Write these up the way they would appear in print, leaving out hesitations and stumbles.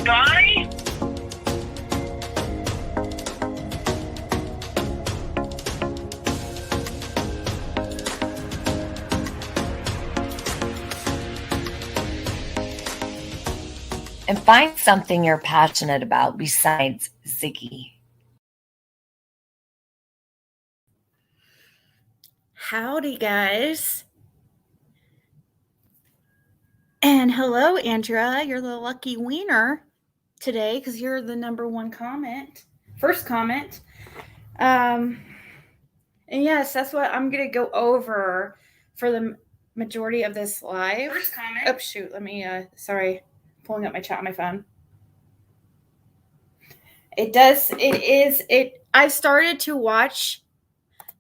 sky? And find something you're passionate about besides Ziggy. Howdy, guys. And hello, Andrea. You're the lucky wiener today because you're the number one first comment. And yes, that's what I'm going to go over for the majority of this live. First comment. Oh, shoot. Let me, sorry, pulling up my chat on my phone. I started to watch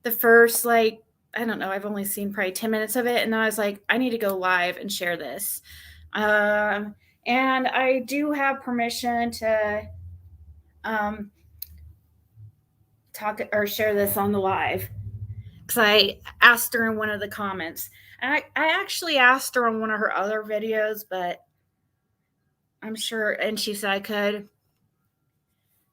the first, I don't know, I've only seen probably 10 minutes of it. And then I was like, I need to go live and share this. And I do have permission to talk or share this on the live because I asked her in one of the comments. And I actually asked her on one of her other videos, but I'm sure, and she said I could.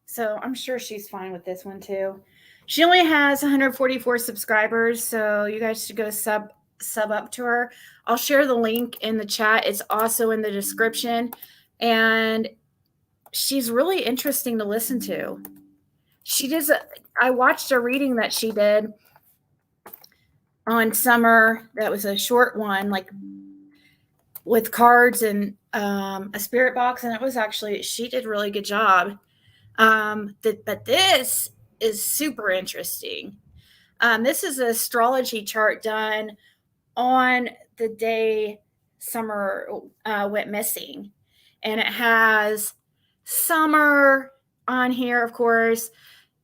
So I'm sure she's fine with this one too. She only has 144 subscribers, so you guys should go sub up to her. I'll share the link in the chat. It's also in the description. And she's really interesting to listen to. I watched a reading that she did on Summer. That was a short one, with cards and a spirit box. And it was she did a really good job. But this is super interesting. This is an astrology chart done on the day Summer went missing. And it has Summer on here, of course,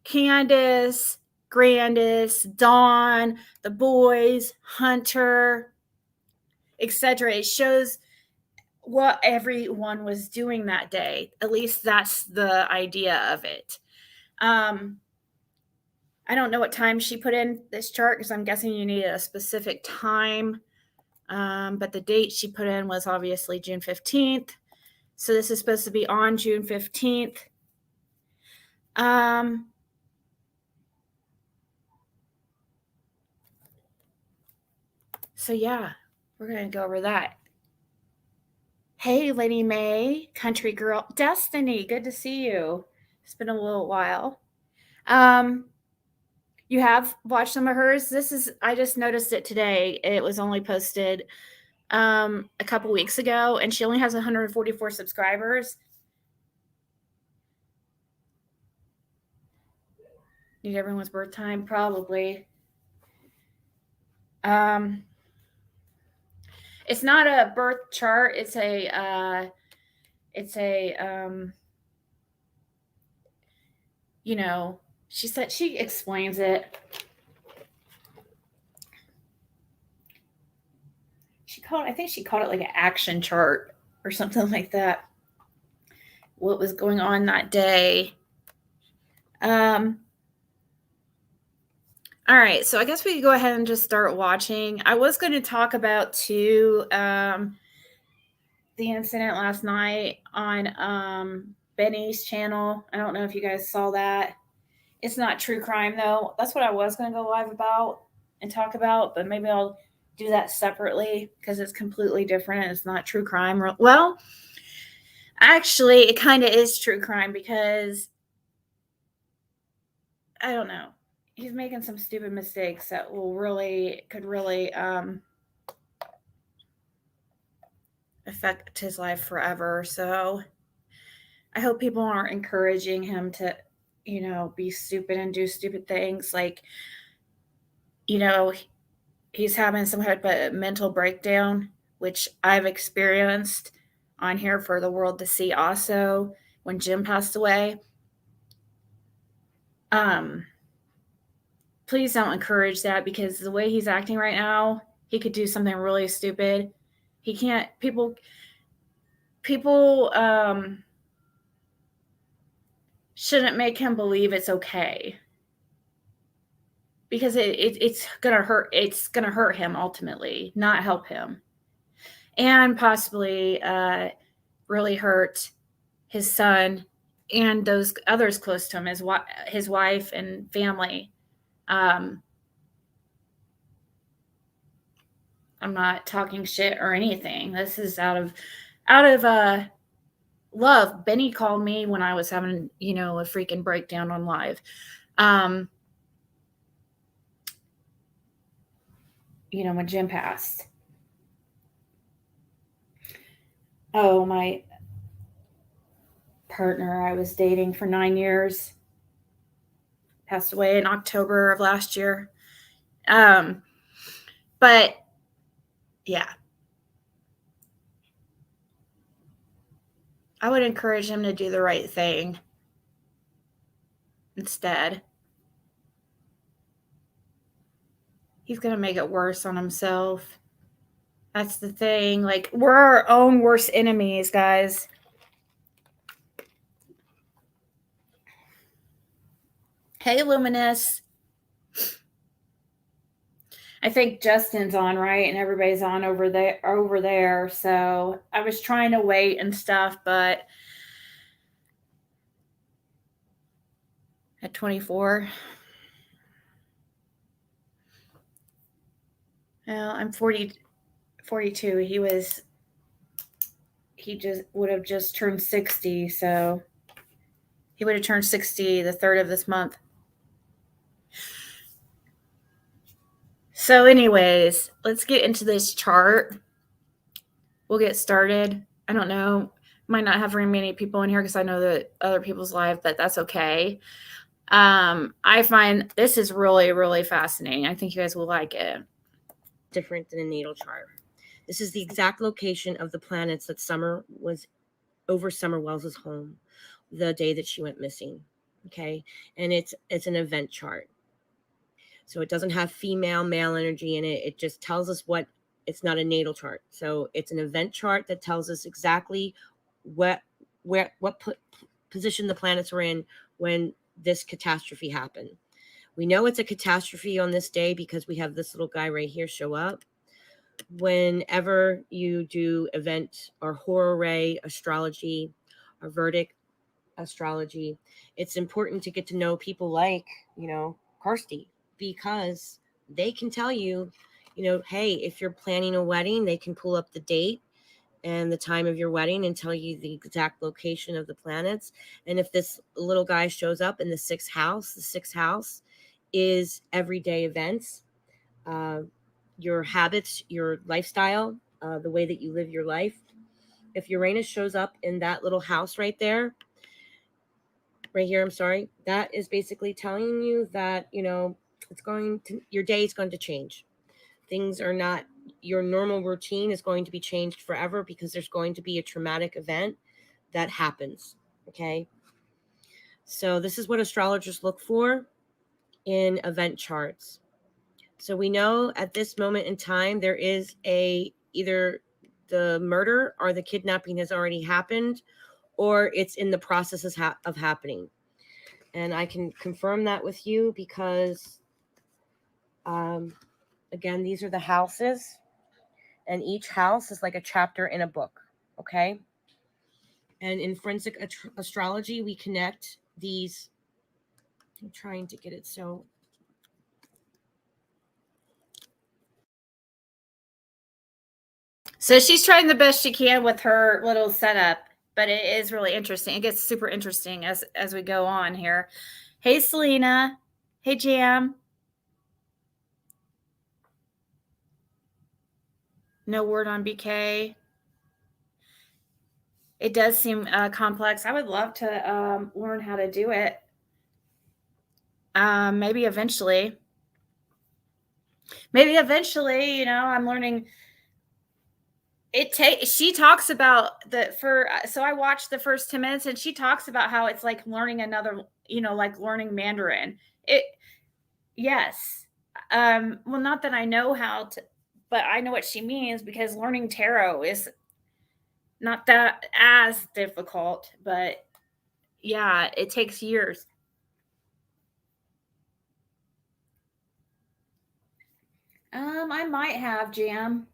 Candace, Grandis, Dawn, the boys, Hunter, etc. It shows what everyone was doing that day. At least that's the idea of it. I don't know what time she put in this chart because I'm guessing you need a specific time. But the date she put in was obviously June 15th. So this is supposed to be on June 15th. So yeah, we're going to go over that. Hey, Lady May, country girl. Destiny, good to see you. It's been a little while. You have watched some of hers. I just noticed it today. It was only posted a couple weeks ago, and she only has 144 subscribers. Need everyone's birth time? Probably. It's not a birth chart. It's a she said she explains it. I think she called it like an action chart or something like that. What was going on that day. All right, so I guess we could go ahead and just start watching. I was going to talk about too the incident last night on Benny's channel. I don't know if you guys saw that. It's not true crime though. That's what I was going to go live about and talk about, but maybe I'll do that separately because it's completely different. It's not true crime. Well, actually, it kind of is true crime because I don't know. He's making some stupid mistakes that could really affect his life forever. So I hope people aren't encouraging him to, be stupid and do stupid things. He's having some type of mental breakdown, which I've experienced on here for the world to see also when Jim passed away. Please don't encourage that because the way he's acting right now, he could do something really stupid. He can't, people shouldn't make him believe it's okay because it's gonna hurt. It's gonna hurt him ultimately, not help him, and possibly really hurt his son, and those others close to him, his wife and family. I'm not talking shit or anything. This is out of love. Benny called me when I was having, a freaking breakdown on live. When Jim passed. Oh, my partner I was dating for 9 years passed away in October of last year. But yeah, I would encourage him to do the right thing instead. He's going to make it worse on himself. That's the thing. Like, we're our own worst enemies, guys. Hey, Luminous. I think Justin's on, right? And everybody's on over there. So I was trying to wait and stuff, but at 24. Well, I'm 42. He just would have just turned 60. So he would have turned 60 the 3rd of this month. So anyways, let's get into this chart. We'll get started. I don't know. Might not have very many people in here because I know that other people's live, but that's okay. I find this is really, really fascinating. I think you guys will like it. Different than a natal chart. This is the exact location of the planets that Summer was over Summer Wells's home the day that she went missing. Okay. And it's an event chart. So it doesn't have female, male energy in it. It just tells us it's not a natal chart. So it's an event chart that tells us exactly what position the planets were in when this catastrophe happened. We know it's a catastrophe on this day because we have this little guy right here show up. Whenever you do event or horror ray astrology or verdict astrology, it's important to get to know people like, Kirsty, because they can tell you, hey, if you're planning a wedding, they can pull up the date and the time of your wedding and tell you the exact location of the planets. And if this little guy shows up in the sixth house is everyday events, your habits, your lifestyle, the way that you live your life. If Uranus shows up in that little house right here, that is basically telling you that, your day is going to change. Things are not, your normal routine is going to be changed forever because there's going to be a traumatic event that happens. Okay. So this is what astrologers look for in event charts. So we know at this moment in time, there is either the murder or the kidnapping has already happened, or it's in the process of happening. And I can confirm that with you because, again, these are the houses, and each house is like a chapter in a book. Okay. And in forensic astrology, we connect these. I'm trying to get it so. So she's trying the best she can with her little setup, but it is really interesting. It gets super interesting as we go on here. Hey, Selena. Hey, Jam. No word on BK. It does seem complex. I would love to learn how to do it. Maybe eventually. I'm learning. She talks about so I watched the first 10 minutes and she talks about how it's like learning another, like learning Mandarin. Yes. Well, not that I know how to, but I know what she means because learning tarot is not that as difficult, but yeah, it takes years. I might have, Jam.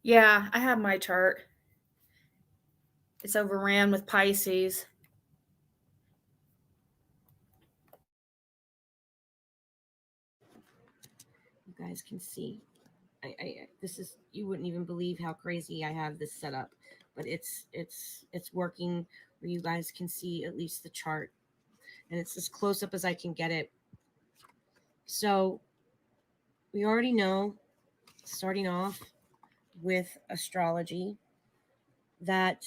Yeah, I have my chart. It's overran with Pisces. You guys can see. This is, you wouldn't even believe how crazy I have this set up, but it's working where you guys can see at least the chart, and it's as close up as I can get it. So we already know, starting off with astrology, that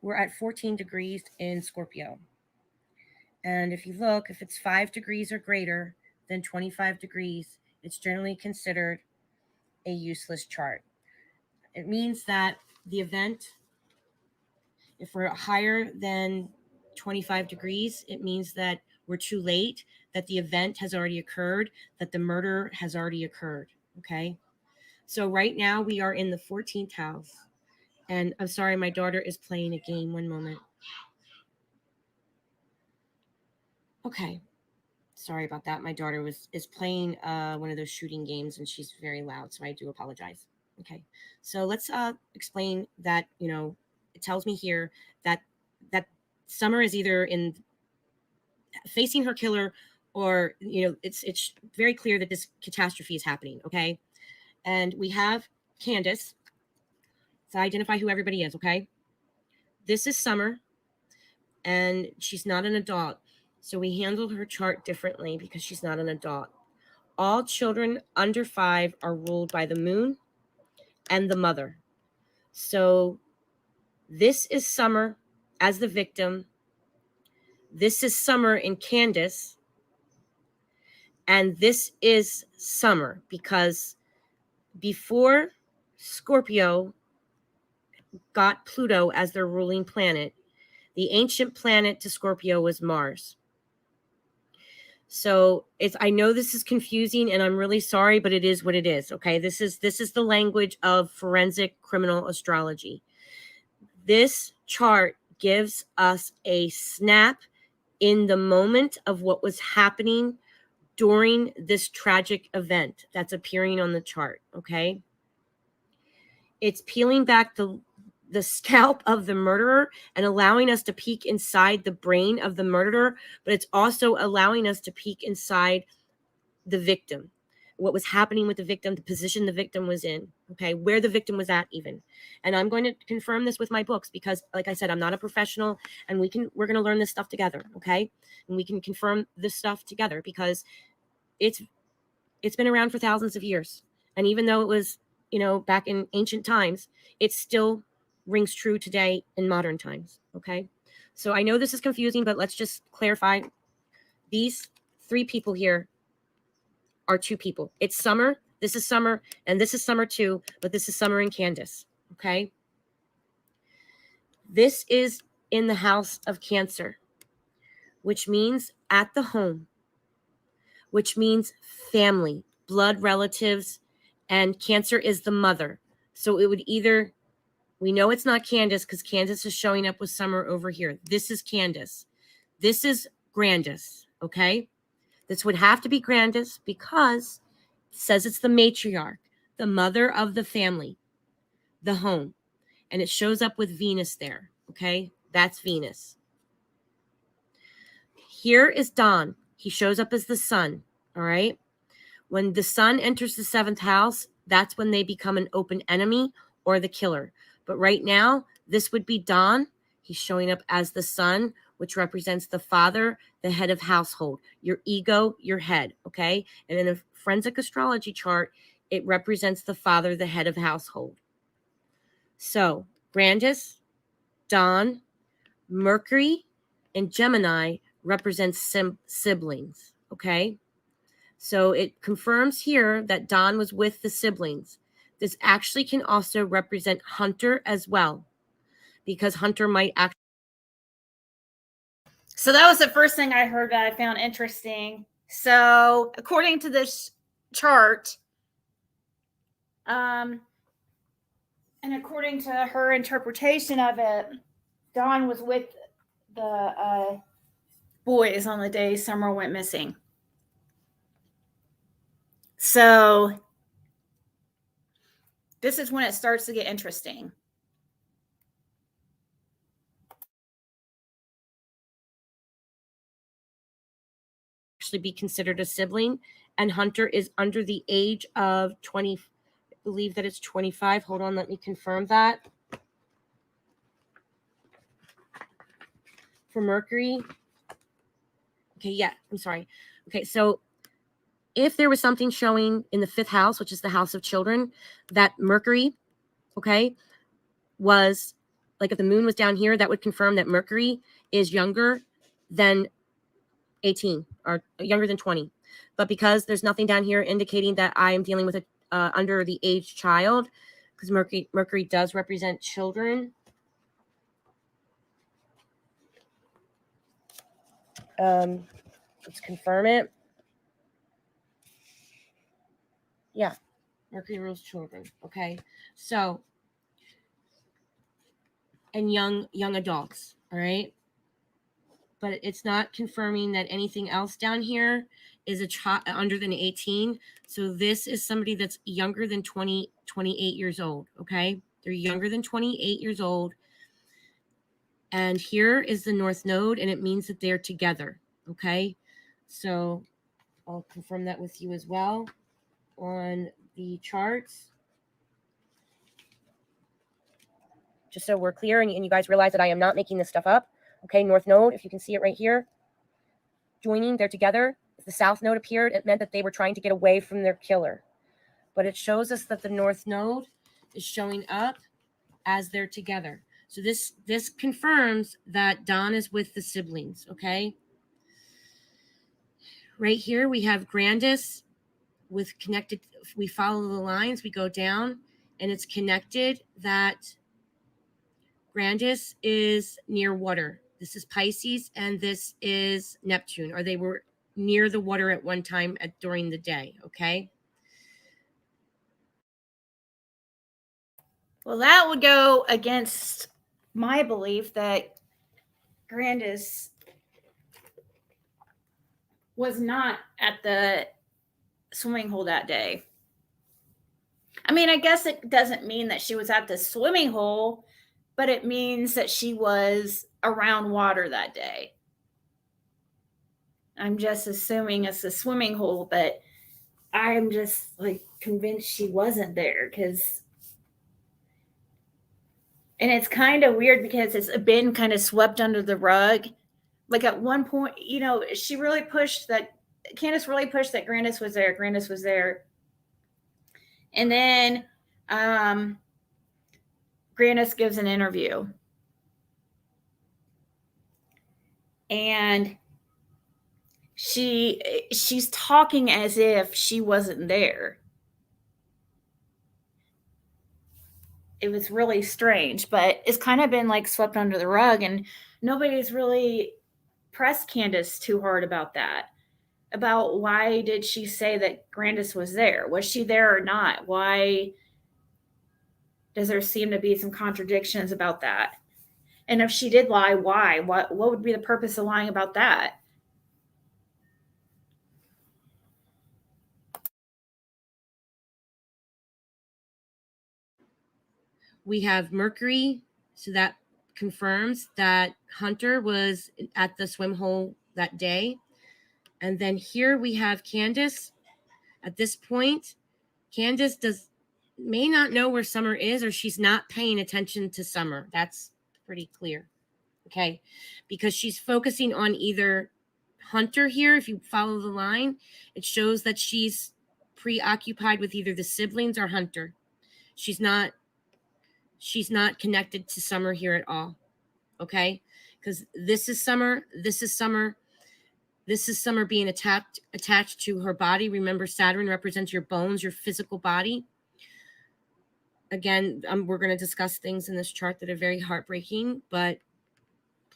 we're at 14 degrees in Scorpio. And if you look, if it's 5 degrees or greater than 25 degrees, it's generally considered a useless chart. It means that the event, if we're higher than 25 degrees, it means that we're too late, that the event has already occurred, that the murder has already occurred. Okay. So right now we are in the 14th house. And I'm sorry, my daughter is playing a game. One moment. Okay. Sorry about that. My daughter is playing one of those shooting games, and she's very loud, so I do apologize. Okay. So let's explain that, it tells me here that Summer is either in facing her killer, or it's very clear that this catastrophe is happening. Okay. And we have Candace. So identify who everybody is. Okay. This is Summer, and she's not an adult, so we handled her chart differently because she's not an adult. All children under 5 are ruled by the moon and the mother. So this is Summer as the victim. This is Summer in Candace. And this is Summer, because before Scorpio got Pluto as their ruling planet, the ancient planet to Scorpio was Mars. So I know this is confusing, and I'm really sorry, but it is what it is. Okay. This is the language of forensic criminal astrology. This chart gives us a snap in the moment of what was happening during this tragic event that's appearing on the chart. Okay. It's peeling back the scalp of the murderer and allowing us to peek inside the brain of the murderer, but it's also allowing us to peek inside the victim, what was happening with the victim, the position the victim was in, okay, where the victim was at even. And I'm going to confirm this with my books because, like I said, I'm not a professional, and we're going to learn this stuff together, okay? And we can confirm this stuff together because it's been around for thousands of years. And even though it was, back in ancient times, it still rings true today in modern times, okay? So I know this is confusing, but let's just clarify. These 3 people here are 2 people. It's Summer, this is Summer, and this is Summer too, but this is Summer and Candace, okay? This is in the house of Cancer, which means at the home, which means family, blood relatives, and Cancer is the mother. So it would either, we know it's not Candace because Candace is showing up with Summer over here. This is Candace. This is Grandis, okay? This would have to be Grandis because it says it's the matriarch, the mother of the family, the home. And it shows up with Venus there, okay? That's Venus. Here is Don. He shows up as the sun, all right? When the sun enters the 7th house, that's when they become an open enemy or the killer. But right now, this would be Don. He's showing up as the sun, which represents the father, the head of household, your ego, your head, okay? And in a forensic astrology chart, it represents the father, the head of household. So, Grandis, Don, Mercury, and Gemini represents siblings, okay? So it confirms here that Don was with the siblings. This actually can also represent Hunter as well, because Hunter might actually. So that was the first thing I heard that I found interesting. So according to this chart, and according to her interpretation of it, Dawn was with the boys on the day Summer went missing. So This is when it starts to get interesting. Actually be considered a sibling, and Hunter is under the age of 20. I believe that it's 25. Hold on, let me confirm that. For Mercury. Okay, yeah, I'm sorry. Okay, so if there was something showing in the 5th house, which is the house of children, that Mercury, okay, was like if the moon was down here, that would confirm that Mercury is younger than 18 or younger than 20. But because there's nothing down here indicating that I am dealing with a under the age child, because Mercury does represent children. Let's confirm it. Yeah, Mercury rules children. Okay, so and young adults. All right, but it's not confirming that anything else down here is a child under than 18. So this is somebody that's younger than 28 years old. Okay, they're younger than 28 years old. And here is the North Node, and it means that they're together. Okay, so I'll confirm that with you as well on the charts. Just so we're clear and you guys realize that I am not making this stuff up. Okay, North Node, if you can see it right here, joining, they're together. If the South Node appeared, it meant that they were trying to get away from their killer. But it shows us that the North Node is showing up as they're together. So this confirms that Don is with the siblings, okay? Right here, we have Grandis with connected. We follow the lines, we go down, and it's connected that Grandis is near water. This is Pisces, and this is Neptune, or they were near the water at one time during the day, okay? Well, that would go against my belief that Grandis was not at the swimming hole that day. I mean, I guess it doesn't mean that she was at the swimming hole, but it means that she was around water that day. I'm just assuming it's the swimming hole, but I'm just like convinced she wasn't there because. And it's kind of weird because it's been kind of swept under the rug. Like at one point, she really pushed that. Candace really pushed that Grandis was there. Grandis was there. And then Grandis gives an interview. And she's talking as if she wasn't there. It was really strange, but it's kind of been like swept under the rug, and nobody's really pressed Candace too hard about that. About why did she say that Grandis was there? Was she there or not? Why does there seem to be some contradictions about that? And if she did lie, why? What would be the purpose of lying about that? We have Mercury, so that confirms that Hunter was at the swim hole that day. And then here we have Candace. At this point, Candace may not know where Summer is, or she's not paying attention to Summer. That's pretty clear. Okay, because she's focusing on either Hunter here. If you follow the line, it shows that she's preoccupied with either the siblings or Hunter. She's not connected to Summer here at all. Okay, because this is Summer being attached to her body. Remember, Saturn represents your bones, your physical body. Again, we're going to discuss things in this chart that are very heartbreaking, but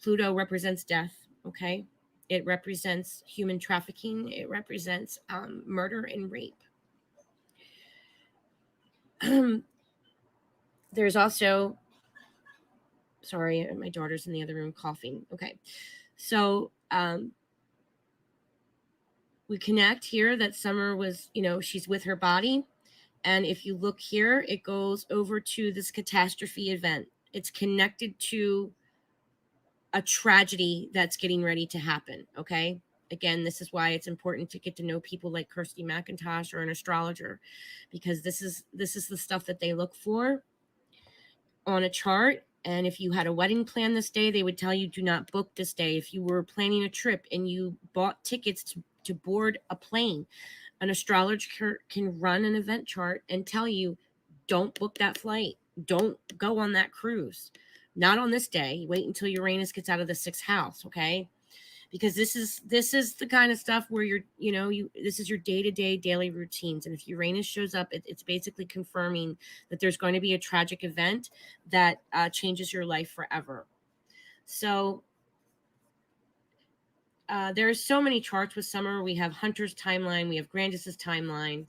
Pluto represents death, okay? It represents human trafficking. It represents murder and rape. There's also, sorry, my daughter's in the other room coughing. Okay, so we connect here that Summer was, she's with her body. And if you look here, it goes over to this catastrophe event. It's connected to a tragedy that's getting ready to happen. Okay. Again, this is why it's important to get to know people like Kirsty McIntosh or an astrologer, because this is the stuff that they look for on a chart. And if you had a wedding plan this day, they would tell you do not book this day. If you were planning a trip and you bought tickets to board a plane, an astrologer can run an event chart and tell you don't book that flight, don't go on that cruise, not on this day. Wait until Uranus gets out of the 6th house. Okay. Because this is the kind of stuff where this is your day-to-day daily routines. And if Uranus shows up, it's basically confirming that there's going to be a tragic event that changes your life forever. So there are so many charts with summer. We have Hunter's timeline, we have Grandis's timeline,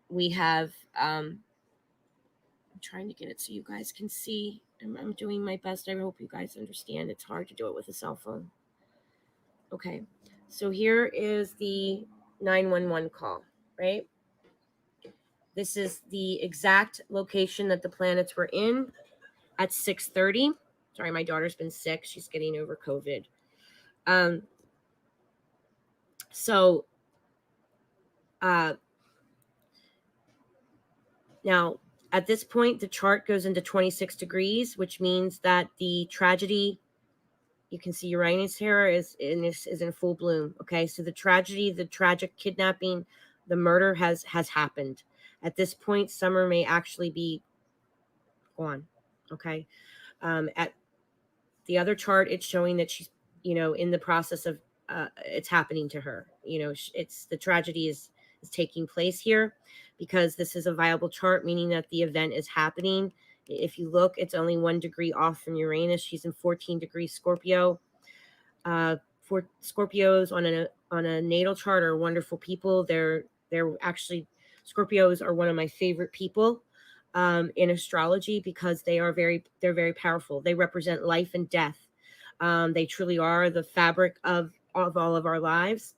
we have I'm trying to get it so you guys can see. I'm doing my best. I hope you guys understand. It's hard to do it with a cell phone. Okay, so here is the 911 call, right? This is the exact location that the planets were in at 6:30. Sorry, my daughter's been sick. She's getting over COVID. So now at this point, the chart goes into 26 degrees, which means that the tragedy, you can see Uranus here is in full bloom. Okay, so the tragedy, the tragic kidnapping, the murder has happened. At this point, summer may actually be gone. Okay, at the other chart, it's showing that she's in the process of it's happening to her. It's the tragedy is taking place here because this is a viable chart, meaning that the event is happening. If you look, it's only 1 degree off from Uranus. She's in 14 degrees Scorpio. For Scorpios on a natal chart are wonderful people. They're actually, Scorpios are one of my favorite people in astrology because they're very powerful. They represent life and death. They truly are the fabric of all of our lives.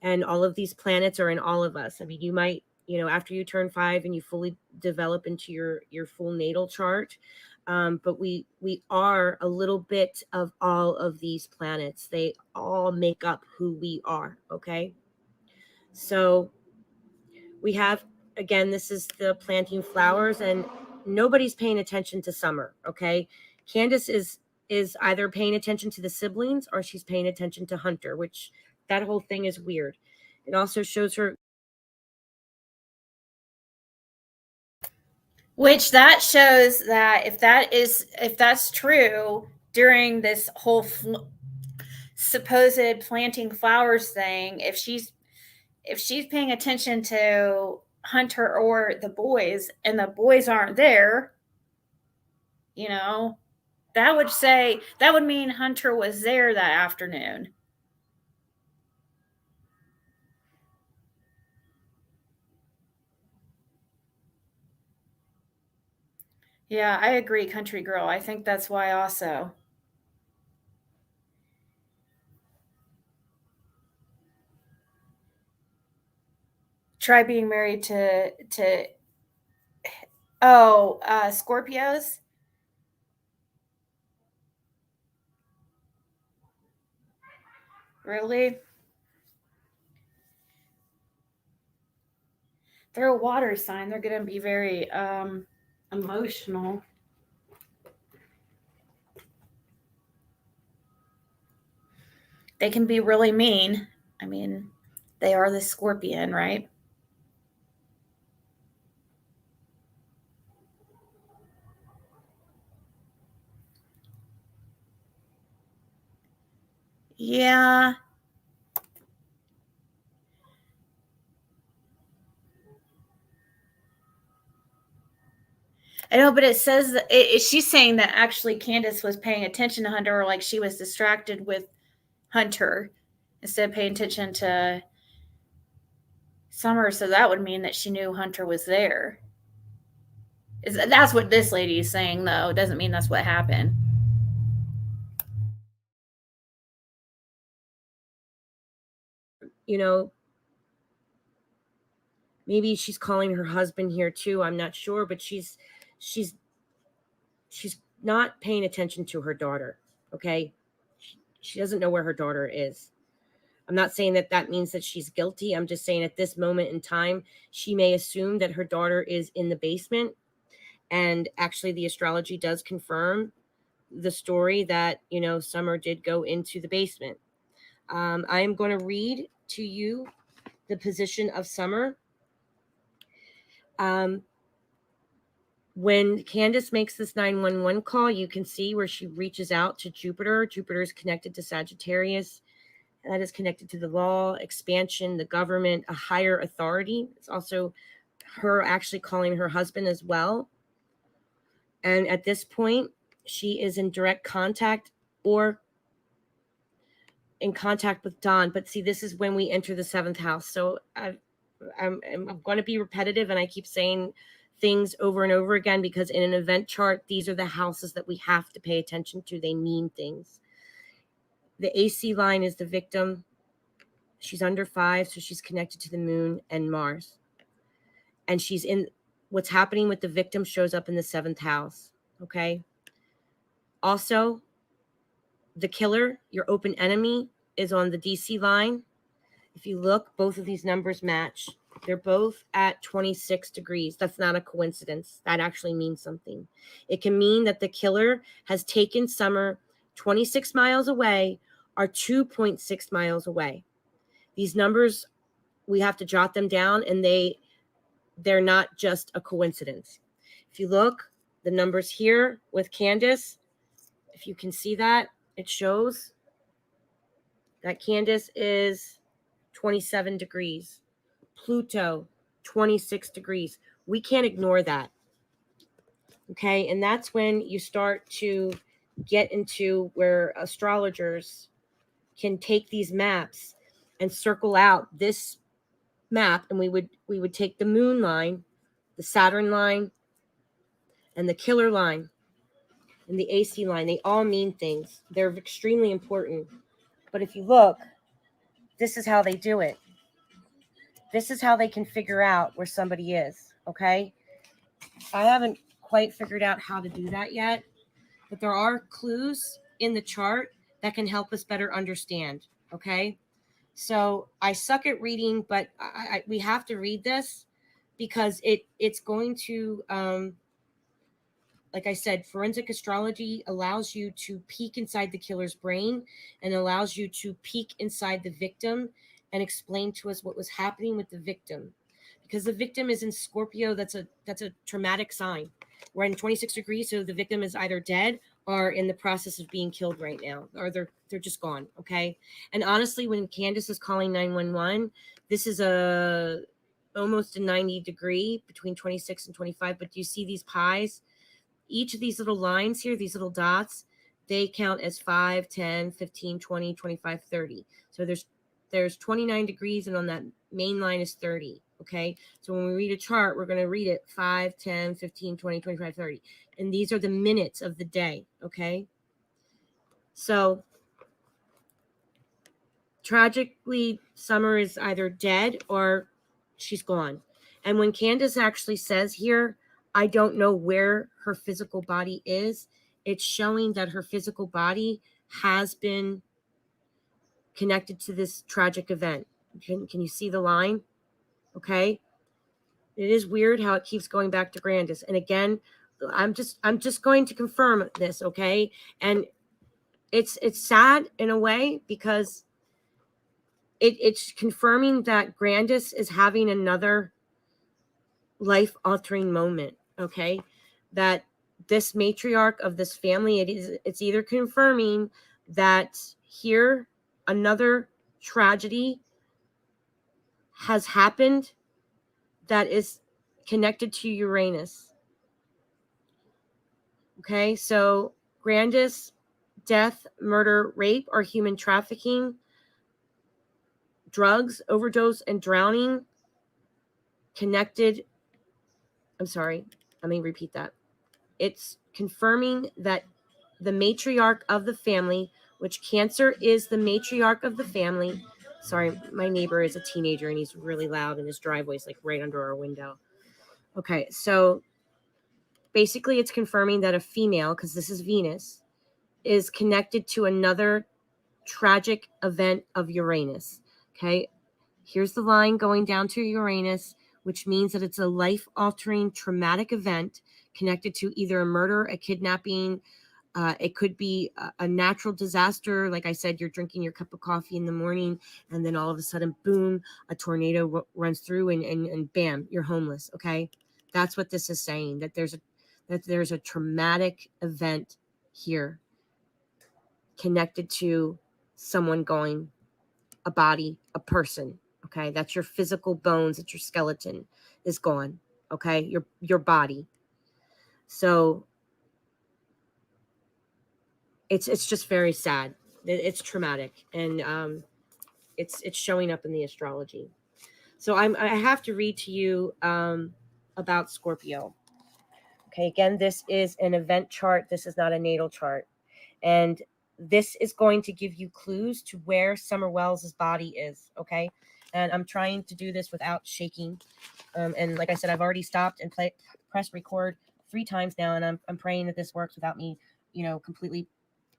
And all of these planets are in all of us. I mean, you might, after you turn 5 and you fully develop into your full natal chart, but we are a little bit of all of these planets. They all make up who we are. Okay, so we have, again, this is the planting flowers, and nobody's paying attention to summer. Okay, Candace is either paying attention to the siblings or she's paying attention to Hunter, which that whole thing is weird. It also shows her, Which that shows that if that's true during this whole supposed planting flowers thing, if she's paying attention to Hunter or the boys and the boys aren't there, that would mean Hunter was there that afternoon. Yeah, I agree, country girl. I think that's why also. Try being married to Scorpios. Really? They're a water sign. They're going to be very emotional. They can be really mean. I mean, they are the scorpion, right? Yeah. I know, but it says that she's saying that actually Candace was paying attention to Hunter, or like she was distracted with Hunter instead of paying attention to Summer. So that would mean that she knew Hunter was there. That's what this lady is saying, though. It doesn't mean that's what happened. you know, Maybe she's calling her husband here too. I'm not sure, but she's not paying attention to her daughter. Okay, she doesn't know where her daughter is. I'm not saying that that means that she's guilty. I'm just saying at this moment in time, she may assume that her daughter is in the basement. And actually, the astrology does confirm the story that, Summer did go into the basement. I am going to read to you the position of Summer. When Candace makes this 911 call, you can see where she reaches out to Jupiter. Jupiter is connected to Sagittarius. That is connected to the law, expansion, the government, a higher authority. It's also her actually calling her husband as well. And at this point, she is in direct contact or in contact with Don. But see, this is when we enter the 7th house. So I'm going to be repetitive, and I keep saying things over and over again because in an event chart, these are the houses that we have to pay attention to. They mean things. The AC line is the victim. She's under 5, so she's connected to the moon and Mars. And she's in what's happening with the victim shows up in the 7th house. Okay. Also, the killer, your open enemy, is on the DC line. If you look, both of these numbers match. They're both at 26 degrees. That's not a coincidence. That actually means something. It can mean that the killer has taken Summer 26 miles away or 2.6 miles away. These numbers, we have to jot them down, and they're not just a coincidence. If you look, the numbers here with Candace, if you can see that, it shows that Candace is 27 degrees. Pluto, 26 degrees. We can't ignore that. Okay, and that's when you start to get into where astrologers can take these maps and circle out this map, and we would take the moon line, the Saturn line, and the killer line, and the AC line. They all mean things. They're extremely important. But if you look, this is how they do it. This is how they can figure out where somebody is, okay? I haven't quite figured out how to do that yet, but there are clues in the chart that can help us better understand, okay? So I suck at reading, but we have to read this because it's going to, like I said, forensic astrology allows you to peek inside the killer's brain and allows you to peek inside the victim and explain to us what was happening with the victim. Because the victim is in Scorpio, that's a traumatic sign. We're in 26 degrees, so the victim is either dead or in the process of being killed right now, or they're just gone, okay? And honestly, when Candace is calling 911, this is almost a 90 degree between 26 and 25, but do you see these pies? Each of these little lines here, these little dots, they count as 5, 10, 15, 20, 25, 30. So there's 29 degrees, and on that main line is 30, okay? So when we read a chart, we're going to read it 5, 10, 15, 20, 25, 30. And these are the minutes of the day, okay? So tragically, Summer is either dead or she's gone. And when Candace actually says here, I don't know where her physical body is, it's showing that her physical body has been connected to this tragic event. Can you see the line? Okay. It is weird how it keeps going back to Grandis. And again, I'm just going to confirm this, okay? And it's sad in a way because it's confirming that Grandis is having another life-altering moment, okay? That this matriarch of this family, it's either confirming that here another tragedy has happened that is connected to Uranus. Okay, so Grandis, death, murder, rape, or human trafficking, drugs, overdose, and drowning connected. I'm sorry, let me repeat that. It's confirming that the matriarch of the family, which Cancer is the matriarch of the family, Sorry, my neighbor is a teenager and he's really loud and his driveway's like right under our window. Okay, so basically it's confirming that a female, because this is Venus, is connected to another tragic event of Uranus. Okay, here's the line going down to Uranus, which means that it's a life-altering traumatic event connected to either a murder, a kidnapping. It could be a natural disaster. Like I said, you're drinking your cup of coffee in the morning, and then all of a sudden, boom, a tornado runs through, and bam, you're homeless. Okay, that's what this is saying. That there's a traumatic event here connected to someone going, a body, a person. Okay, that's your physical bones. It's your skeleton is gone. Okay, your body. So it's just very sad. It's traumatic, and it's showing up in the astrology. So I have to read to you about Scorpio. Okay, again, this is an event chart. This is not a natal chart, and this is going to give you clues to where Summer Wells's body is. Okay, and I'm trying to do this without shaking. And like I said, I've already stopped and press record 3 times now, and I'm praying that this works without me, completely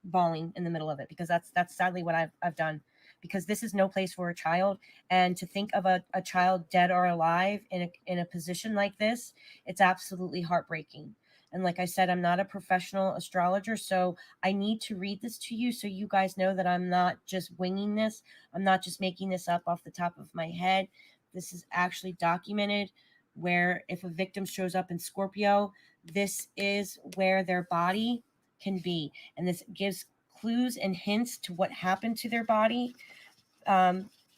bawling in the middle of it, because that's sadly what I've done, because this is no place for a child. And to think of a child dead or alive in a position like this, it's absolutely heartbreaking. And like I said, I'm not a professional astrologer, so I need to read this to you so you guys know that I'm not just winging this. I'm not just making this up off the top of my head. This is actually documented, where if a victim shows up in Scorpio, this is where their body can be. And this gives clues and hints to what happened to their body,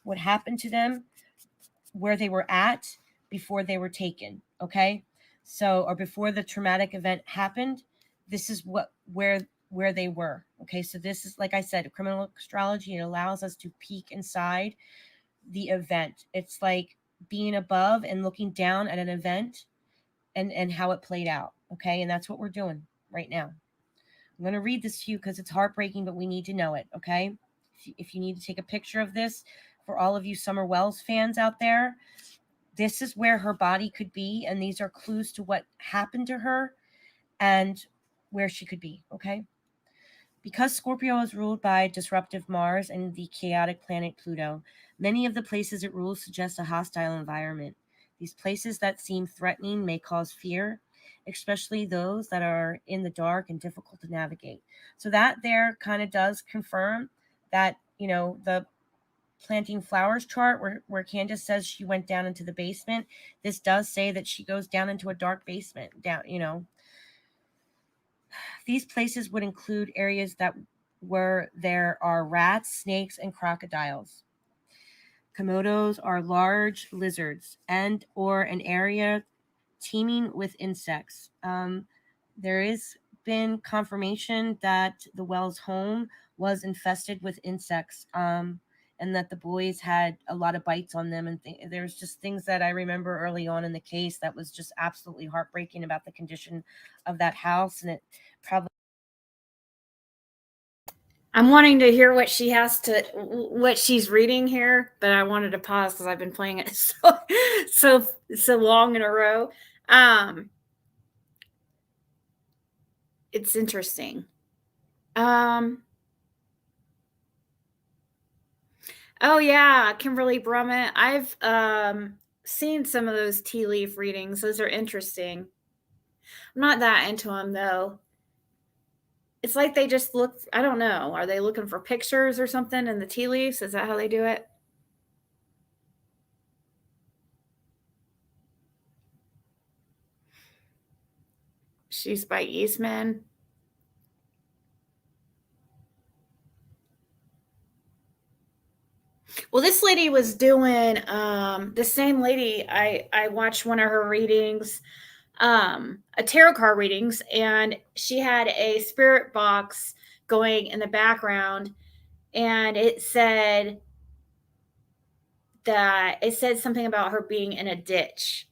what happened to them, where they were at before they were taken. Okay. So, or before the traumatic event happened, this is where they were. Okay. So this is, like I said, criminal astrology. It allows us to peek inside the event. It's like being above and looking down at an event and how it played out. Okay. And that's what we're doing right now. I'm going to read this to you because it's heartbreaking, but we need to know it, okay? If you need to take a picture of this, for all of you Summer Wells fans out there, this is where her body could be, and these are clues to what happened to her and where she could be, okay? Because Scorpio is ruled by disruptive Mars and the chaotic planet Pluto, many of the places it rules suggest a hostile environment. These places that seem threatening may cause fear, especially those that are in the dark and difficult to navigate. So that there kind of does confirm that, the planting flowers chart where Candace says she went down into the basement, this does say that she goes down into a dark basement, down. These places would include areas where there are rats, snakes, and crocodiles. Komodos are large lizards and or an area teeming with insects. There is been confirmation that the Wells home was infested with insects, and that the boys had a lot of bites on them. And there's just things that I remember early on in the case that was just absolutely heartbreaking about the condition of that house. And it probably. I'm wanting to hear what she's reading here, but I wanted to pause because I've been playing it so long in a row. It's interesting. Oh yeah, Kimberly Brummett. I've seen some of those tea leaf readings. Those are interesting. I'm not that into them though. It's like they just look, I don't know. Are they looking for pictures or something in the tea leaves? Is that how they do it? She's by Eastman. Well, this lady was doing the same lady. I watched one of her readings, a tarot card readings, and she had a spirit box going in the background, and it said something about her being in a ditch.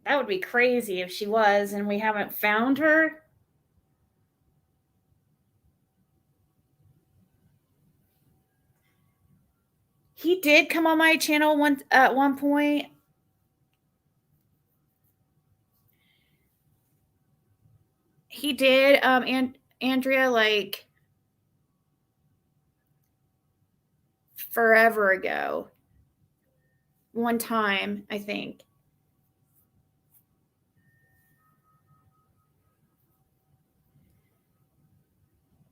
That would be crazy if she was, and we haven't found her. He did come on my channel at one point. He did, and Andrea, like forever ago. One time, I think.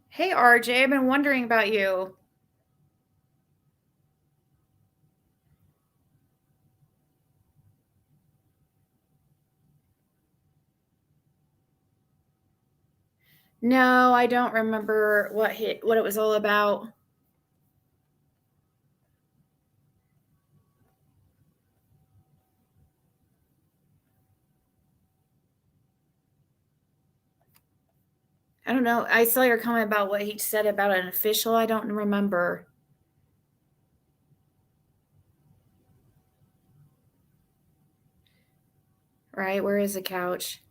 Hey, RJ, I've been wondering about you. No, I don't remember what it was all about. I don't know. I saw your comment about what he said about an official. I don't remember. Right? Where is the couch?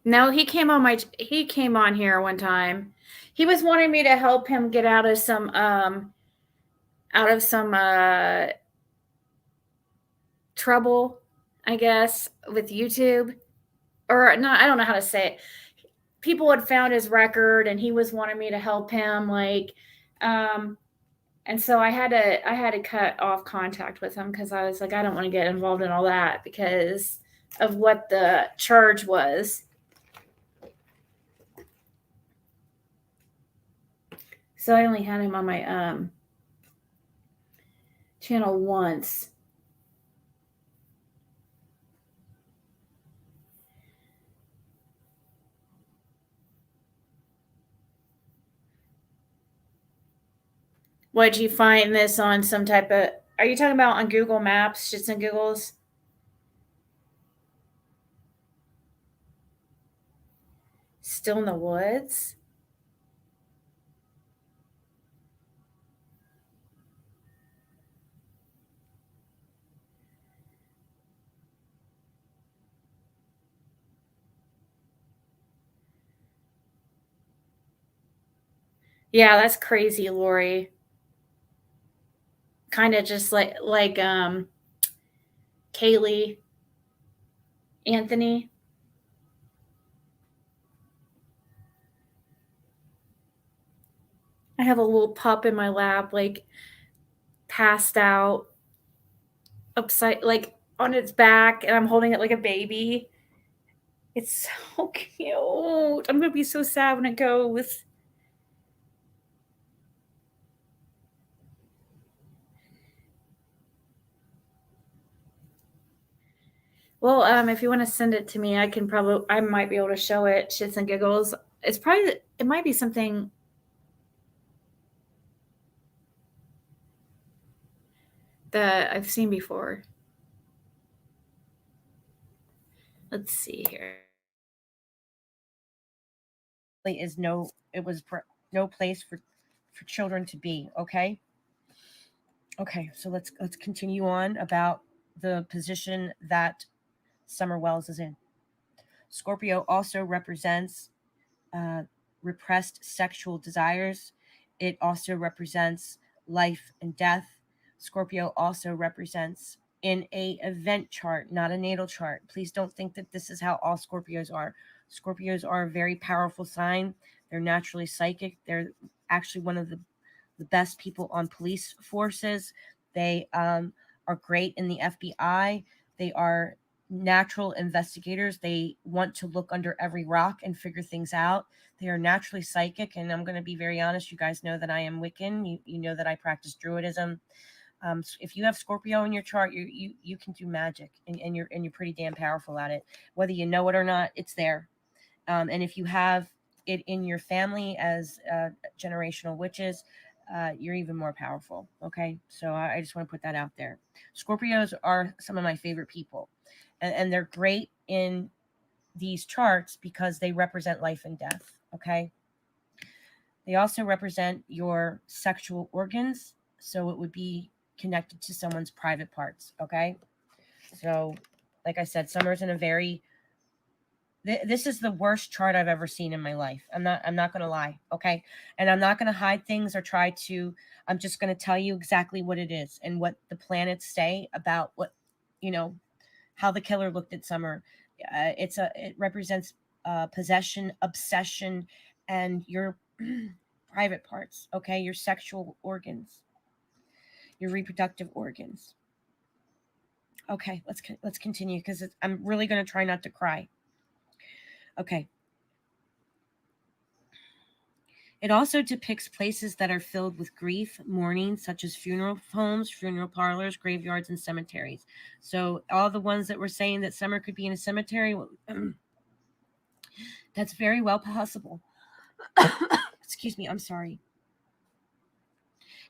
No, he came on here one time. He was wanting me to help him get out of some trouble, I guess, with YouTube. Or not, I don't know how to say it. People had found his record and he was wanting me to help him, like and so I had to cut off contact with him because I was like, I don't want to get involved in all that because of what the charge was. So I only had him on my channel once. What did you find this on some type of? Are you talking about on Google Maps, shits and giggles? Still in the woods? Yeah, that's crazy, Lori. Kind of just like Kaylee, Anthony. I have a little pup in my lap, like passed out, upside, like on its back, and I'm holding it like a baby. It's so cute. I'm gonna be so sad when it goes. Well, if you want to send it to me, I might be able to show it. Shits and giggles. It might be something that I've seen before. Let's see here. It was no place for children to be. Okay. So let's continue on about the position that Summer Wells is in. Scorpio also represents repressed sexual desires. It also represents life and death. Scorpio also represents in a event chart, not a natal chart. Please don't think that this is how all Scorpios are. Scorpios are a very powerful sign. They're naturally psychic. They're actually one of the best people on police forces. They are great in the FBI. They are natural investigators. They want to look under every rock and figure things out. They are naturally psychic. And I'm going to be very honest. You guys know that I am Wiccan. You know that I practice Druidism. If you have Scorpio in your chart, you can do magic, and you're pretty damn powerful at it. Whether you know it or not, it's there. And if you have it in your family as generational witches, you're even more powerful. Okay, so I just want to put that out there. Scorpios are some of my favorite people, and they're great in these charts because they represent life and death. Okay, they also represent your sexual organs, so it would be connected to someone's private parts. Okay, so like I said, Summer's in a very This is the worst chart I've ever seen in my life. I'm not going to lie, okay? And I'm not going to hide things or try to. I'm just going to tell you exactly what it is and what the planets say about what, how the killer looked at Summer. It represents possession, obsession, and your private parts, okay? Your sexual organs, your reproductive organs. Okay, let's continue because I'm really going to try not to cry. Okay. It also depicts places that are filled with grief, mourning, such as funeral homes, funeral parlors, graveyards, and cemeteries. So all the ones that were saying that Summer could be in a cemetery, well, that's very well possible. Excuse me, I'm sorry.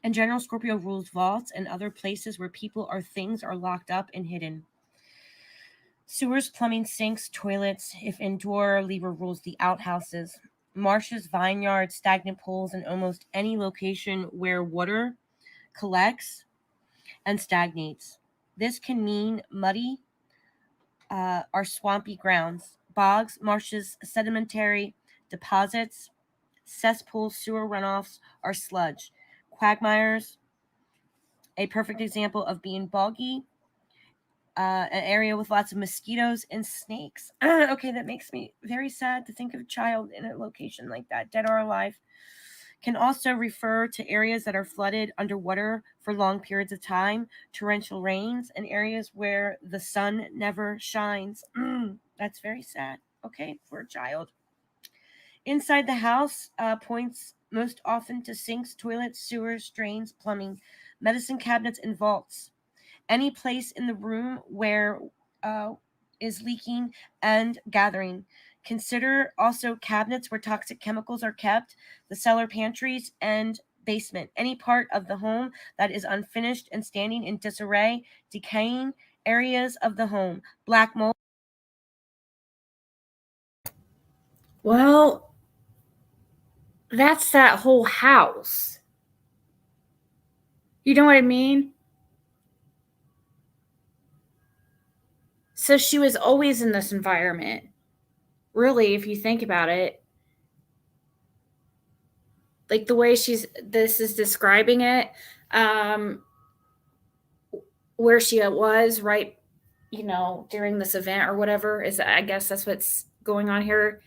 In general, Scorpio rules vaults and other places where people or things are locked up and hidden. Sewers, plumbing, sinks, toilets. If indoor, Libra rules the outhouses. Marshes, vineyards, stagnant pools, and almost any location where water collects and stagnates. This can mean muddy or swampy grounds, bogs, marshes, sedimentary deposits, cesspools, sewer runoffs, or sludge. Quagmires, a perfect example of being boggy, an area with lots of mosquitoes and snakes. Okay, that makes me very sad to think of a child in a location like that, dead or alive. Can also refer to areas that are flooded underwater for long periods of time, torrential rains, and areas where the sun never shines. That's very sad, okay, for a child. Inside the house points most often to sinks, toilets, sewers, drains, plumbing, medicine cabinets, and vaults. Any place in the room where is leaking and gathering. Consider also cabinets where toxic chemicals are kept, the cellar, pantries, and basement. Any part of the home that is unfinished and standing in disarray, decaying areas of the home, black mold. Well, that's that whole house. You know what I mean? So she was always in this environment. Really, if you think about it, like the way this is describing it, where she was right, during this event or whatever, is, I guess that's what's going on here.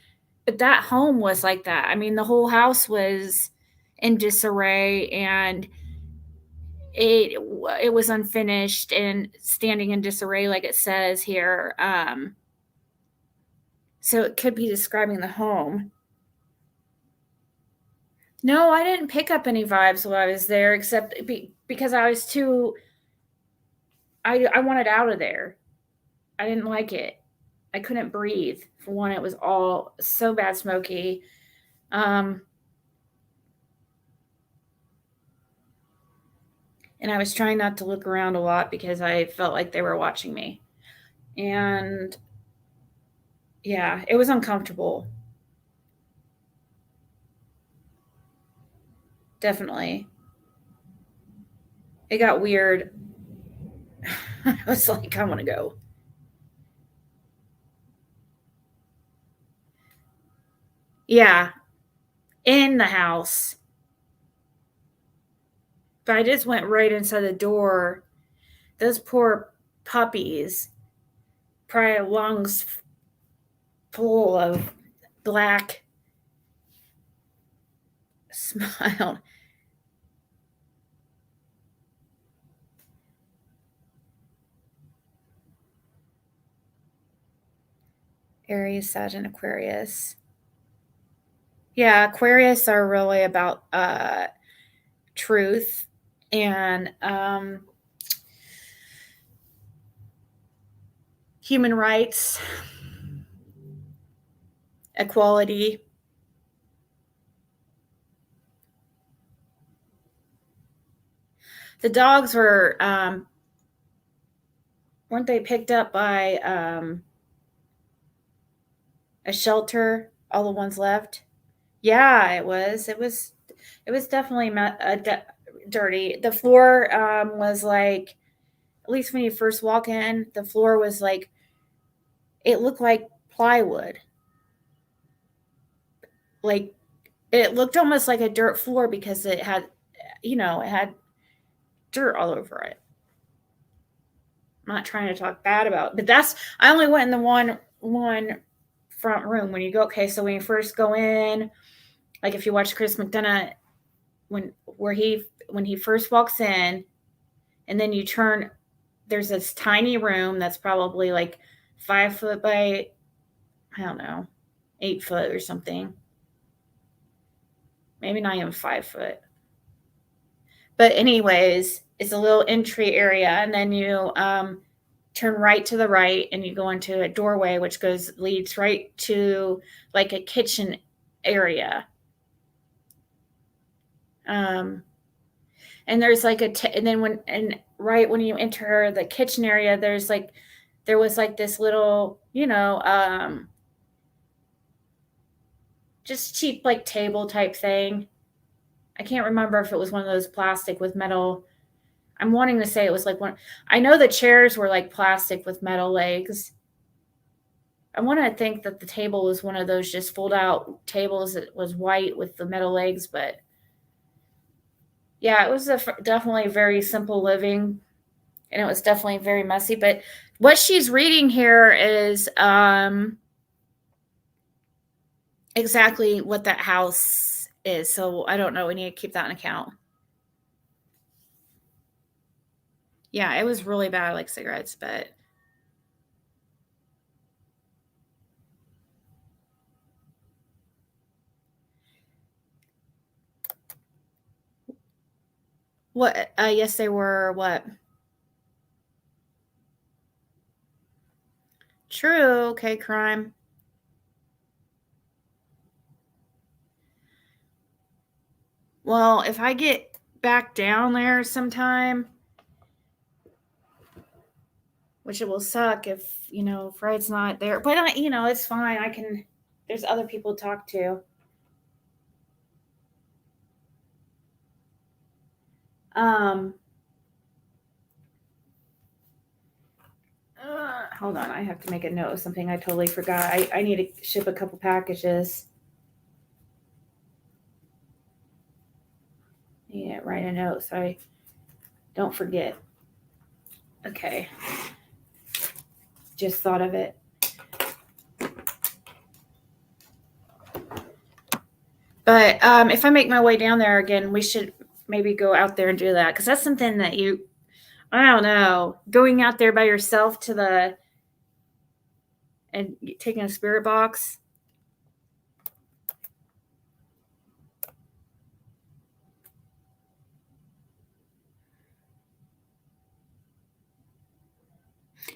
But that home was like that. I mean, the whole house was in disarray, and it was unfinished and standing in disarray, like it says here. So it could be describing the home. No, I didn't pick up any vibes while I was there, except because I was too. I wanted out of there. I didn't like it. I couldn't breathe. For one, it was all so bad smoky. And I was trying not to look around a lot because I felt like they were watching me. And yeah, it was uncomfortable. Definitely. It got weird. I was like, I want to go. Yeah, in the house. But I just went right inside the door. Those poor puppies, probably lungs full of black smile. Aries, Sag, and Aquarius. Yeah, Aquarius are really about truth and human rights, equality. The dogs weren't they picked up by a shelter? All the ones left. Yeah, it was. It was definitely dirty. The floor was like, at least when you first walk in, the floor was like, it looked like plywood. like, it looked almost like a dirt floor because it had, it had dirt all over it. I'm not trying to talk bad about it, but I only went in the one front room. When you go, okay, so when you first go in, like if you watch Chris McDonough, when he first walks in, and then you turn, there's this tiny room that's probably like 5 foot by, I don't know, 8 foot or something. Maybe not even 5 foot. But anyways, it's a little entry area, and then you turn right to the right, and you go into a doorway which leads right to like a kitchen area. And there's like and then right when you enter the kitchen area, there was like this little, just cheap like table type thing. I can't remember if it was one of those plastic with metal. I'm wanting to say it was like one. I know the chairs were like plastic with metal legs. I want to think that the table was one of those just fold out tables that was white with the metal legs, but yeah, it was definitely very simple living, and it was definitely very messy. But what she's reading here is exactly what that house is. So I don't know. We need to keep that in account. Yeah, it was really bad, like cigarettes, but what? Yes, they were. What? True. Okay, crime. Well, if I get back down there sometime, which it will suck if, Fred's not there, but it's fine. There's other people to talk to. Hold on. I have to make a note of something I totally forgot. I need to ship a couple packages. Yeah, write a note so I don't forget. Okay. Just thought of it. But if I make my way down there again, we should maybe go out there and do that, because that's something that I don't know, going out there by yourself and taking a spirit box.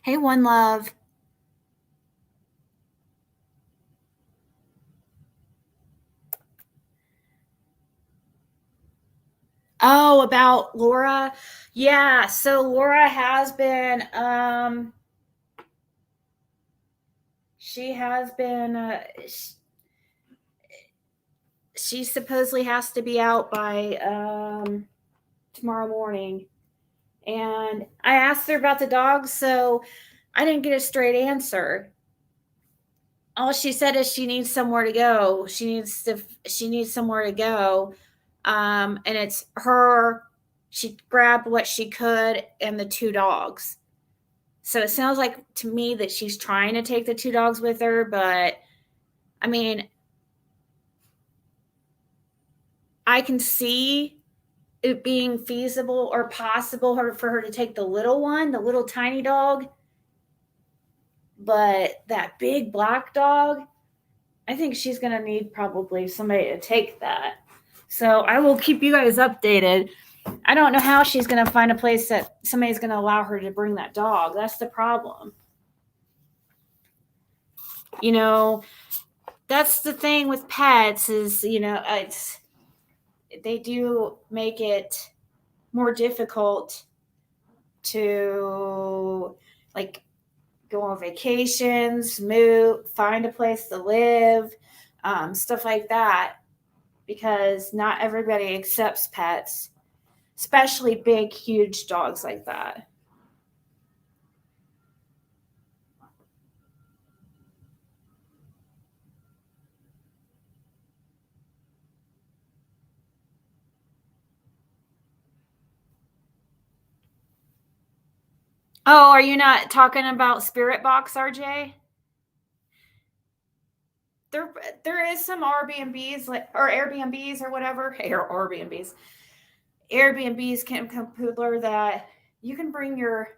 Hey, One Love. Oh, about Laura. Yeah, so Laura has been she has been she supposedly has to be out by tomorrow morning. And I asked her about the dogs, so I didn't get a straight answer. All she said is she needs somewhere to go. She needs somewhere to go. And it's her. She grabbed what she could and the 2 dogs. So it sounds like to me that she's trying to take the 2 dogs with her, but I mean, I can see it being feasible or possible for her to take the little one, the little tiny dog. But that big black dog, I think she's going to need probably somebody to take that. So I will keep you guys updated. I don't know how she's going to find a place that somebody's going to allow her to bring that dog. That's the problem. That's the thing with pets is, they do make it more difficult to like go on vacations, move, find a place to live, stuff like that, because not everybody accepts pets, especially big, huge dogs like that. Oh, are you not talking about Spirit Box, RJ? There is some Airbnbs or Airbnbs or whatever. Airbnbs, Camp Poodler, that you can bring your.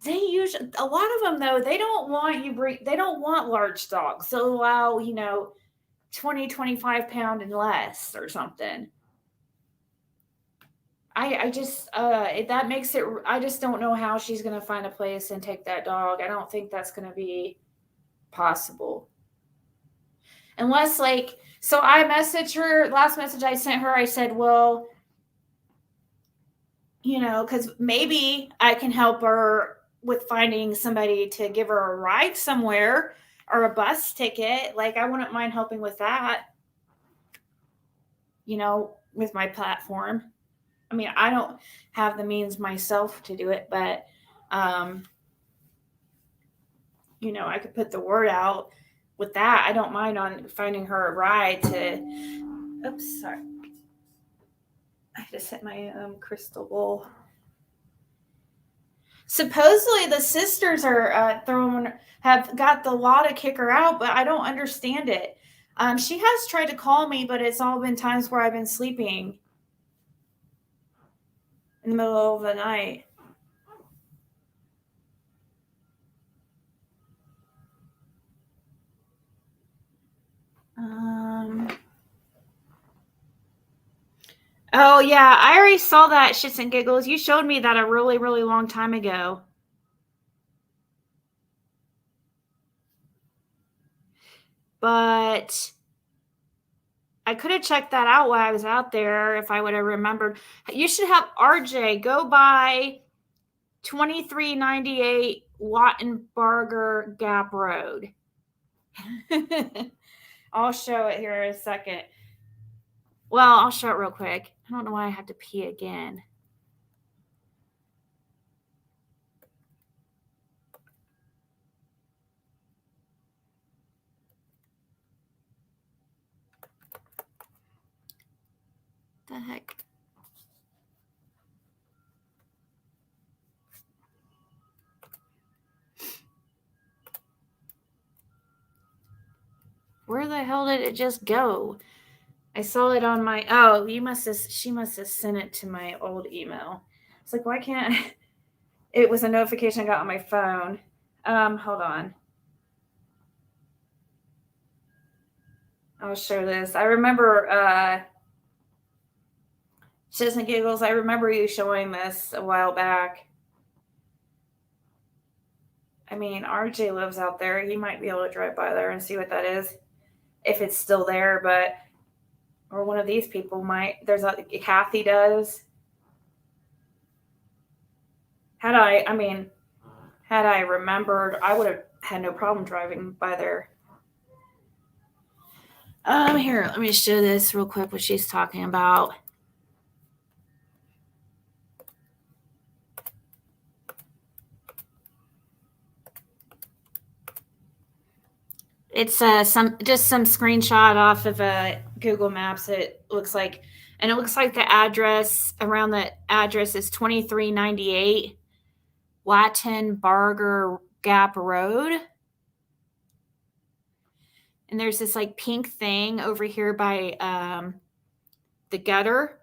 They usually, a lot of them though, they don't want large dogs. They'll allow 20, 25 pound and less or something. I just that makes it. I just don't know how she's gonna find a place and take that dog. I don't think that's gonna be possible. Unless so I messaged her, last message I sent her, I said, well, because maybe I can help her with finding somebody to give her a ride somewhere or a bus ticket. Like, I wouldn't mind helping with that, with my platform. I mean, I don't have the means myself to do it, but, I could put the word out with that. I don't mind on finding her a ride to, oops, sorry. I just hit my crystal bowl. Supposedly the sisters are have got the law to kick her out, but I don't understand it. She has tried to call me, but it's all been times where I've been sleeping in the middle of the night. Oh yeah, I already saw that, Shits and Giggles. You showed me that a really, really long time ago. But I could have checked that out while I was out there if I would have remembered. You should have RJ go by 2398 Wattenberger Gap Road. I'll show it here in a second. Well, I'll show it real quick. I don't know why I have to pee again. The heck? Where the hell did it just go? I saw it on my, she must have sent it to my old email. It's like, why can't it was a notification I got on my phone. Hold on. I'll show this. I remember Shits and Giggles, I remember you showing this a while back. I mean, RJ lives out there. He might be able to drive by there and see what that is, if it's still there, but, or one of these people might. Kathy does. Had I remembered, I would have had no problem driving by there. Here, let me show this real quick, what she's talking about. It's some screenshot off of Google Maps. It looks like the address around the address is 2398 Wattenberger Gap Road. And there's this like pink thing over here by the gutter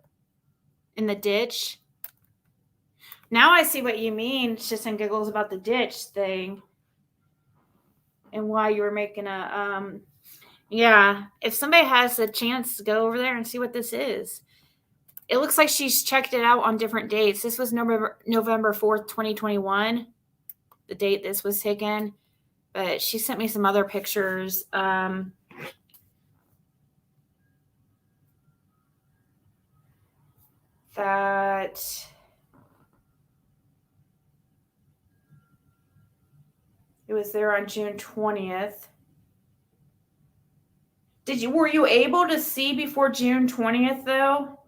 in the ditch. Now I see what you mean, Shits and Giggles, about the ditch thing. And why you were making a yeah, if somebody has a chance to go over there and see what this is. It looks like she's checked it out on different dates. This was November 4th, 2021, the date this was taken. But she sent me some other pictures. That it was there on June 20th. Were you able to see before June 20th though?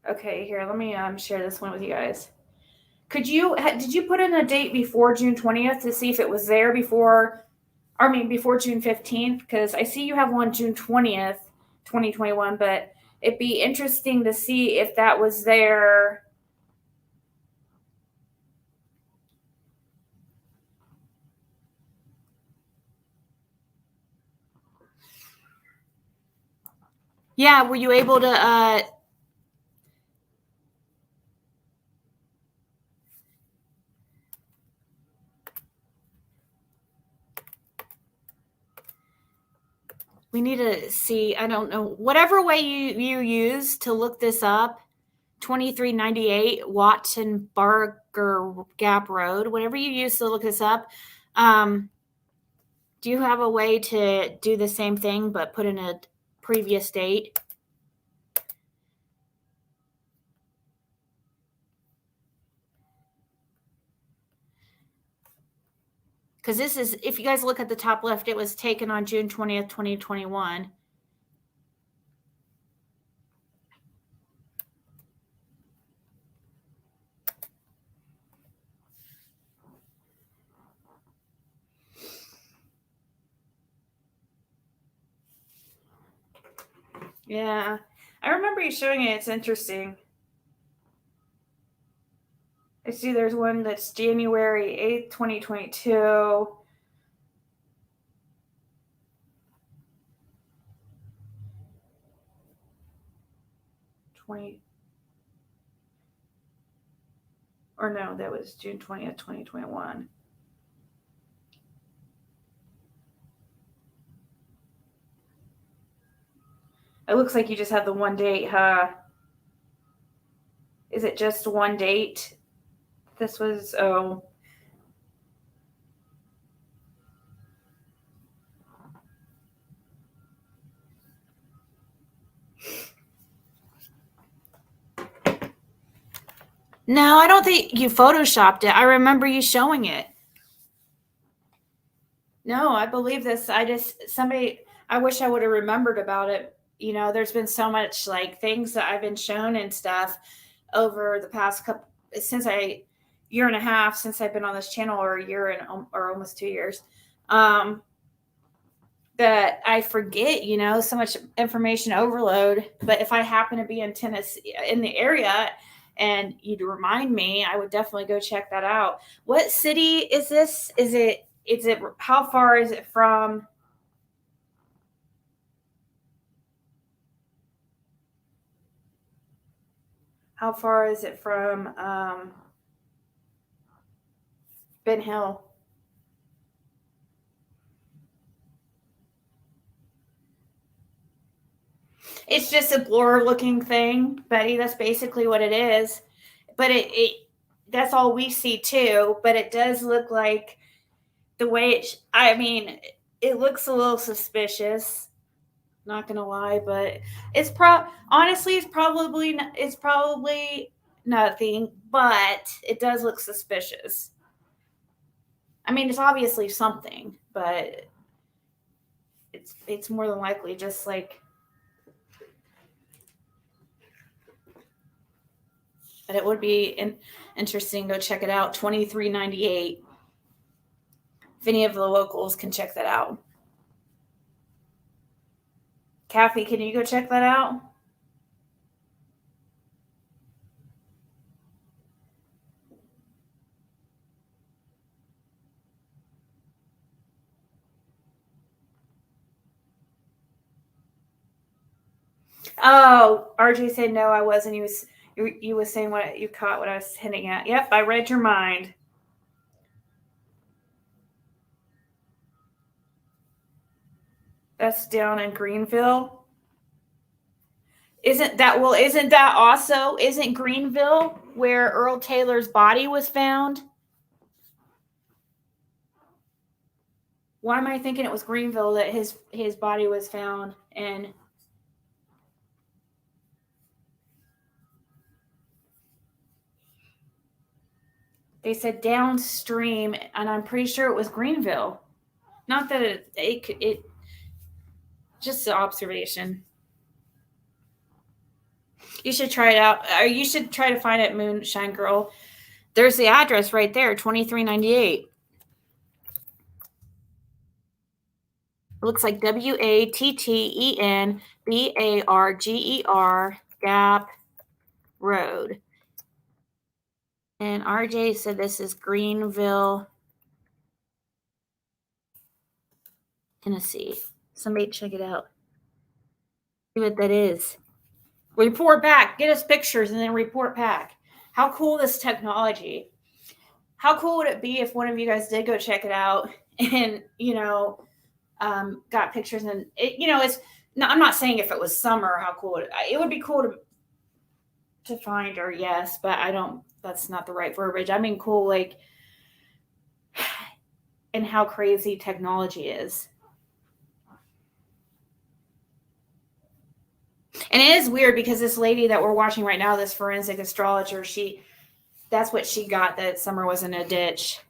Okay, here, let me share this one with you guys. Did you put in a date before June 20th to see if it was there before I mean, before June 15th, because I see you have one June 20th, 2021, but it'd be interesting to see if that was there. Yeah, were you able to we need to see, I don't know, whatever way you use to look this up, 2398 Watson Barker Gap Road, whatever you use to look this up, do you have a way to do the same thing but put in a previous date? Because this is, if you guys look at the top left, it was taken on June 20th, 2021. Yeah, I remember you showing it. It's interesting. I see there's one that's January 8th, 2022. Or no, that was June 20th, 2021. It looks like you just have the one date, huh? Is it just one date? This was, oh. No, I don't think you photoshopped it. I remember you showing it. No, I believe this. I wish I would have remembered about it. You know, there's been so much like things that I've been shown and stuff over the past year and a half since I've been on this channel, or a year or almost 2 years. That I forget, so much information overload. But if I happen to be in Tennessee, in the area, and you'd remind me, I would definitely go check that out. What city is this? Is it, how far is it from? How far is it from Ben Hill? It's just a blur looking thing, Betty. That's basically what it is. But that's all we see too. But it does look like the way it looks a little suspicious. Not gonna lie, but honestly, it's probably nothing. But it does look suspicious. I mean, it's obviously something, but it's more than likely just like. But it would be interesting. Go check it out. 2398. If any of the locals can check that out. Kathy, can you go check that out? Oh, RJ said no, I wasn't. You was saying what you caught what I was hinting at. Yep, I read your mind. That's down in Greenville. Isn't Greenville where Earl Taylor's body was found? Why am I thinking it was Greenville that his body was found in? They said downstream, and I'm pretty sure it was Greenville. Not that it just an observation. You should try it out. Or you should try to find it, Moonshine Girl. There's the address right there, 2398. looks like WATTENBARGER Gap Road. And RJ said this is Greenville, Tennessee. Somebody check it out. See what that is. Report back. Get us pictures and then report back. How cool is technology? How cool would it be if one of you guys did go check it out and, got pictures and it's no, I'm not saying if it was summer, how cool it would be cool to find her, yes, but that's not the right verbiage. I mean, cool, like, and how crazy technology is. And it is weird because this lady that we're watching right now, this forensic astrologer, that's what she got, that summer was in a ditch.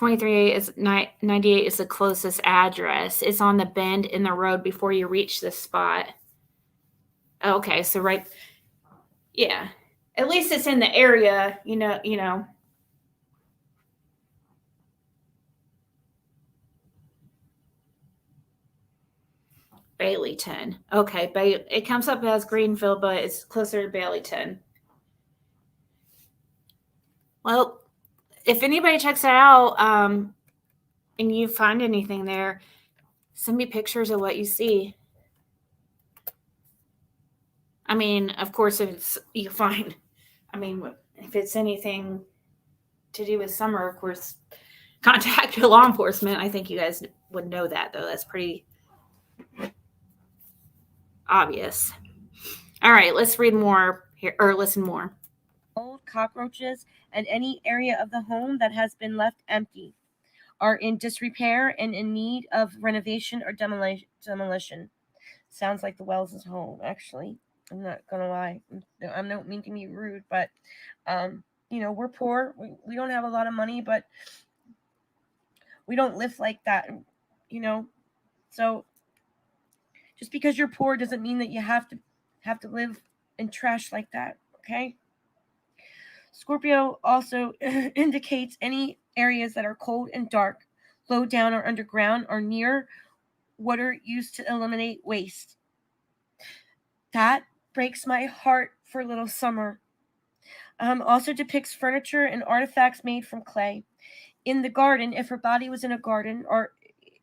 is 98 is the closest address. It's on the bend in the road before you reach this spot. Okay, so right, yeah. At least it's in the area, Baileyton. Okay, it comes up as Greenville, but it's closer to Baileyton. Well, if anybody checks it out, and you find anything there, send me pictures of what you see. I mean, of course, if it's anything to do with summer, of course, contact law enforcement. I think you guys would know that, though. That's pretty obvious. All right, let's read more here, or listen more. Old cockroaches and any area of the home that has been left empty are in disrepair and in need of renovation or demolition. Sounds like the Wells' home, actually. I'm not gonna lie. I don't mean to be rude, but we're poor. We don't have a lot of money, but we don't live like that, So just because you're poor doesn't mean that you have to live in trash like that, okay? Scorpio also indicates any areas that are cold and dark, low down or underground, or near water used to eliminate waste. That breaks my heart for little Summer. Also depicts furniture and artifacts made from clay. In the garden, if her body was in a garden, or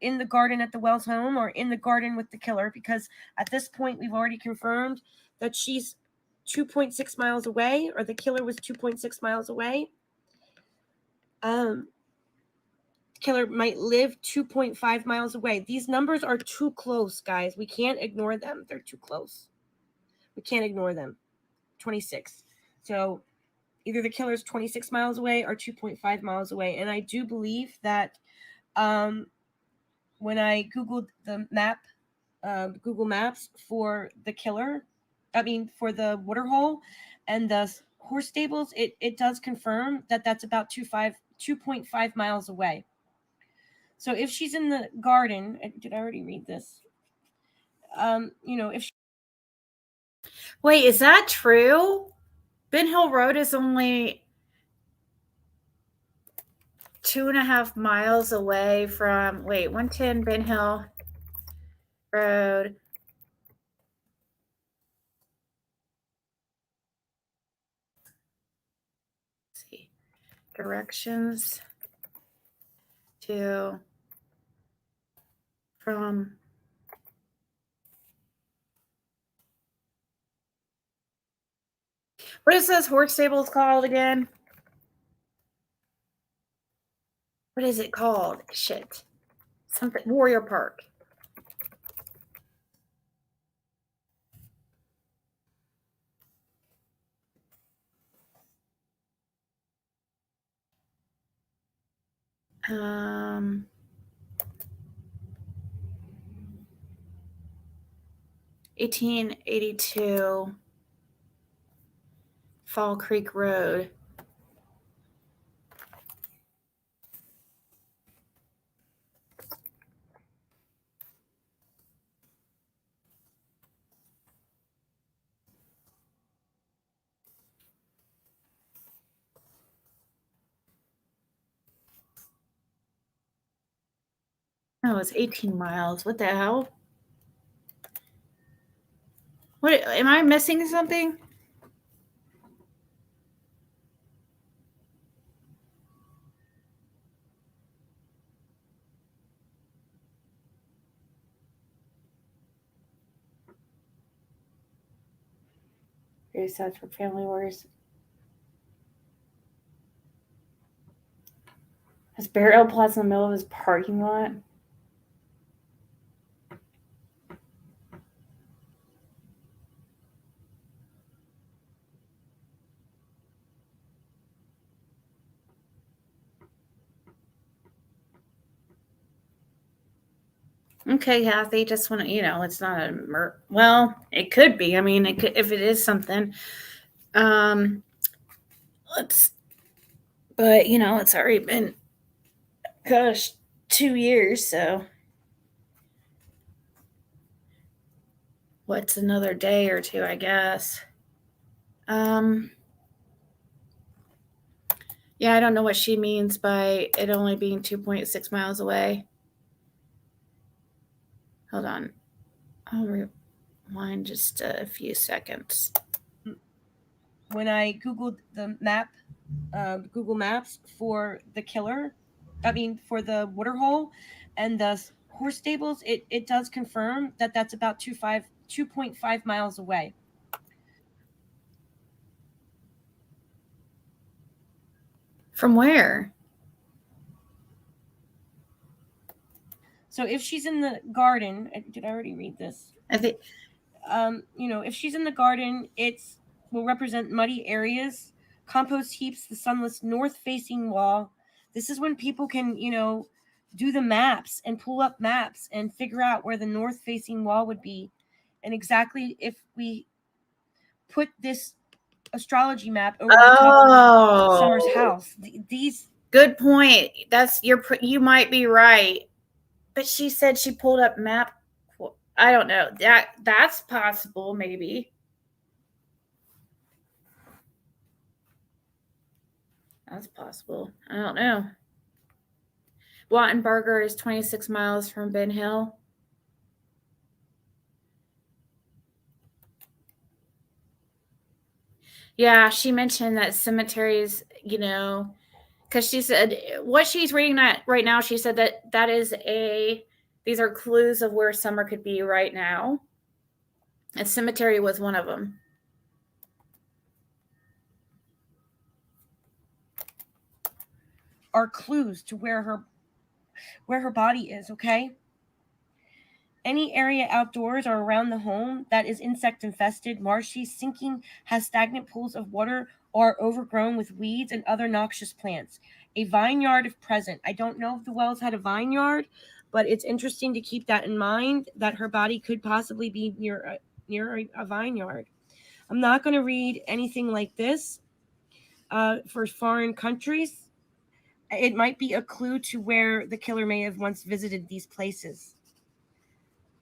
in the garden at the Wells home, or in the garden with the killer, because at this point we've already confirmed that she's 2.6 miles away, or the killer was 2.6 miles away. Killer might live 2.5 miles away. These numbers are too close, guys. We can't ignore them. They're too close. We can't ignore them. 26. So either the killer is 26 miles away or 2.5 miles away. And I do believe that when I Googled the map, Google Maps for the killer, for the waterhole and the horse stables, it does confirm that that's about 2.5 miles away. So if she's in the garden, did I already read this? If she... Wait, is that true? Ben Hill Road is only 2.5 miles away from 110 Ben Hill Road. Let's see. Directions from what is this horse stables called again? What is it called? Shit. Something. Warrior Park. Um, 1882 Fall Creek Road. No, it's 18 miles. What the hell? What am I missing something? Very sad for family wars. Has burial plots in the middle of his parking lot? Okay, Kathy, just want to, it's not a well, it could be. I mean, it could, if it is something. Let's, but it's already been, gosh, 2 years. So, what's another day or two? I guess. Yeah, I don't know what she means by it only being 2.6 miles away. Hold on. I'll rewind just a few seconds. When I Googled the map, Google Maps for the killer, for the waterhole and the horse stables, it does confirm that that's about 2.5 miles away. From where? So if she's in the garden, did I already read this? I think. If she's in the garden, will represent muddy areas, compost heaps, the sunless north-facing wall. This is when people can, do the maps and pull up maps and figure out where the north-facing wall would be, and exactly if we put this astrology map over the top of Summer's house. These. Good point. You might be right. But she said she pulled up map. I don't know. That's possible, maybe. That's possible. I don't know. Wattenberger is 26 miles from Ben Hill. Yeah, she mentioned that cemeteries, because she said what she's reading that right now, she said these are clues of where Summer could be right now. A cemetery was one of them. Are clues to where her body is, okay? Any area outdoors or around the home that is insect infested, marshy, sinking, has stagnant pools of water, or overgrown with weeds and other noxious plants. A vineyard if present. I don't know if the wells had a vineyard, but it's interesting to keep that in mind, that her body could possibly be near a vineyard. I'm not going to read anything like this for foreign countries. It might be a clue to where the killer may have once visited these places.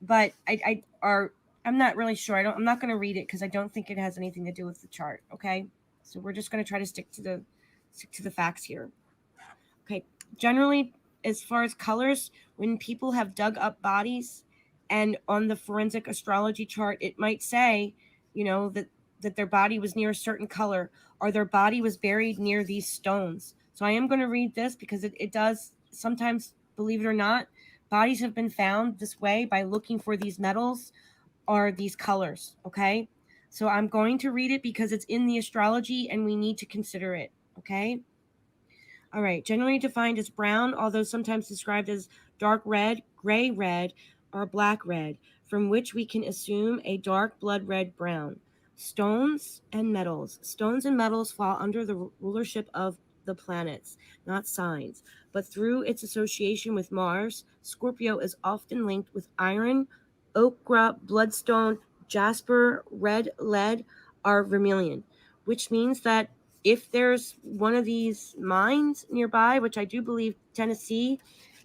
But I'm not really sure. I'm not going to read it because I don't think it has anything to do with the chart. Okay, so we're just going to try to stick to the facts here. Okay, generally, as far as colors, when people have dug up bodies, and on the forensic astrology chart, it might say, that their body was near a certain color, or their body was buried near these stones. So I am going to read this because it does sometimes, believe it or not, bodies have been found this way by looking for these metals or these colors, okay? So I'm going to read it because it's in the astrology and we need to consider it, okay? All right, generally defined as brown, although sometimes described as dark red, gray red, or black red, from which we can assume a dark blood red brown. Stones and metals. Stones and metals fall under the rulership of the planets, not signs. But through its association with Mars, Scorpio is often linked with iron, ochre, bloodstone, jasper, red lead, or vermilion, which means that if there's one of these mines nearby, which I do believe Tennessee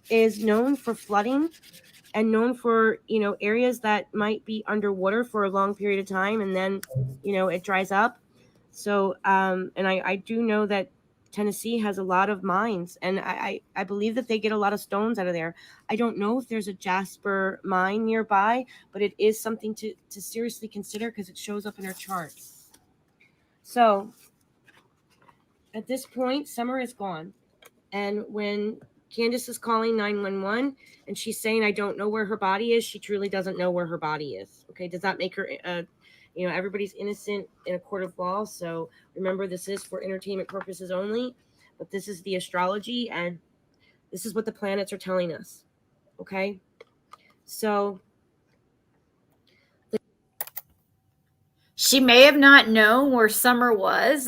is known for flooding and known for, areas that might be underwater for a long period of time and then, it dries up. So, and I do know that Tennessee has a lot of mines, and I believe that they get a lot of stones out of there. I don't know if there's a jasper mine nearby, but it is something to seriously consider because it shows up in her chart. So at this point, Summer is gone. And when Candace is calling 911 and she's saying, I don't know where her body is, she truly doesn't know where her body is. Okay, does that make her, everybody's innocent in a court of law. So remember, this is for entertainment purposes only, but this is the astrology and this is what the planets are telling us. Okay, so She may have not known where Summer was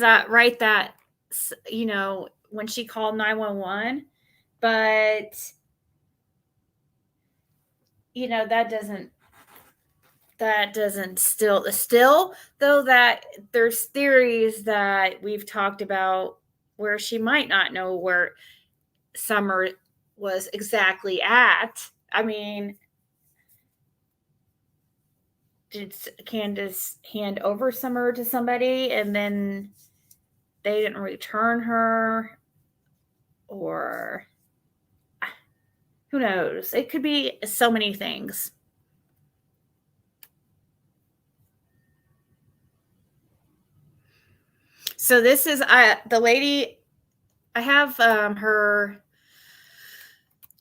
when she called 911, but that doesn't still though, that there's theories that we've talked about where she might not know where Summer was exactly at. I mean, did Candace hand over Summer to somebody and then they didn't return her? Or who knows? It could be so many things. So this is the lady. I have her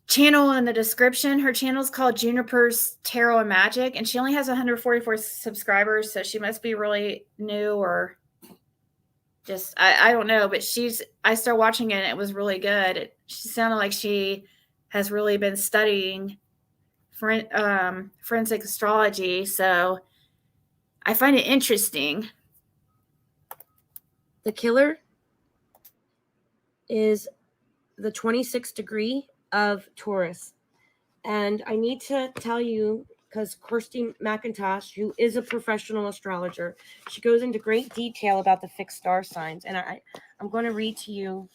channel in the description. Her channel is called Juniper's Tarot and Magic, and she only has 144 subscribers, so she must be really new or just I don't know. But I started watching it and it was really good. She sounded like she has really been studying forensic astrology, so I find it interesting. the killer is the 26th degree of Taurus. And I need to tell you, because Kirsty McIntosh, who is a professional astrologer, she goes into great detail about the fixed star signs. And I'm going to read to you.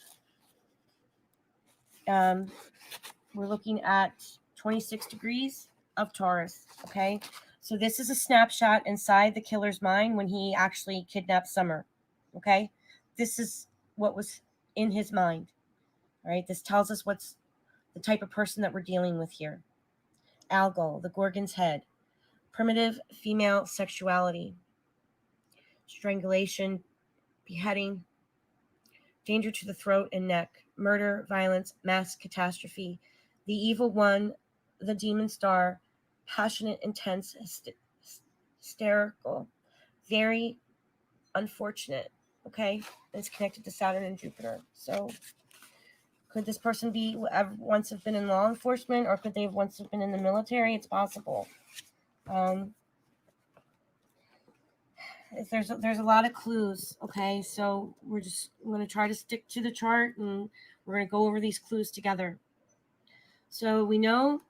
We're looking at 26 degrees of Taurus. Okay. So this is a snapshot inside the killer's mind when he actually kidnapped Summer. Okay. This is what was in his mind. All right. This tells us what's the type of person that we're dealing with here. Algol, the Gorgon's head, primitive female sexuality, strangulation, beheading, danger to the throat and neck, murder, violence, mass catastrophe, the evil one, the demon star, passionate, intense, hysterical, very unfortunate. Okay, it's connected to Saturn and Jupiter. So could this person be once have been in law enforcement, or could they have once have been in the military? It's possible. There's a lot of clues. Okay, so I'm going to try to stick to the chart, and we're going to go over these clues together. So we know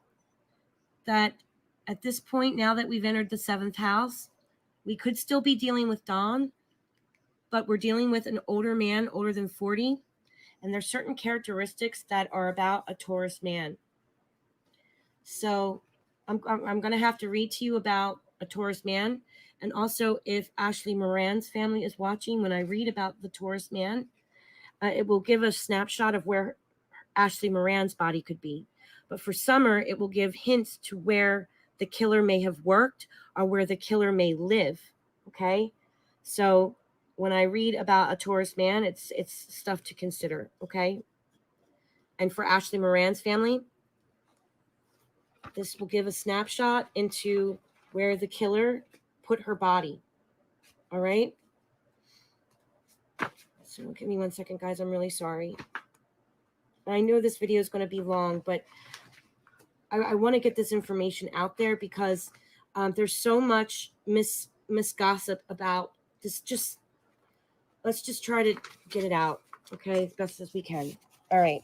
that at this point, now that we've entered the 7th house, we could still be dealing with Dawn, but we're dealing with an older man, older than 40. And there's certain characteristics that are about a Taurus man. So I'm going to have to read to you about a Taurus man. And also, if Ashley Moran's family is watching, when I read about the Taurus man, it will give a snapshot of where Ashley Moran's body could be. But for Summer, it will give hints to where the killer may have worked or where the killer may live. Okay? So when I read about a Taurus man, it's stuff to consider, okay? And for Ashley Moran's family, this will give a snapshot into where the killer put her body. All right? So give me 1 second, guys. I'm really sorry. I know this video is going to be long, but I want to get this information out there because there's so much mis gossip about this. Let's just try to get it out, okay, as best as we can. All right.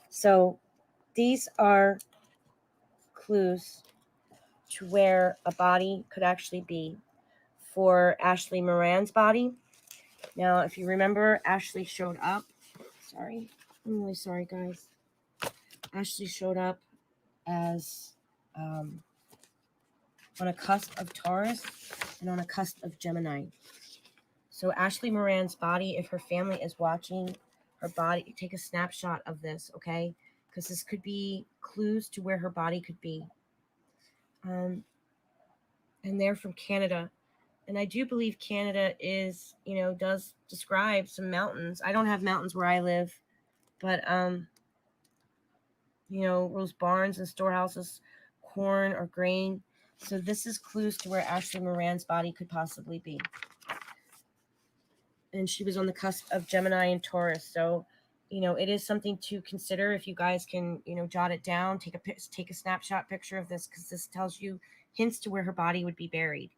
So these are clues to where a body could actually be for Ashley Moran's body. Now, if you remember, Ashley showed up. Sorry. I'm really sorry, guys. Ashley showed up as on a cusp of Taurus and on a cusp of Gemini. So Ashley Moran's body, if her family is watching, her body. Take a snapshot of this, okay? Because this could be clues to where her body could be. And they're from Canada. And I do believe Canada is, does describe some mountains. I don't have mountains where I live, but, those barns and storehouses, corn or grain. So this is clues to where Ashley Moran's body could possibly be. And she was on the cusp of Gemini and Taurus. So, it is something to consider. If you guys can, jot it down, take a snapshot picture of this, because this tells you hints to where her body would be buried.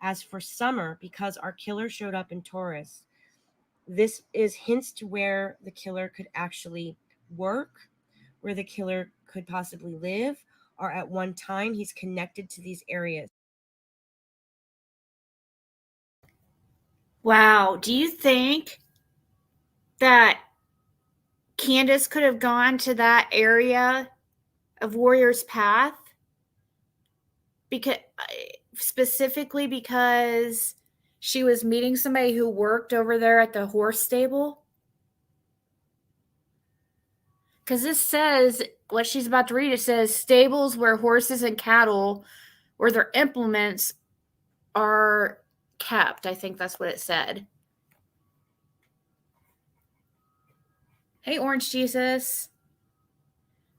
As for Summer, because our killer showed up in Taurus, this is hints to where the killer could actually work, where the killer could possibly live, or at one time he's connected to these areas. Wow. Do you think that Candace could have gone to that area of Warrior's Path? Specifically because she was meeting somebody who worked over there at the horse stable? Because this says, what she's about to read, it says stables where horses and cattle, where their implements are kept. I think that's what it said. Hey, Orange Jesus.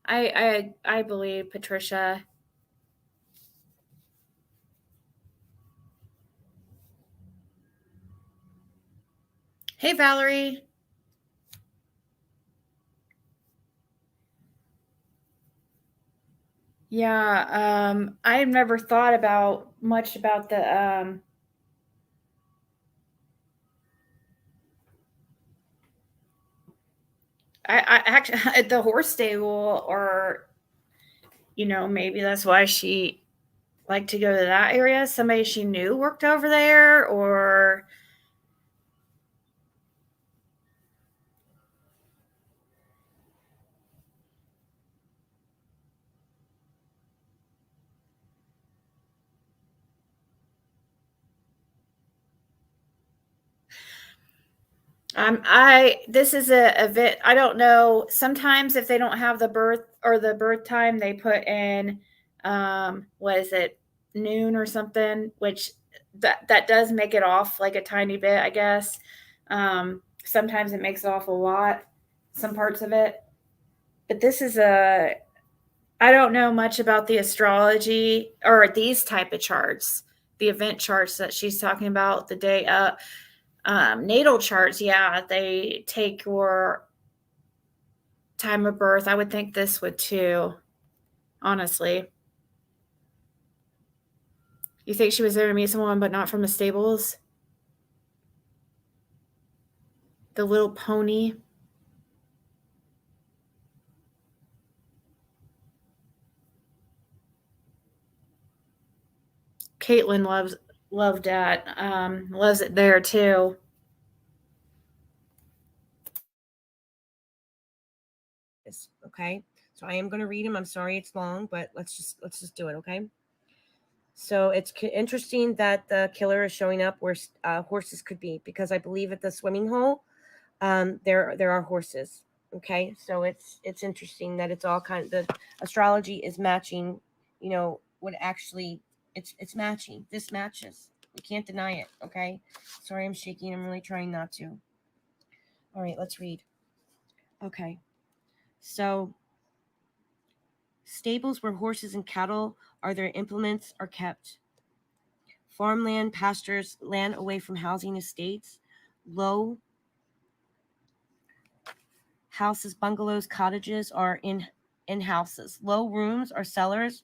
I believe Patricia. Hey, Valerie. Yeah, I've never thought much about the I actually at the horse stable, or maybe that's why she liked to go to that area. Somebody she knew worked over there, or this is a event. I don't know. Sometimes if they don't have the birth time, they put in what is it, noon or something, which that does make it off like a tiny bit, I guess. Sometimes it makes it off a lot, some parts of it. But this is I don't know much about the astrology or these type of charts, the event charts that she's talking about, the day up. Natal charts, yeah, they take your time of birth. I would think this would too, honestly. You think she was there to meet someone, but not from the stables? The Little Pony. Caitlin loved that. Loves it there too. Okay, so I am going to read them. I'm sorry it's long, but let's just do it. Okay. So it's interesting that the killer is showing up where horses could be, because I believe at the swimming hole, there are horses. Okay, so it's interesting that it's all kind of, the astrology is matching. What actually it's matching. This matches. We can't deny it. Okay. Sorry, I'm shaking. I'm really trying not to. All right, let's read. Okay. So, stables where horses and cattle are their implements are kept. Farmland, pastures, land away from housing estates. Low houses, bungalows, cottages are in houses. Low rooms are cellars.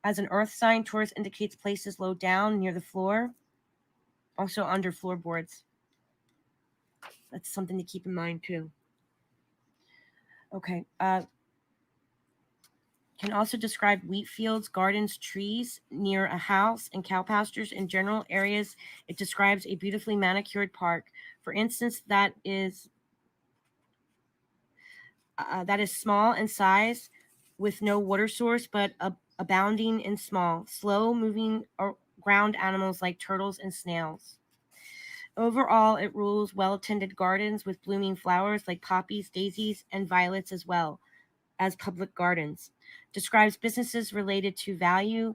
As an earth sign, Taurus indicates places low down near the floor, also under floorboards. That's something to keep in mind too. Okay. Can also describe wheat fields, gardens, trees near a house, and cow pastures. In general areas, it describes a beautifully manicured park. For instance, that is small in size, with no water source, but abounding in small, slow-moving ground animals like turtles and snails. Overall, it rules well-attended gardens with blooming flowers like poppies, daisies, and violets, as well as public gardens. Describes businesses related to value,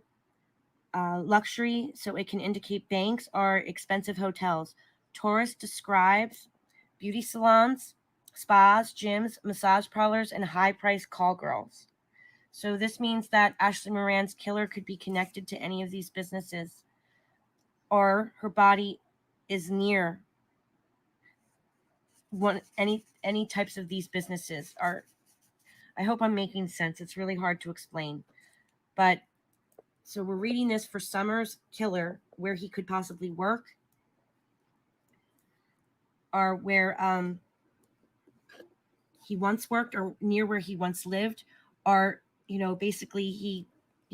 luxury, so it can indicate banks or expensive hotels. Taurus describes beauty salons, spas, gyms, massage parlors, and high-priced call girls. So this means that Ashley Moran's killer could be connected to any of these businesses, or her body is near any types of these businesses. Are I hope I'm making sense. It's really hard to explain, but so we're reading this for Summer's killer, where he could possibly work, or where he once worked, or near where he once lived, or basically he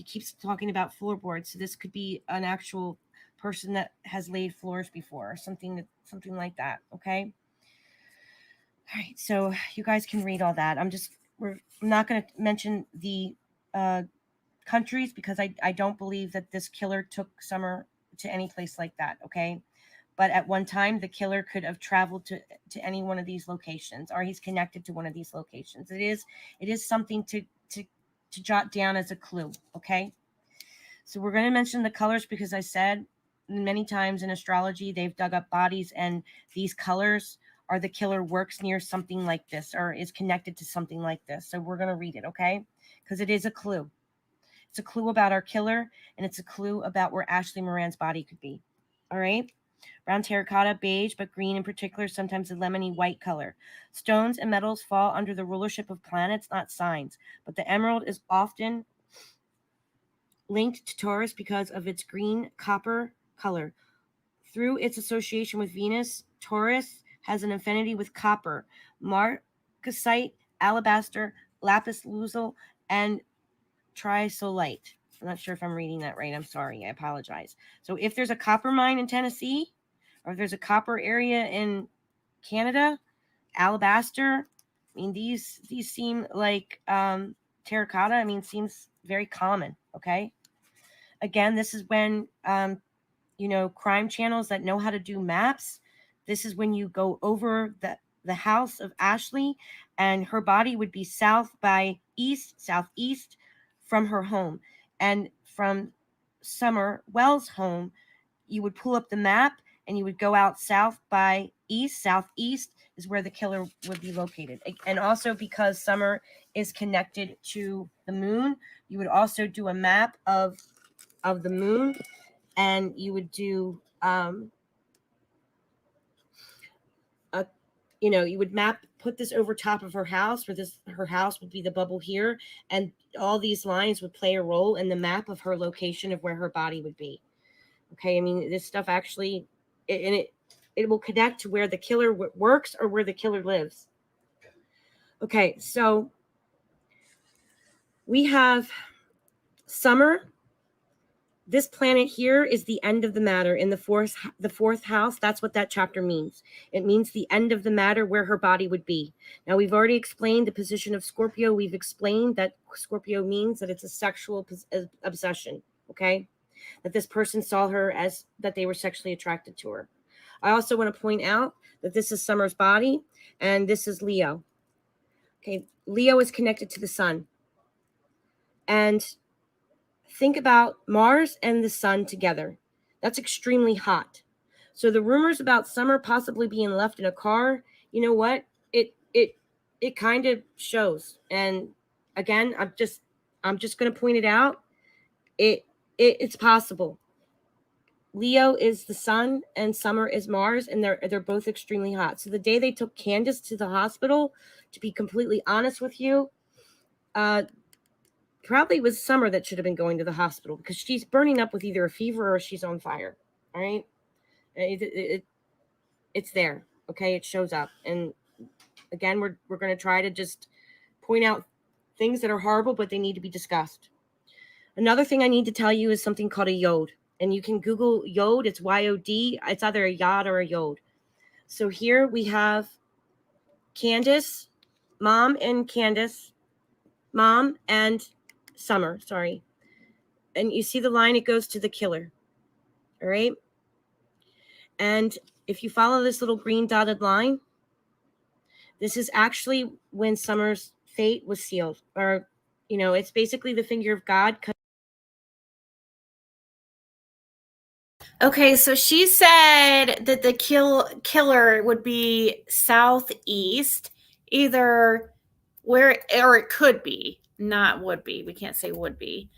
keeps talking about floorboards. So this could be an actual person that has laid floors before, or something like that. Okay. All right. So you guys can read all that. I'm not going to mention the countries, because I don't believe that this killer took Summer to any place like that. Okay. But at one time, the killer could have traveled to any one of these locations, or he's connected to one of these locations. It is something to jot down as a clue. Okay. So we're going to mention the colors, because I said many times in astrology, they've dug up bodies, and these colors are the killer works near something like this, or is connected to something like this. So we're going to read it. Okay. Because it is a clue. It's a clue about our killer, and it's a clue about where Ashley Moran's body could be. All right. Brown terracotta, beige, but green in particular, sometimes a lemony white color. Stones and metals fall under the rulership of planets, not signs. But the emerald is often linked to Taurus because of its green copper color. Through its association with Venus, Taurus has an affinity with copper, marcasite, alabaster, lapis lazuli, and trisolite. I'm not sure if I'm reading that right. I'm sorry. I apologize. So if there's a copper mine in Tennessee, or if there's a copper area in Canada, alabaster, I mean, these seem like terracotta. I mean, seems very common. Okay. Again, this is when crime channels that know how to do maps. This is when you go over the house of Ashley, and her body would be southeast from her home, and from Summer Wells' home, you would pull up the map, and you would go out south by east. Southeast is where the killer would be located. And also, because Summer is connected to the moon, you would also do a map of the moon, and you would do you would put this over top of her house, where her house would be the bubble here, and all these lines would play a role in the map of her location of where her body would be. Okay. I mean, this stuff actually, it will connect to where the killer works, or where the killer lives. Okay. So we have Summer. This planet here is the end of the matter in the fourth house. That's what that chapter means. It means the end of the matter, where her body would be. Now, we've already explained the position of Scorpio. We've explained that Scorpio means that it's a sexual obsession. Okay. That this person saw her as that they were sexually attracted to her. I also want to point out that this is Summer's body, and this is Leo. Okay. Leo is connected to the sun. And think about Mars and the sun together. That's extremely hot. So the rumors about Summer possibly being left in a car, you know what? It kind of shows. And again, I'm just going to point it out. It's possible. Leo is the sun and Summer is Mars, and they're both extremely hot. So the day they took Candace to the hospital, to be completely honest with you, probably was Summer that should have been going to the hospital, because she's burning up with either a fever or she's on fire. All right. It's there. Okay. It shows up. And again, we're going to try to just point out things that are horrible, but they need to be discussed. Another thing I need to tell you is something called a yod. And you can Google yod. It's YOD. It's either a yod or a yod. So here we have Candace, mom and Summer, sorry. And you see the line, it goes to the killer. All right. And If you follow this little green dotted line, this is actually when Summer's fate was sealed. Or, it's basically the finger of God. Okay, so she said that the killer would be southeast, either where, or it could be, not would be. We can't say would be.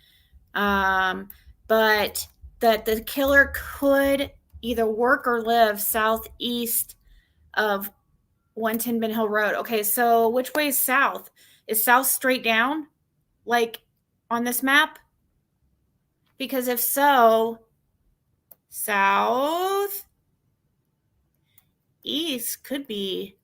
But that the killer could either work or live southeast of 110 Ben Hill Road. Okay, so which way is south? Is south straight down, like on this map? Because if so, south east could be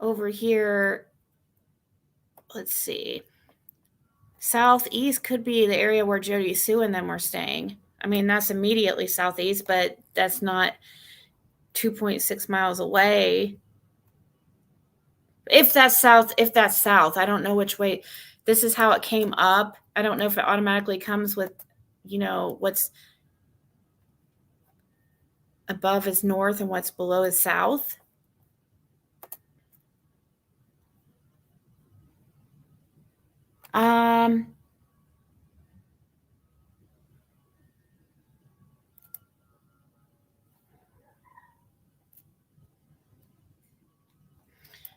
over here. Let's see. Southeast could be the area where Jody Sue and them were staying. I mean, that's immediately southeast, but that's not 2.6 miles away. If that's south, I don't know which way. This is how it came up. I don't know if it automatically comes with, what's above is north and what's below is south.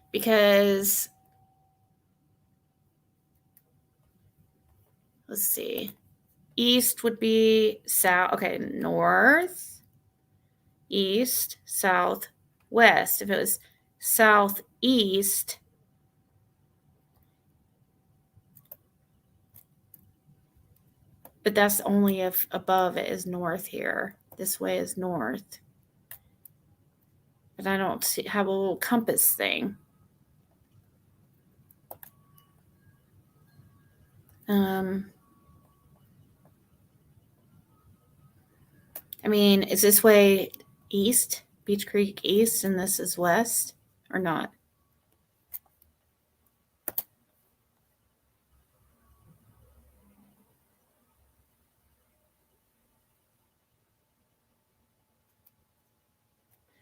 Because let's see, east would be south. Okay, north, east, south, west. If it was southeast, but that's only if above it is north here. This way is north. But I don't have a little compass thing. I mean, is this way east, Beach Creek east, and this is west, or not?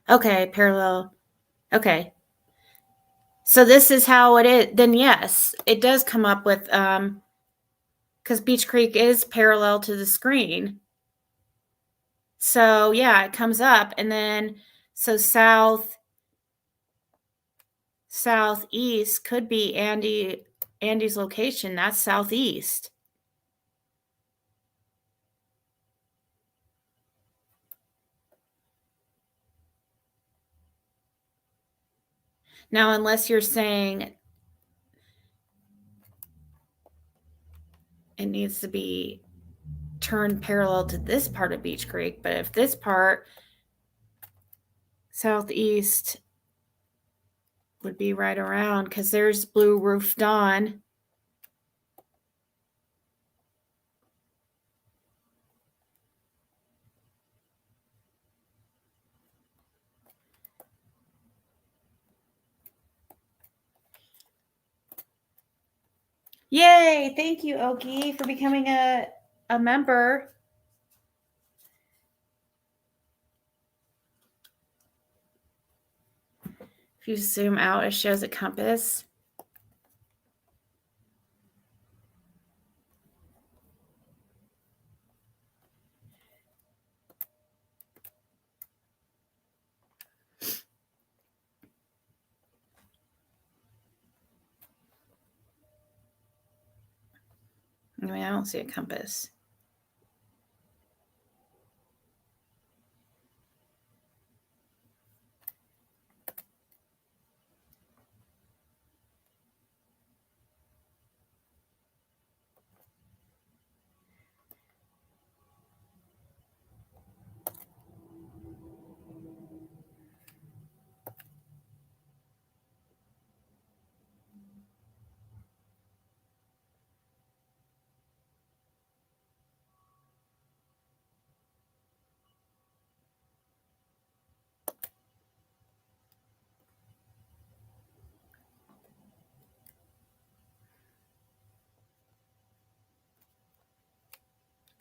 Okay, parallel. Okay. So this is how it is. Then yes, it does come up with, because Beach Creek is parallel to the screen. So yeah, it comes up, and then so southeast could be Andy's location. That's southeast. Now, unless you're saying it needs to be turned parallel to this part of Beach Creek, but if this part southeast would be right around, because there's Blue Roof Dawn. Yay! Thank you, Oki, for becoming a member. If you zoom out, it shows a compass. I mean, I don't see a compass.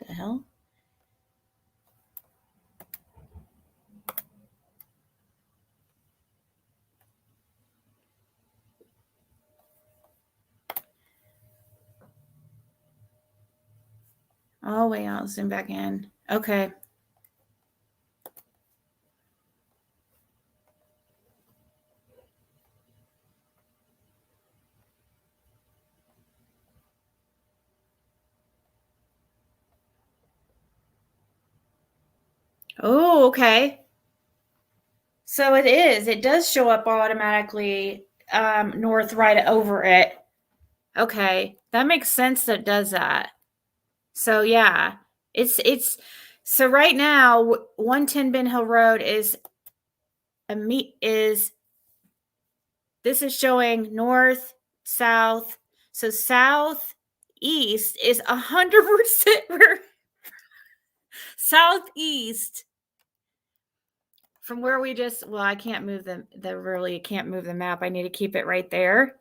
The hell? Oh, wait, I'll zoom back in. Okay. Oh, okay. So it is. It does show up automatically north right over it. Okay. That makes sense that it does that. So yeah. It's so right now 110 Ben Hill Road is this is showing north, south. So southeast is 100% where southeast from where we just, well, I can't move really can't move the map. I need to keep it right there.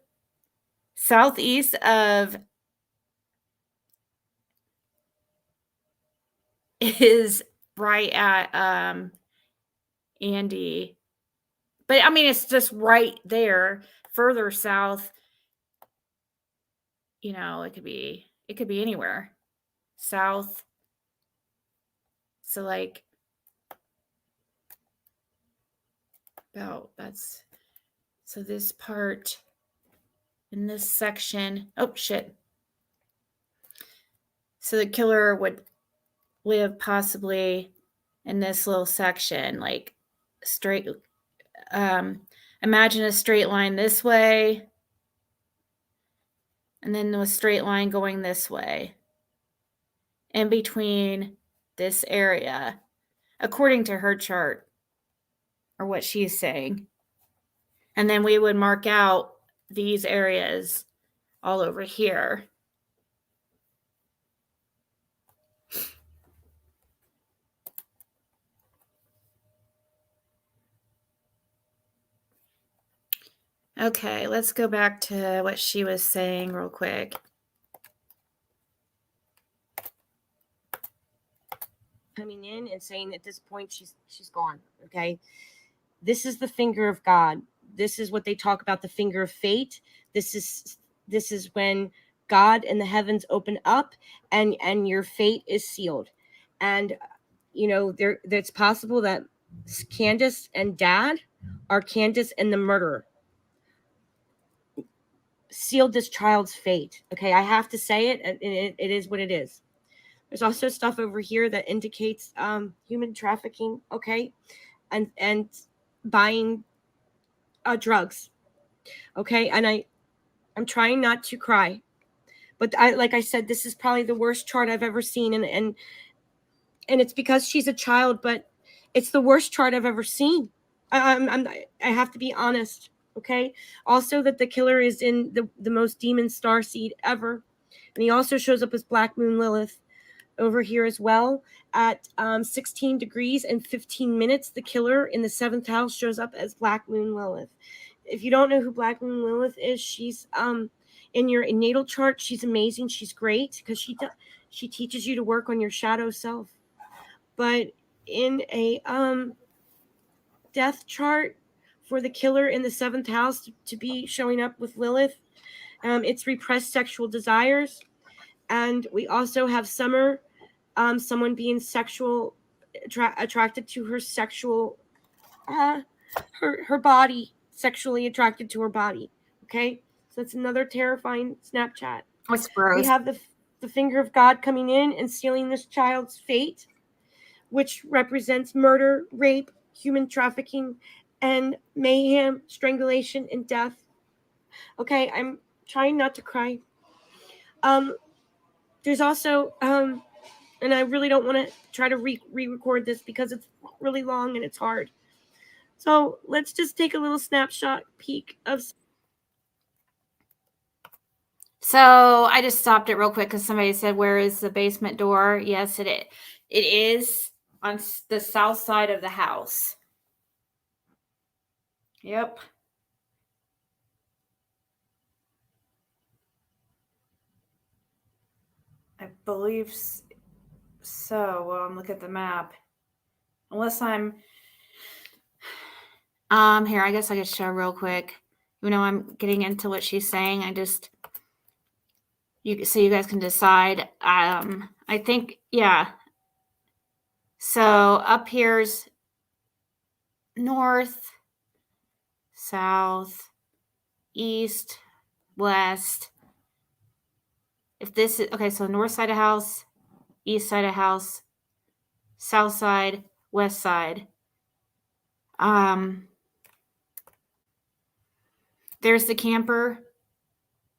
Southeast of is right at Andy. But I mean it's just right there. Further south, it could be anywhere. South. So like so this part in this section. Oh shit. So the killer would live possibly in this little section, like straight. Imagine a straight line this way, and then a straight line going this way. In between this area, according to her chart, or what she's saying. And then we would mark out these areas all over here. Okay, let's go back to what she was saying real quick. Coming in and saying at this point she's gone. Okay, this is the finger of God. This is what they talk about, the finger of fate. This is when God and the heavens open up and your fate is sealed. And it's possible that Candace and Dad are Candace and the murderer. Sealed this child's fate. Okay, I have to say it, and it is what it is. There's also stuff over here that indicates human trafficking. Okay, and buying drugs. Okay, and I'm trying not to cry, but like I said, this is probably the worst chart I've ever seen, and it's because she's a child, but it's the worst chart I've ever seen. I have to be honest. Okay. Also, that the killer is in the most demon star seed ever, and he also shows up as Black Moon Lilith over here as well at 16 degrees and 15 minutes. The killer in the 7th house shows up as Black Moon Lilith. If you don't know who Black Moon Lilith is, she's in your natal chart. She's amazing. She's great because she teaches you to work on your shadow self. But in a death chart for the killer in the 7th house to be showing up with Lilith, it's repressed sexual desires. And we also have Summer, someone being attracted to her sexual, her body, sexually attracted to her body. Okay, so that's another terrifying Snapchat. What's gross? We have the finger of God coming in and sealing this child's fate, which represents murder, rape, human trafficking, and mayhem, strangulation, and death. Okay, I'm trying not to cry. There's also and I really don't want to try to re-record this because it's really long and it's hard. So let's just take a little snapshot peek of. So I just stopped it real quick because somebody said, "Where is the basement door?" Yes, it is. It is on the south side of the house. Yep. I believe So, well, look at the map. Unless I'm here, I guess I could show real quick. You know, I'm getting into what she's saying. You guys can decide. I think, yeah. So up here's north, south, east, west. If this is okay, so north side of house, east side of house, south side, west side. There's the camper,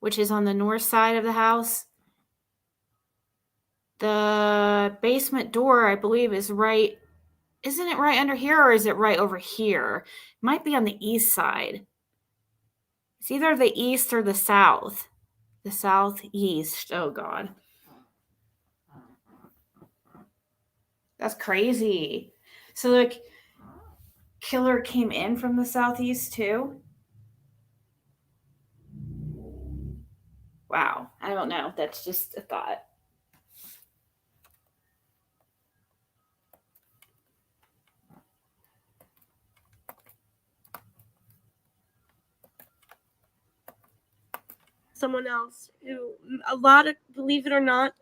which is on the north side of the house. The basement door, I believe, is right. Isn't it right under here, or is it right over here? It might be on the east side. It's either the east or the south. The southeast. Oh, God. That's crazy. So, the killer came in from the southeast, too? Wow. I don't know. That's just a thought. Someone else who, a lot of, believe it or not,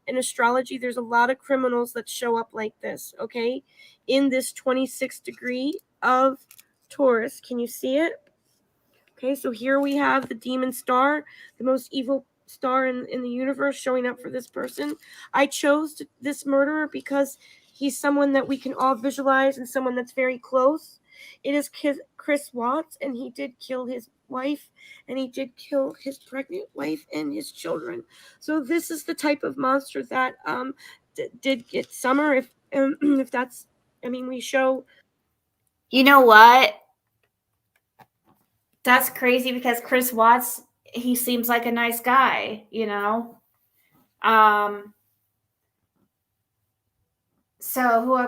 in astrology, there's a lot of criminals that show up like this, okay? In this 26th degree of Taurus. Can you see it? Okay, so here we have the demon star, the most evil star in the universe, showing up for this person. I chose this murderer because he's someone that we can all visualize and someone that's very close. It is Chris Watts, and he did kill his wife, and he did kill his pregnant wife and his children. So this is the type of monster that did get Summer. If that's, I mean, we show. You know what? That's crazy because Chris Watts, he seems like a nice guy, you know? So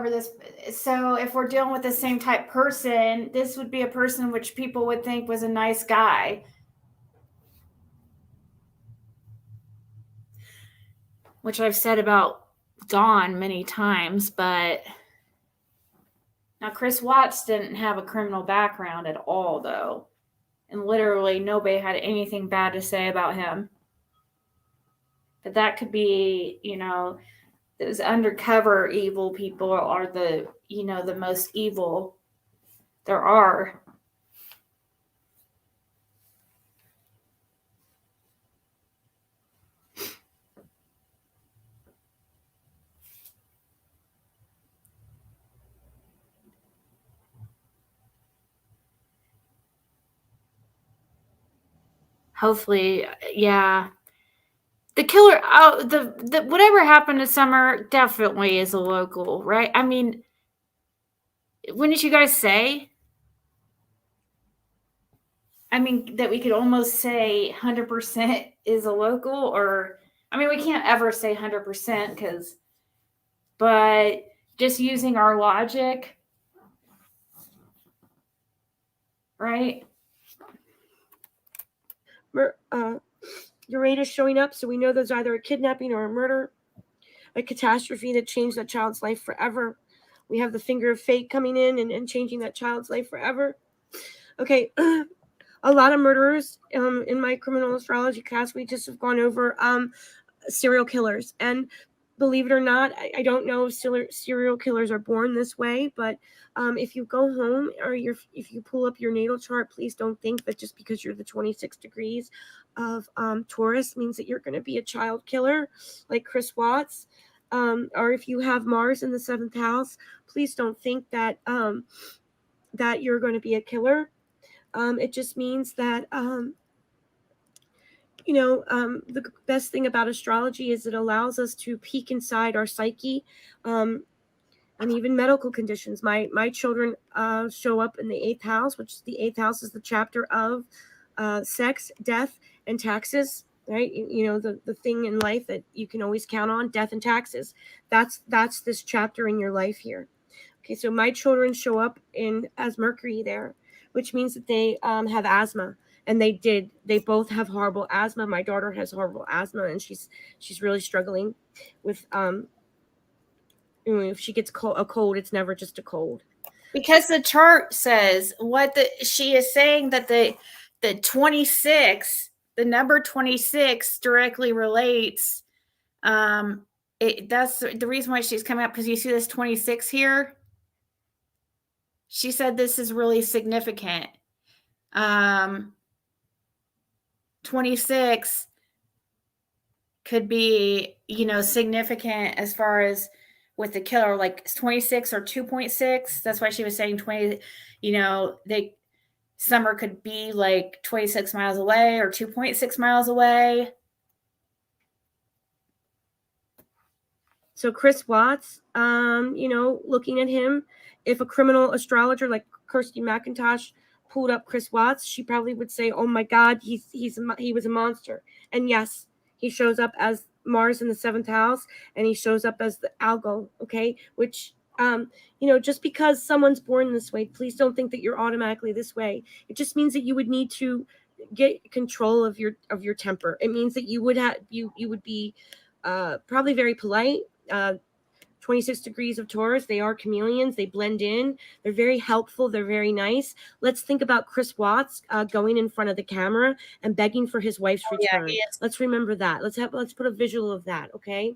if we're dealing with the same type person, this would be a person which people would think was a nice guy. Which I've said about Dawn many times, but now Chris Watts didn't have a criminal background at all, though. And literally nobody had anything bad to say about him. But that could be, you know, those undercover evil people are the, you know, the most evil there are. Hopefully, yeah. The killer, the whatever happened to Summer definitely is a local, right? I mean, wouldn't you guys say? I mean, that we could almost say 100% is a local, or I mean, we can't ever say 100% but just using our logic, right? Uranus showing up, so we know there's either a kidnapping or a murder, a catastrophe that changed that child's life forever. We have the finger of fate coming in and changing that child's life forever. Okay, a lot of murderers in my criminal astrology class, we just have gone over serial killers. And believe it or not, I don't know if serial killers are born this way, but if you go home or if you pull up your natal chart, please don't think that just because you're the 26 degrees of Taurus means that you're going to be a child killer like Chris Watts. Or if you have Mars in the 7th house, please don't think that that you're going to be a killer. It just means that the best thing about astrology is it allows us to peek inside our psyche, and even medical conditions. My children show up in the 8th house, which the 8th house is the chapter of sex, death, and taxes. Right, you know, the thing in life that you can always count on, death and taxes. That's this chapter in your life here. Okay, so my children show up as Mercury there, which means that they have asthma. And they both have horrible asthma. My daughter has horrible asthma, and she's really struggling with If she gets a cold, it's never just a cold. Because the chart says she is saying that the 26, the number 26 directly relates. That's the reason why she's coming up, because you see this 26 here. She said this is really significant. 26 could be, significant as far as with the killer, like 26 or 2.6. That's why she was saying 20, Summer could be like 26 miles away or 2.6 miles away. So Chris Watts, looking at him, if a criminal astrologer like Kirsty McIntosh pulled up Chris Watts, she probably would say, "Oh my God, he was a monster." And yes, he shows up as Mars in the 7th house, and he shows up as the algo. Okay, which just because someone's born this way, please don't think that you're automatically this way. It just means that you would need to get control of your temper. It means that you would would be probably very polite. 26 degrees of Taurus, they are chameleons. They blend in. They're very helpful. They're very nice. Let's think about Chris Watts going in front of the camera and begging for his wife's return. Yeah, let's remember that. Let's put a visual of that. Okay.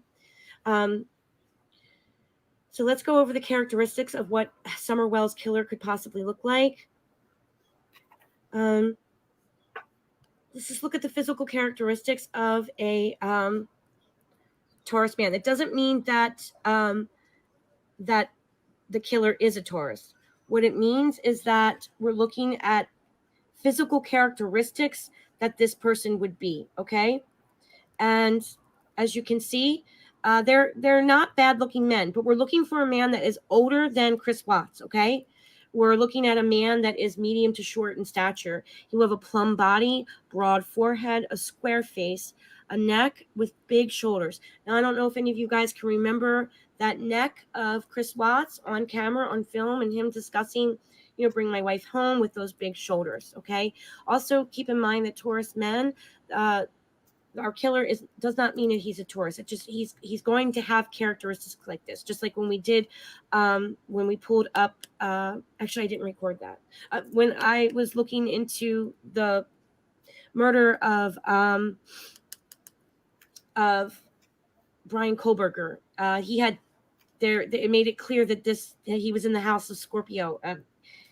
So let's go over the characteristics of what Summer Wells' killer could possibly look like. Let's just look at the physical characteristics of a Taurus man. It doesn't mean that that the killer is a Taurus. What it means is that we're looking at physical characteristics that this person would be, okay? And as you can see, they're not bad-looking men, but we're looking for a man that is older than Chris Watts, okay? We're looking at a man that is medium to short in stature. He will have a plumb body, broad forehead, a square face, a neck with big shoulders. Now, I don't know if any of you guys can remember that neck of Chris Watts on camera, on film, and him discussing, bring my wife home with those big shoulders, okay? Also, keep in mind that Taurus men, our killer does not mean that he's a Taurus. It just he's going to have characteristics like this. Just like when we did, when we pulled up. Actually, I didn't record that. When I was looking into the murder of Brian Kohlberger, he had it made it clear that he was in the house of Scorpio.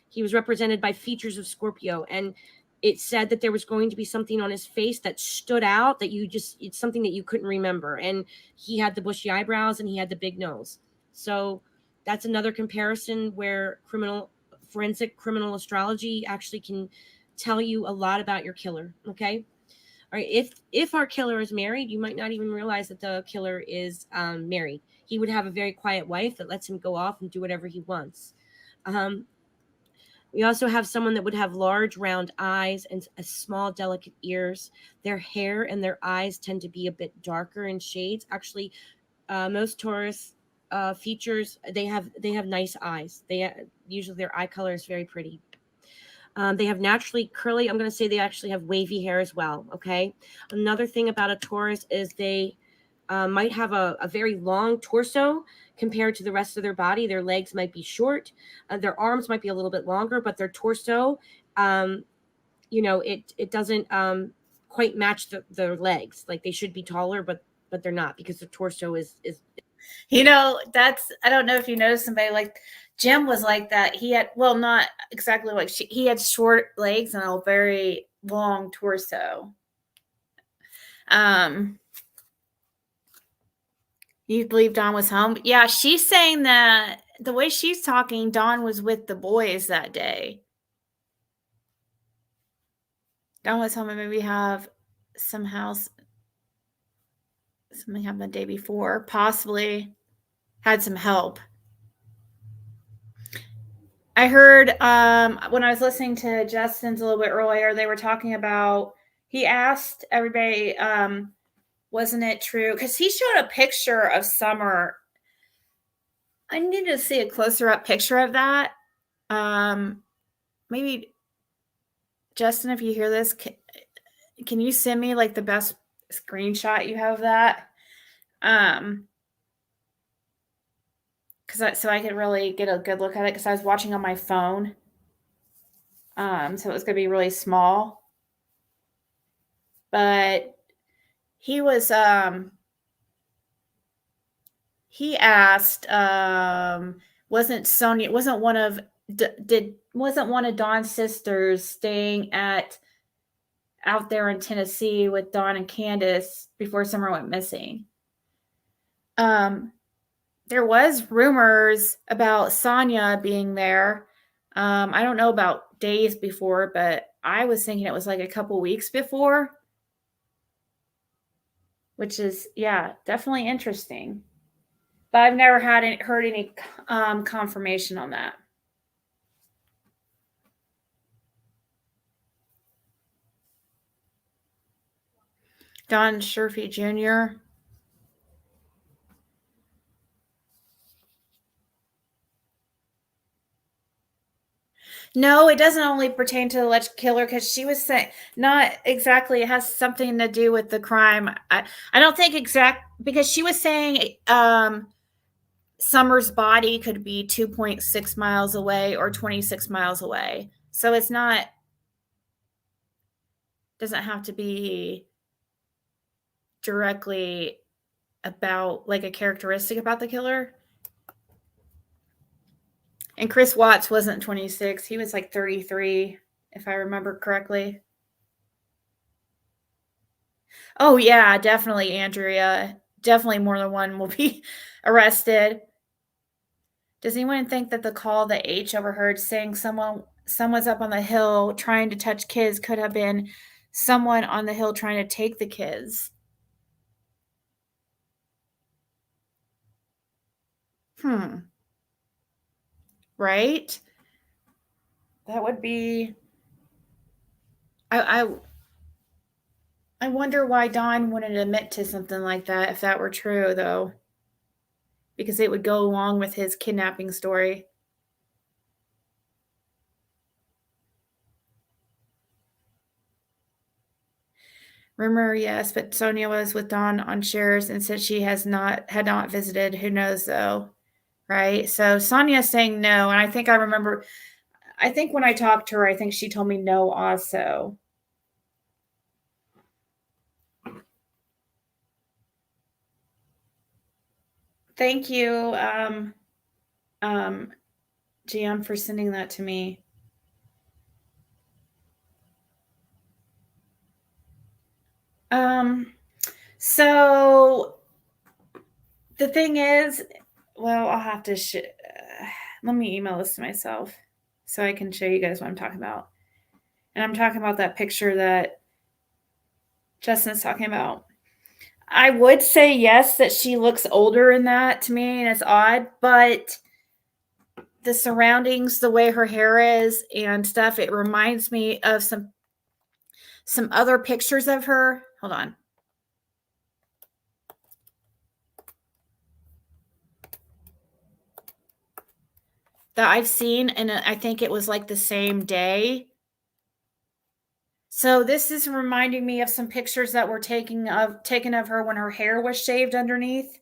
He was represented by features of Scorpio, and it said that there was going to be something on his face that stood out that it's something that you couldn't remember. And he had the bushy eyebrows and he had the big nose. So that's another comparison where forensic criminal astrology actually can tell you a lot about your killer. Okay. All right. If our killer is married, you might not even realize that the killer is married. He would have a very quiet wife that lets him go off and do whatever he wants. We also have someone that would have large, round eyes and small, delicate ears. Their hair and their eyes tend to be a bit darker in shades. Actually, most Taurus features, they have nice eyes. Usually their eye color is very pretty. They have naturally curly. I'm going to say they actually have wavy hair as well. Okay. Another thing about a Taurus is they might have a very long torso compared to the rest of their body. Their legs might be short. Their arms might be a little bit longer, but their torso, it doesn't quite match their legs. Like they should be taller, but they're not, because the torso is. I don't know if you know somebody like Jim was like that. He had, well, not exactly like he had short legs and a very long torso. You believe Dawn was home? Yeah, she's saying that the way she's talking, Dawn was with the boys that day. Dawn was home and maybe have something happened the day before, possibly had some help. I heard when I was listening to Justin's a little bit earlier, they were talking about, he asked everybody, wasn't it true? Because he showed a picture of Summer. I need to see a closer up picture of that. Maybe, Justin, if you hear this, can you send me like the best screenshot you have of that? so I could really get a good look at it because I was watching on my phone. So it was going to be really small. But he was he asked, wasn't Sonia, wasn't one of wasn't one of Dawn's sisters staying out there in Tennessee with Dawn and Candace before Summer went missing? There was rumors about Sonia being there. I don't know about days before, but I was thinking it was like a couple weeks before, which is, yeah, definitely interesting. But I've never heard any confirmation on that. Don Sherfy Jr. No, it doesn't only pertain to the alleged killer because she was saying not exactly. It has something to do with the crime. I don't think because she was saying Summer's body could be 2.6 miles away or 26 miles away. So it's not, doesn't have to be directly about like a characteristic about the killer. And Chris Watts wasn't 26. He was like 33, if I remember correctly. Oh, yeah, definitely, Andrea. Definitely more than one will be arrested. Does anyone think that the call that H overheard saying someone's up on the hill trying to touch kids could have been someone on the hill trying to take the kids? Right? That would be. I I wonder why Dawn wouldn't admit to something like that if that were true, though, because it would go along with his kidnapping story. Rumor, yes, but Sonia was with Dawn on shares and said she had not visited. Who knows though, right? So Sonia's saying no, and I think I remember. I think when I talked to her, I think she told me no also. Thank you, GM, for sending that to me. So the thing is, well, I'll have to let me email this to myself so I can show you guys what I'm talking about. And I'm talking about that picture that Justin's talking about. I would say yes, that she looks older in that to me, and it's odd, but the surroundings, the way her hair is and stuff, it reminds me of some other pictures of her. Hold on. That I've seen, and I think it was like the same day. So this is reminding me of some pictures that were taken of her when her hair was shaved underneath.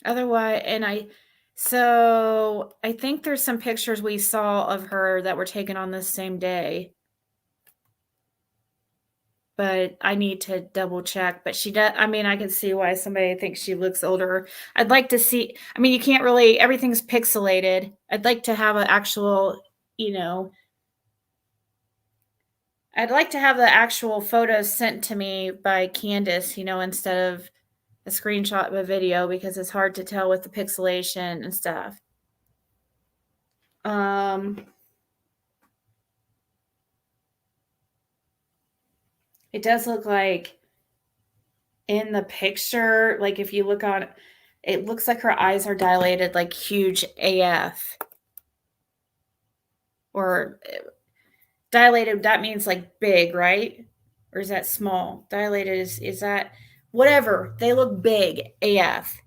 Otherwise, so I think there's some pictures we saw of her that were taken on this same day. But I need to double check. But she does. I mean, I can see why somebody thinks she looks older. I'd like to see. I mean, you can't really. Everything's pixelated. I'd like to have an actual. I'd like to have the actual photos sent to me by Candace. Instead of a screenshot of a video because it's hard to tell with the pixelation and stuff. It does look like in the picture, like if you look on, it looks like her eyes are dilated like huge AF. Or dilated, that means like big, right? Or is that small? Dilated is that whatever. They look big AF.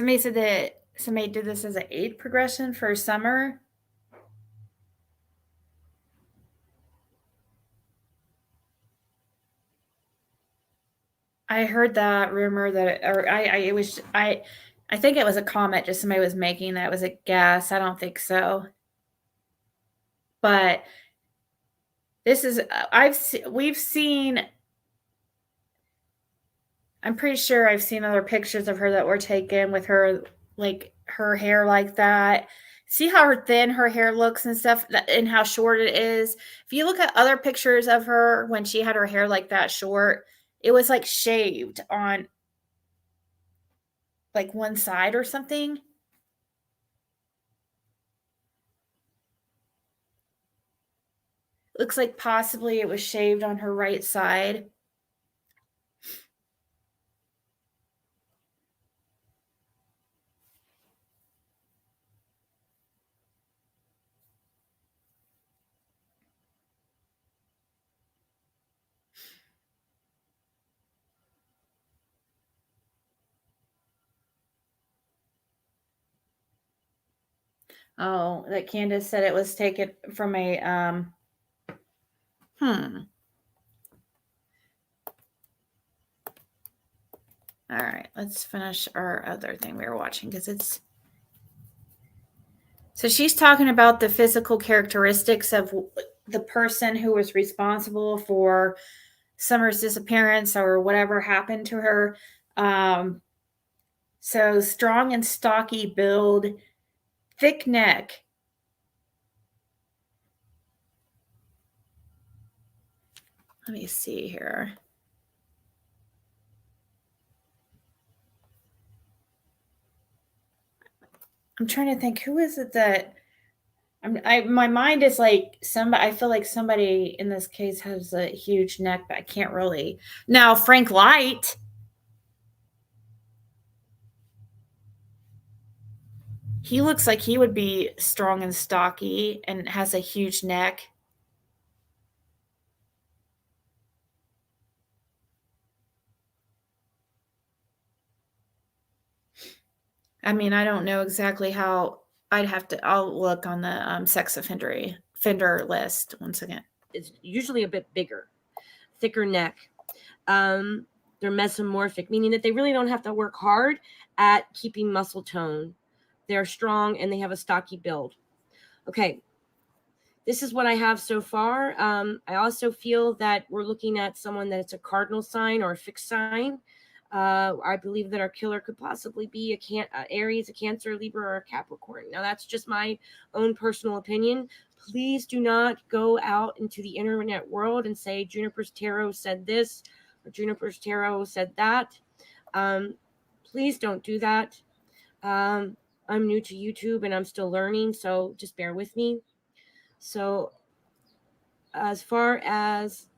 Somebody said that somebody did this as an 8 progression for summer. I heard that rumor that, or I think it was a comment just somebody was making that it was a guess. I don't think so. But this is, we've seen, I'm pretty sure I've seen other pictures of her that were taken with her, like her hair like that. See how thin her hair looks and stuff, and how short it is. If you look at other pictures of her when she had her hair like that short, it was like shaved on like one side or something. Looks like possibly it was shaved on her right side. Oh, that Candace said it was taken from a All right, let's finish our other thing we were watching because it's. So she's talking about the physical characteristics of the person who was responsible for Summer's disappearance or whatever happened to her. So strong and stocky build, thick neck. Let me see here. I'm trying to think, who is it that my mind is like somebody. I feel like somebody in this case has a huge neck, but I can't really. Now, Frank Light. He looks like he would be strong and stocky and has a huge neck. I mean, I don't know exactly how. I'll look on the sex offender list once again. It's usually a bit bigger, thicker neck. They're mesomorphic, meaning that they really don't have to work hard at keeping muscle tone. They're strong and they have a stocky build. Okay, this is what I have so far. I also feel that we're looking at someone that's a cardinal sign or a fixed sign. I believe that our killer could possibly be a Aries, a Cancer, a Libra, or a Capricorn. Now, that's just my own personal opinion. Please do not go out into the internet world and say Juniper's Tarot said this or Juniper's Tarot said that. Please don't do that. I'm new to YouTube and I'm still learning, so just bear with me. So as far as,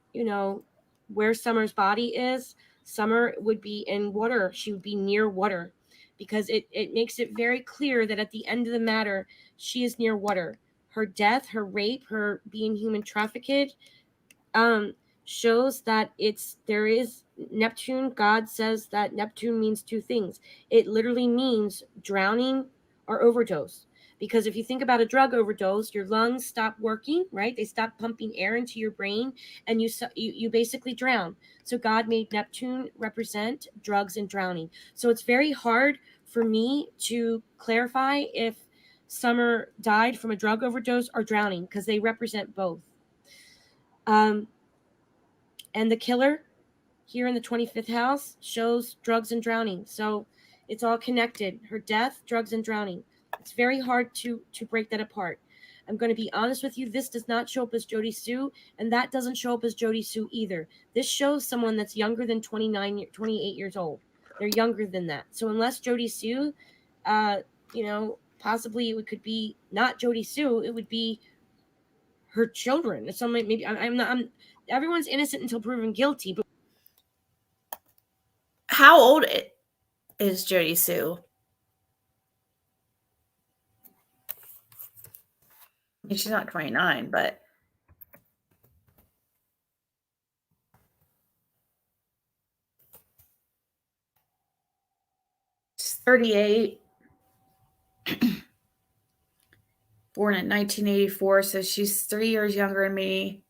where Summer's body is, Summer would be in water. She would be near water because it makes it very clear that at the end of the matter, she is near water. Her death, her rape, her being human trafficked, shows that there is Neptune. God says that Neptune means two things. It literally means drowning or overdose. Because if you think about a drug overdose, your lungs stop working, right? They stop pumping air into your brain, and you basically drown. So God made Neptune represent drugs and drowning. So it's very hard for me to clarify if Summer died from a drug overdose or drowning because they represent both. And the killer here in the 25th house shows drugs and drowning. So it's all connected. Her death, drugs, and drowning. It's very hard to break that apart. I'm going to be honest with you. This does not show up as Jody Sue, and that doesn't show up as Jody Sue either. This shows someone that's younger than 28 years old. They're younger than that. So unless Jody Sue, possibly it could be not Jody Sue. It would be her children. So maybe everyone's innocent until proven guilty. But how old is Jody Sue? I mean, she's not 29, but 38. Born in 1984, so she's 3 years younger than me.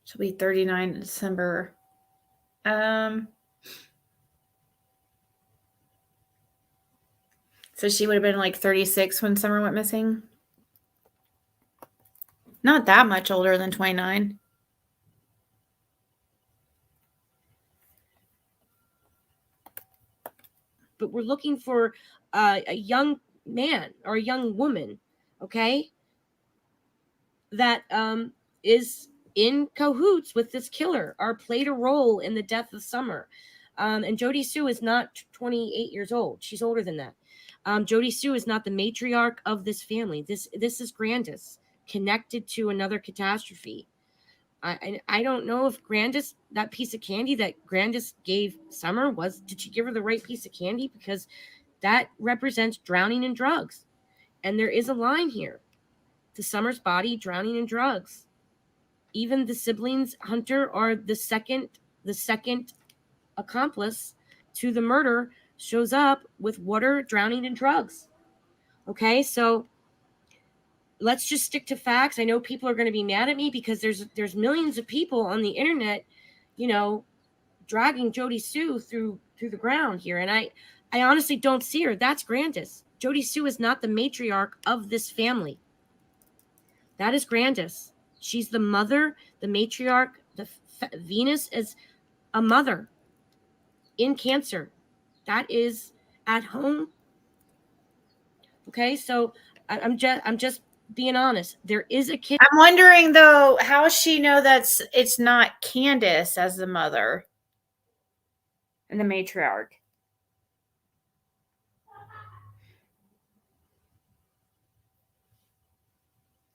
She'll be 39 in December. So she would have been like 36 when Summer went missing. Not that much older than 29. But we're looking for a young man or a young woman, okay, that is in cahoots with this killer or played a role in the death of Summer. And Jody Sue is not 28 years old. She's older than that. Jody Sue is not the matriarch of this family. This is Grandis, connected to another catastrophe. I don't know if Grandis, that piece of candy that Grandis gave Summer, did she give her the right piece of candy? Because that represents drowning in drugs. And there is a line here to Summer's body, drowning in drugs. Even the siblings, Hunter, are the second accomplice to the murder, shows up with water, drowning in drugs. Okay, so let's just stick to facts. I know people are going to be mad at me because there's millions of people on the internet, dragging Jody Sue through the ground here, and I honestly don't see her. That's Grandis. Jody Sue is not the matriarch of this family. That is Grandis. She's the mother, the matriarch. Venus is a mother in Cancer. That is at home. Okay, so I'm just being honest. There is a kid. I'm wondering though, how she know it's not Candace as the mother and the matriarch.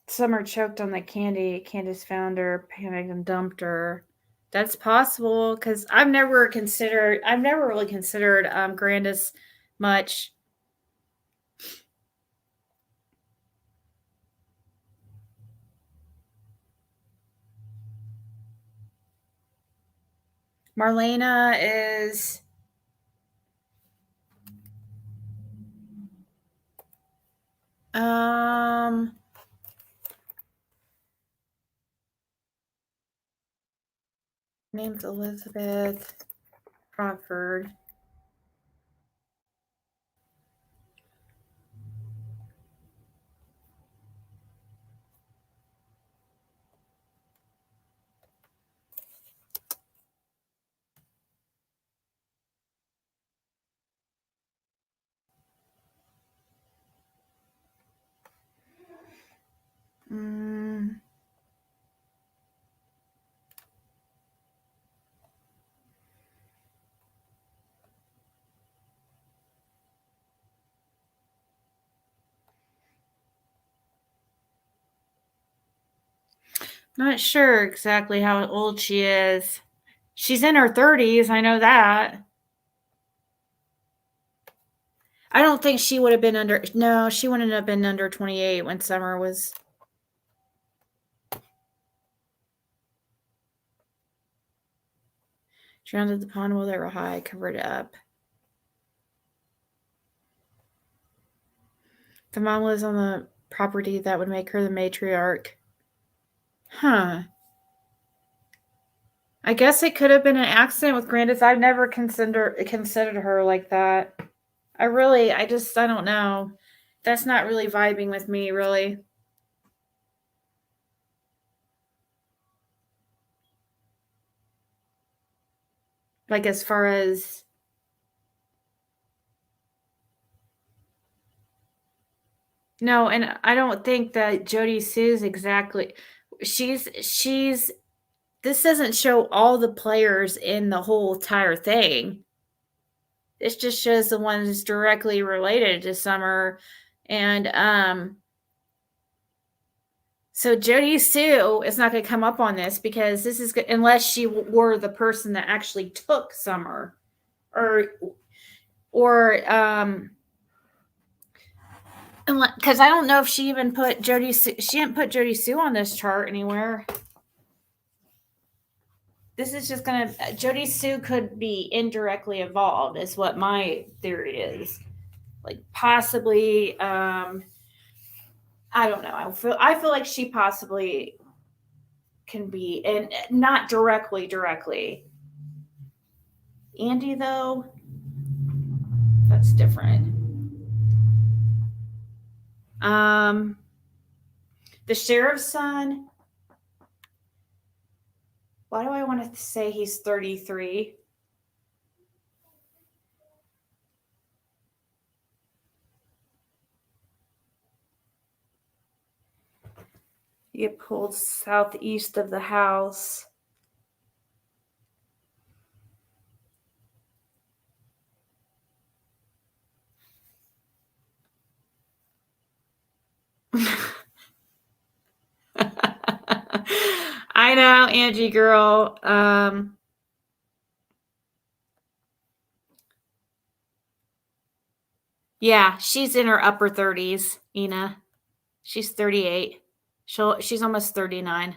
Summer choked on the candy. Candace found her, panicked, and dumped her. That's possible because I've never really considered Grandis much. Marlena is name's Elizabeth Crawford. Not sure exactly how old she is. She's in her 30s, I know that. I don't think she would have been she wouldn't have been under 28 when Summer was. Drowned at the pond while they were high, covered it up. The mom lives on the property that would make her the matriarch. Huh. I guess it could have been an accident with Grandis. I've never considered her like that. I don't know. That's not really vibing with me, really. Like as far as no, and I don't think that Jody Sue's exactly. She's. This doesn't show all the players in the whole entire thing. This just shows the ones directly related to Summer, and so Jody Sue is not going to come up on this because this is unless she were the person that actually took Summer, or because I don't know if she even put Jody Sue. She didn't put Jody Sue on this chart anywhere. this is just gonna Jody Sue could be indirectly involved, is what my theory is. Like possibly, I don't know. I feel like she possibly can be, and not directly. Andy though, that's different. The sheriff's son. Why do I want to say he's 33? You get pulled southeast of the house. I know, Angie girl. Yeah, she's in her upper 30s, Ina. She's 38. She's almost 39.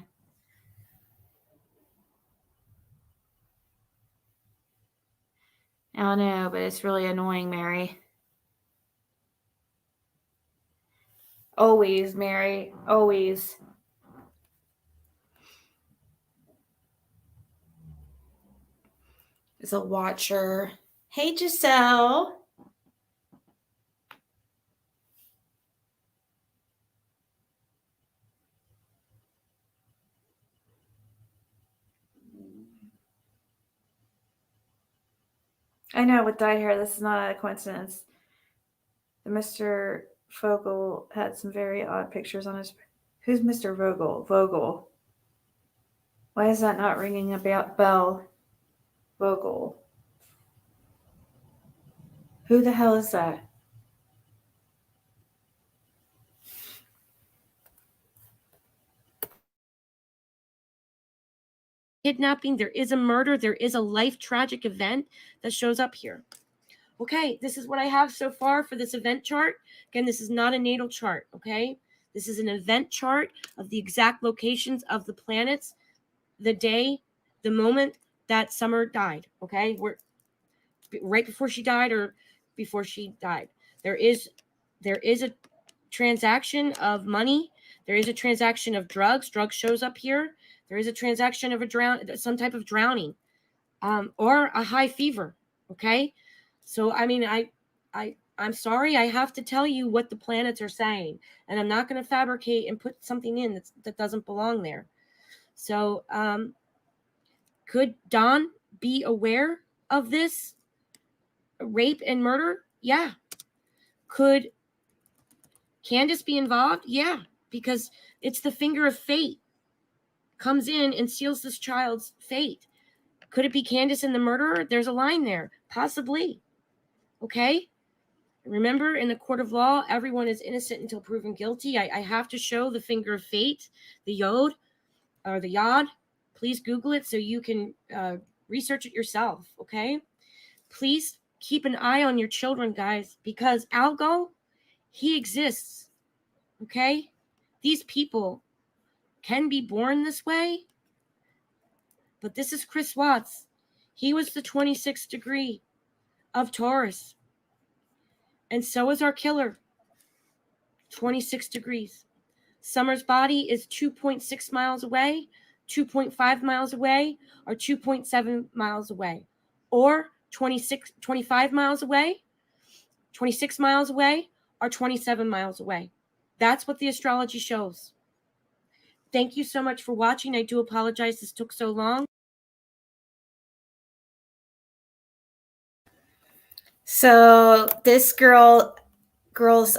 I know, but it's really annoying, Mary. Always, Mary. Always. Is a watcher. Hey, Giselle. I know, with dye hair, this is not a coincidence. The Mr. Vogel had some very odd pictures on his. Who's Mr. Vogel? Vogel. Why is that not ringing a bell? Vogel. Who the hell is that? Kidnapping, there is a murder, there is a life tragic event that shows up here. Okay, this is what I have so far for this event chart. Again, this is not a natal chart, okay? This is an event chart of the exact locations of the planets, the day, the moment that Summer died, okay? We're right before she died or before she died. There is a transaction of money. There is a transaction of drugs. Drugs shows up here. There is a transaction of some type of drowning, or a high fever. Okay, so I mean, I'm sorry, I have to tell you what the planets are saying, and I'm not going to fabricate and put something in that doesn't belong there. So, could Dawn be aware of this rape and murder? Yeah. Could Candace be involved? Yeah, because it's the finger of fate comes in and seals this child's fate. Could it be Candace and the murderer? There's a line there. Possibly. Okay? Remember, in the court of law, everyone is innocent until proven guilty. I have to show the finger of fate, the yod, or the yod. Please Google it so you can research it yourself, okay? Please keep an eye on your children, guys, because Algo, he exists, okay? These people can be born this way, but this is Chris Watts. He was the 26th degree of Taurus, and so is our killer, 26 degrees. Summer's body is 2.6 miles away, 2.5 miles away, or 2.7 miles away, or 25 miles away, 26 miles away, or 27 miles away. That's what the astrology shows. Thank you so much for watching. I do apologize this took so long. So this girl's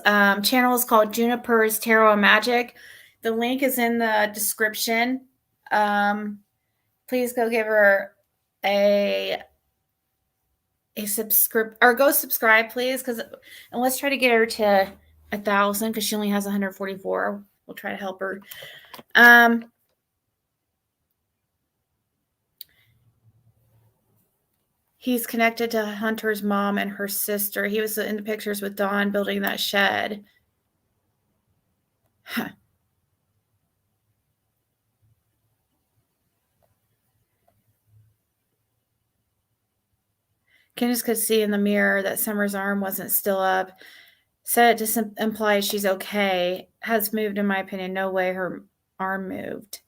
channel is called Juniper's Tarot and Magic. The link is in the description. Please go give her a subscribe, or go subscribe, please, and let's try to get her to 1,000 because she only has 144. We'll try to help her. He's connected to Hunter's mom and her sister. He was in the pictures with Dawn building that shed. Huh. Candace could see in the mirror that Summer's arm wasn't still up. Said it just implies she's okay. Has moved, in my opinion. No way her arm moved.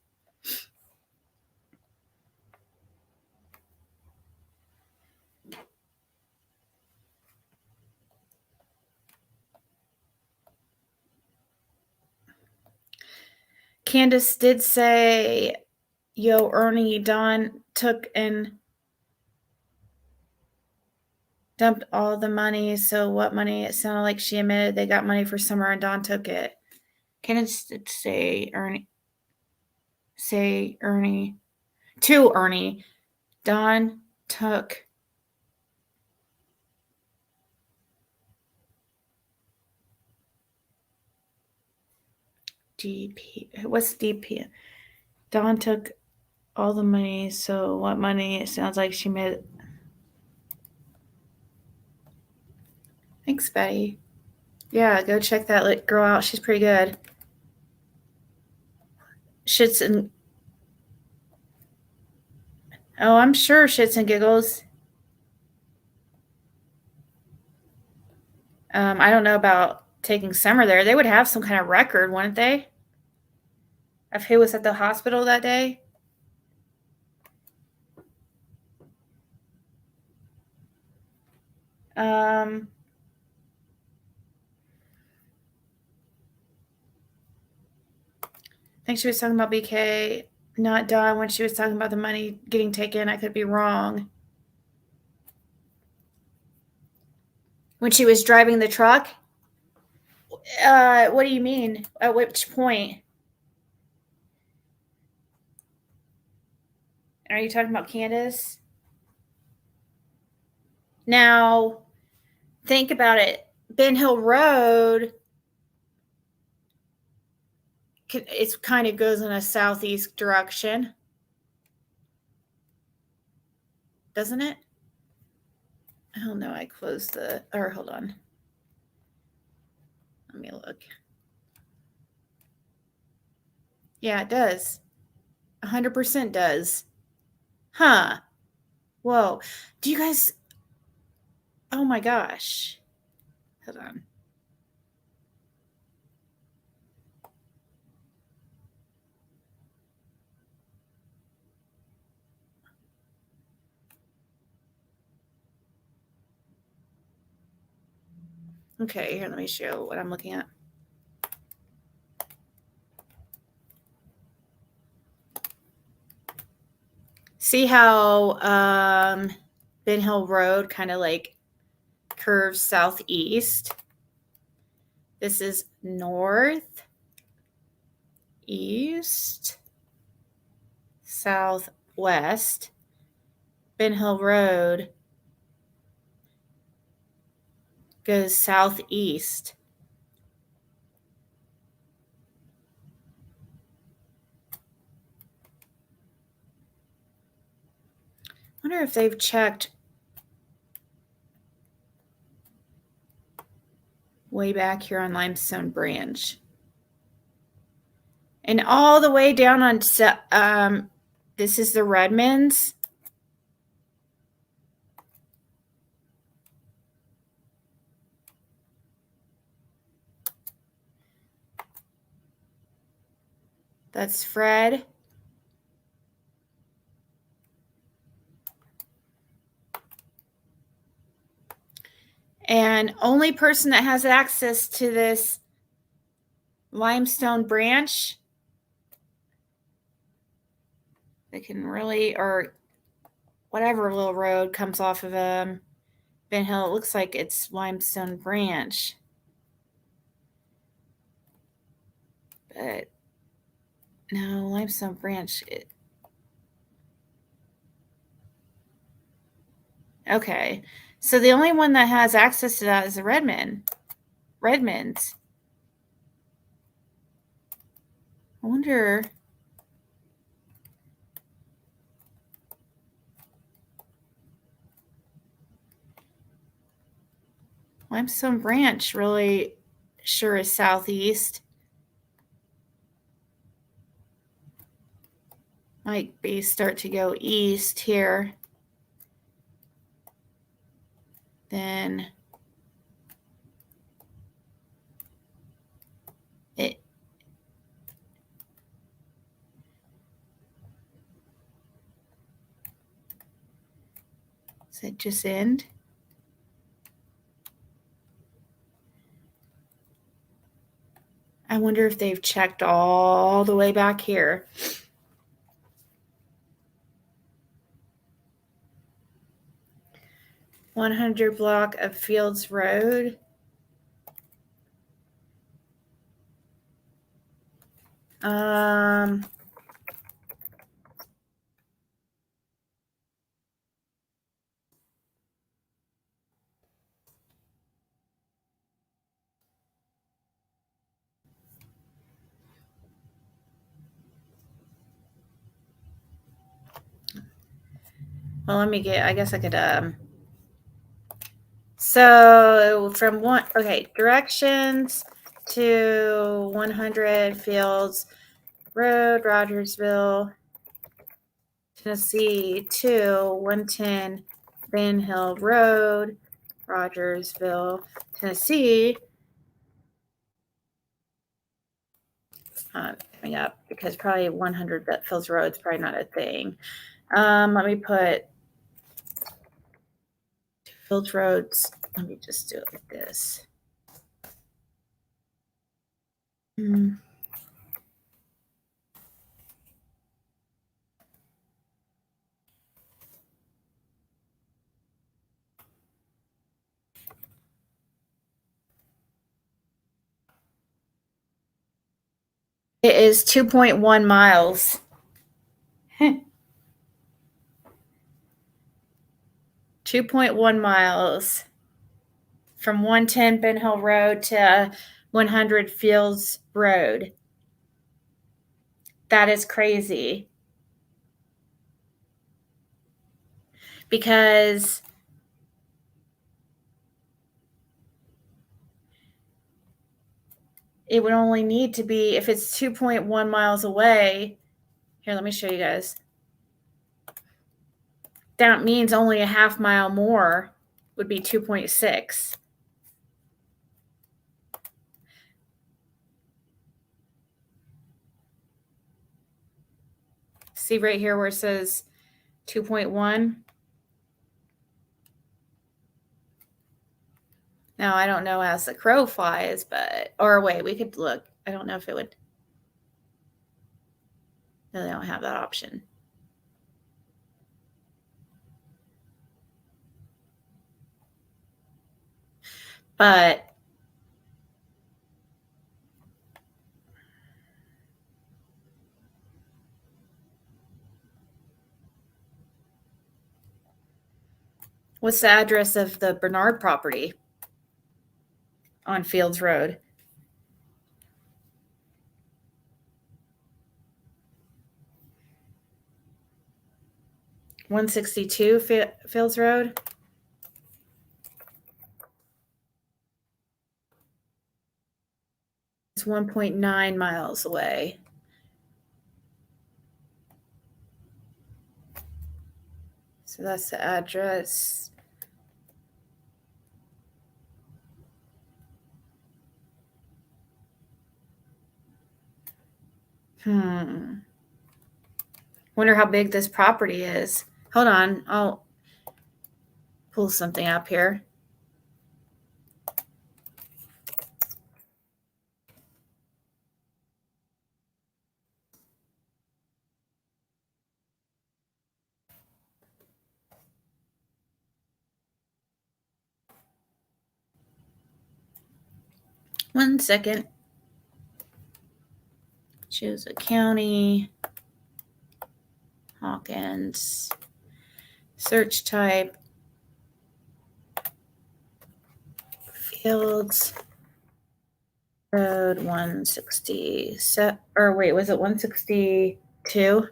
Candace did say, yo, Ernie, Dawn took and dumped all the money. So what money? It sounded like she admitted they got money for Summer and Dawn took it. Candace did say Ernie. To Ernie. Dawn took DP. What's DP? Dawn took all the money. So what money? It sounds like she made. Thanks, Betty. Yeah, go check that girl out. She's pretty good. Shits and I'm sure shits and giggles. I don't know about taking Summer there. They would have some kind of record, wouldn't they? Of who was at the hospital that day? I think she was talking about BK, not Dawn, when she was talking about the money getting taken. I could be wrong. When she was driving the truck? What do you mean? At which point? Are you talking about Candace? Now, think about it. Ben Hill Road, it kind of goes in a southeast direction. Doesn't it? I don't know. I closed hold on. Let me look. Yeah, it does. 100% does. Huh. Whoa. Do you guys... Oh my gosh. Hold on. Okay, here, let me show what I'm looking at. See how Ben Hill Road kind of like curves southeast? This is north, east, southwest. Ben Hill Road goes southeast. I wonder if they've checked way back here on Limestone Branch. And all the way down on, this is the Redmonds. That's Fred. And only person that has access to this Limestone Branch that can really, or whatever little road comes off of Ben Hill, it looks like it's Limestone Branch. But no, Limestone Branch. Okay. So the only one that has access to that is the Redmonds. I wonder. Limestone Branch really sure is southeast. Might be start to go east here. then it does it just end? I wonder if they've checked all the way back here. $100 block of Fields Road. Well, let me get, I guess I could, so from directions to 100 Fields Road, Rogersville, Tennessee to 110 Van Hill Road, Rogersville, Tennessee. Coming up because probably 100 Fields Road is probably not a thing. Let me put Fields Roads. Let me just do it like this. It is 2.1 miles. 2.1 miles from 110 Ben Hill Road to 100 Fields Road. That is crazy. Because it would only need to be, if it's 2.1 miles away. Here, let me show you guys. That means only a half mile more would be 2.6. See right here where it says 2.1? Now, I don't know as the crow flies, but, or wait, we could look. I don't know if it would. No, they don't have that option. But what's the address of the Bernard property on Fields Road? $162 Fields Road. It's 1.9 miles away. So that's the address. Wonder how big this property is. Hold on, I'll pull something up here. One second. Choose a county. Hawkins. Search type. Fields Road 160. Or wait, was it 162?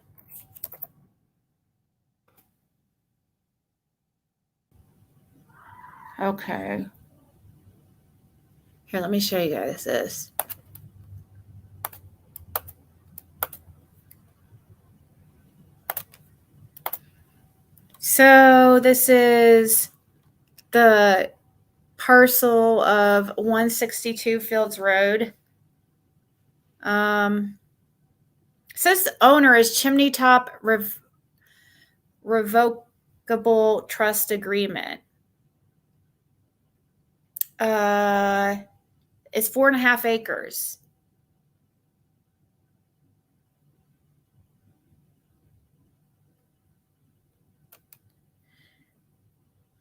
Okay. Here, let me show you guys this. So this is the parcel of 162 Fields Road. Says the owner is Chimney Top Revocable Trust Agreement. It's 4.5 acres.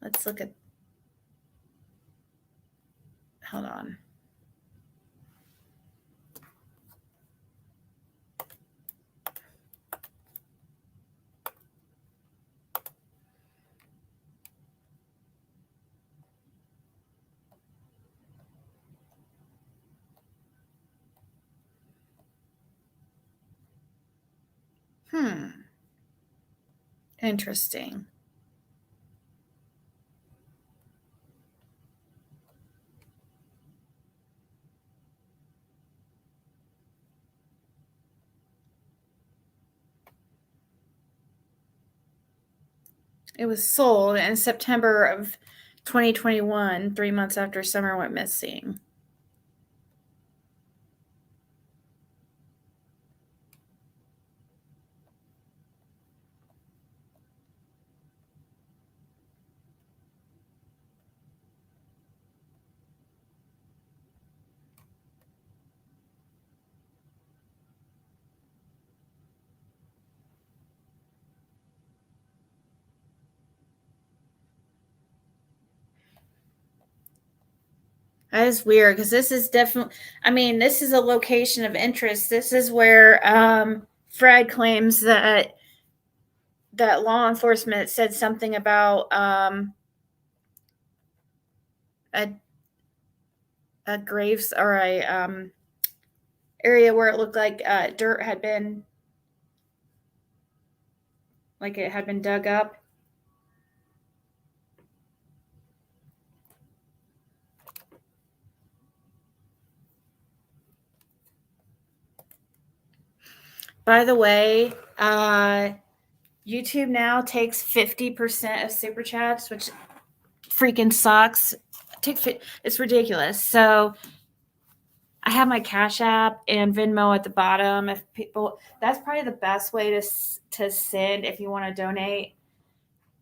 Let's look at. Hold on. Interesting. It was sold in September of 2021, 3 months after Summer went missing. That is weird because this is definitely, I mean, this is a location of interest. This is where Fred claims that law enforcement said something about a graves or a area where it looked like dirt had been, like it had been dug up. By the way, YouTube now takes 50% of super chats, which freaking sucks. It's ridiculous. So I have my Cash App and Venmo at the bottom. If people, that's probably the best way to send if you want to donate,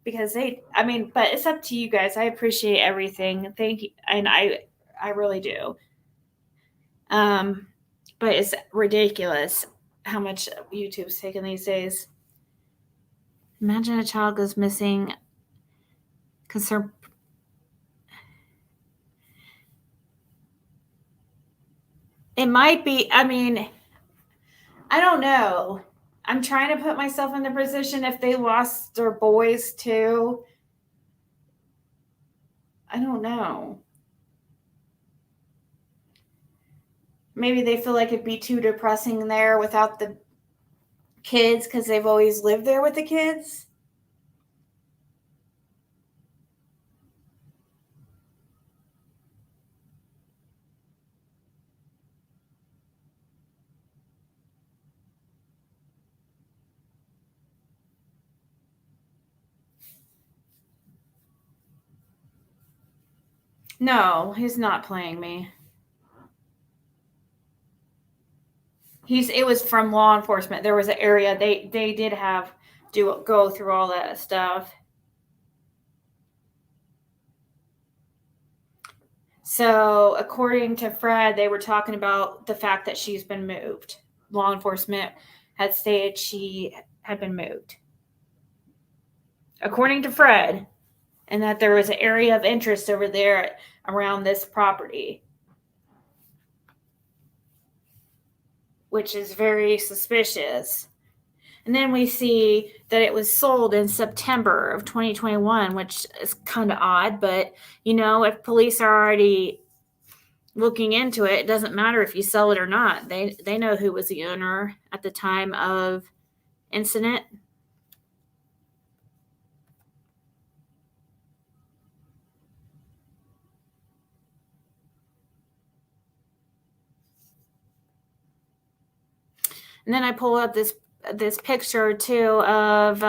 because but it's up to you guys. I appreciate everything. Thank you, and I really do. But it's ridiculous how much YouTube's taking these days. Imagine a child goes missing. Concern. It might be. I mean, I don't know. I'm trying to put myself in the position if they lost their boys too. I don't know. Maybe they feel like it'd be too depressing there without the kids because they've always lived there with the kids. No, he's not playing me. It was from law enforcement. There was an area they did have to go through all that stuff. So according to Fred, they were talking about the fact that she's been moved. Law enforcement had stated she had been moved. According to Fred, and that there was an area of interest over there around this property, which is very suspicious. And then we see that it was sold in September of 2021, which is kind of odd. But, if police are already looking into it, it doesn't matter if you sell it or not. They know who was the owner at the time of incident. And then I pull up this picture too of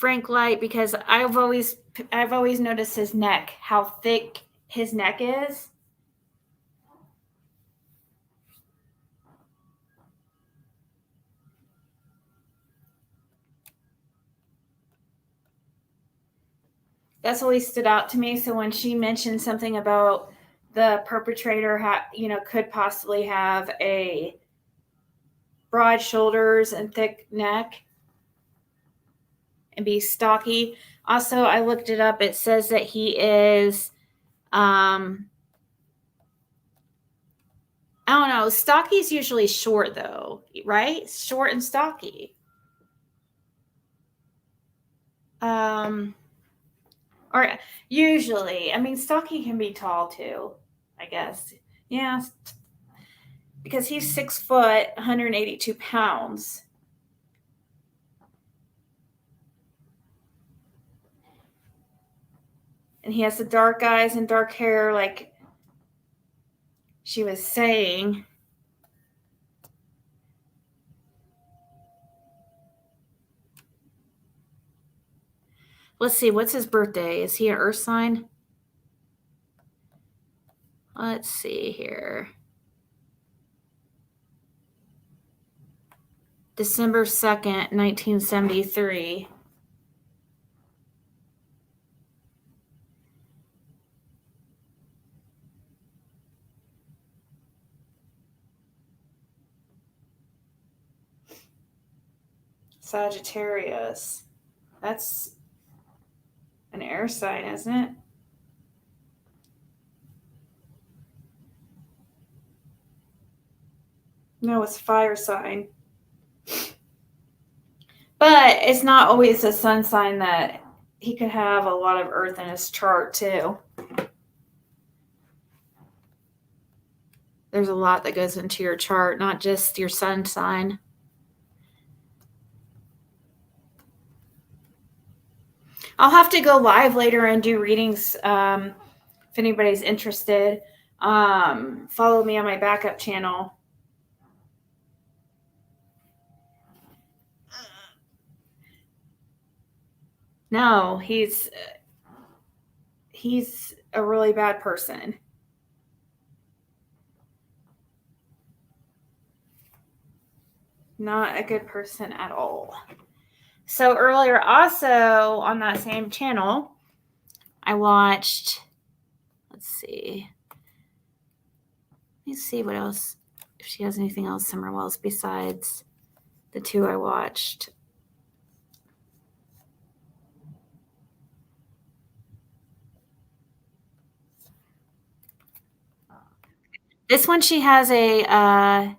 Frank Light because I've always noticed his neck, how thick his neck is. That's always stood out to me. So when she mentioned something about the perpetrator, could possibly have a broad shoulders and thick neck and be stocky. Also, I looked it up. It says that he is, I don't know. Stocky's usually short though, right? Short and stocky. Or usually, I mean, stocky can be tall too, I guess. Yeah, because he's 6 foot, 182 pounds. And he has the dark eyes and dark hair, like she was saying. Let's see, what's his birthday? Is he an earth sign? Let's see here. December 2nd, 1973. Sagittarius. That's an air sign, isn't it? No, it's fire sign. But it's not always a sun sign that he could have a lot of earth in his chart too. There's a lot that goes into your chart, not just your sun sign. I'll have to go live later and do readings if anybody's interested. Follow me on my backup channel. No, he's a really bad person. Not a good person at all. So earlier also on that same channel, I watched, let's see what else, if she has anything else somewhere else besides the two I watched. This one, she has a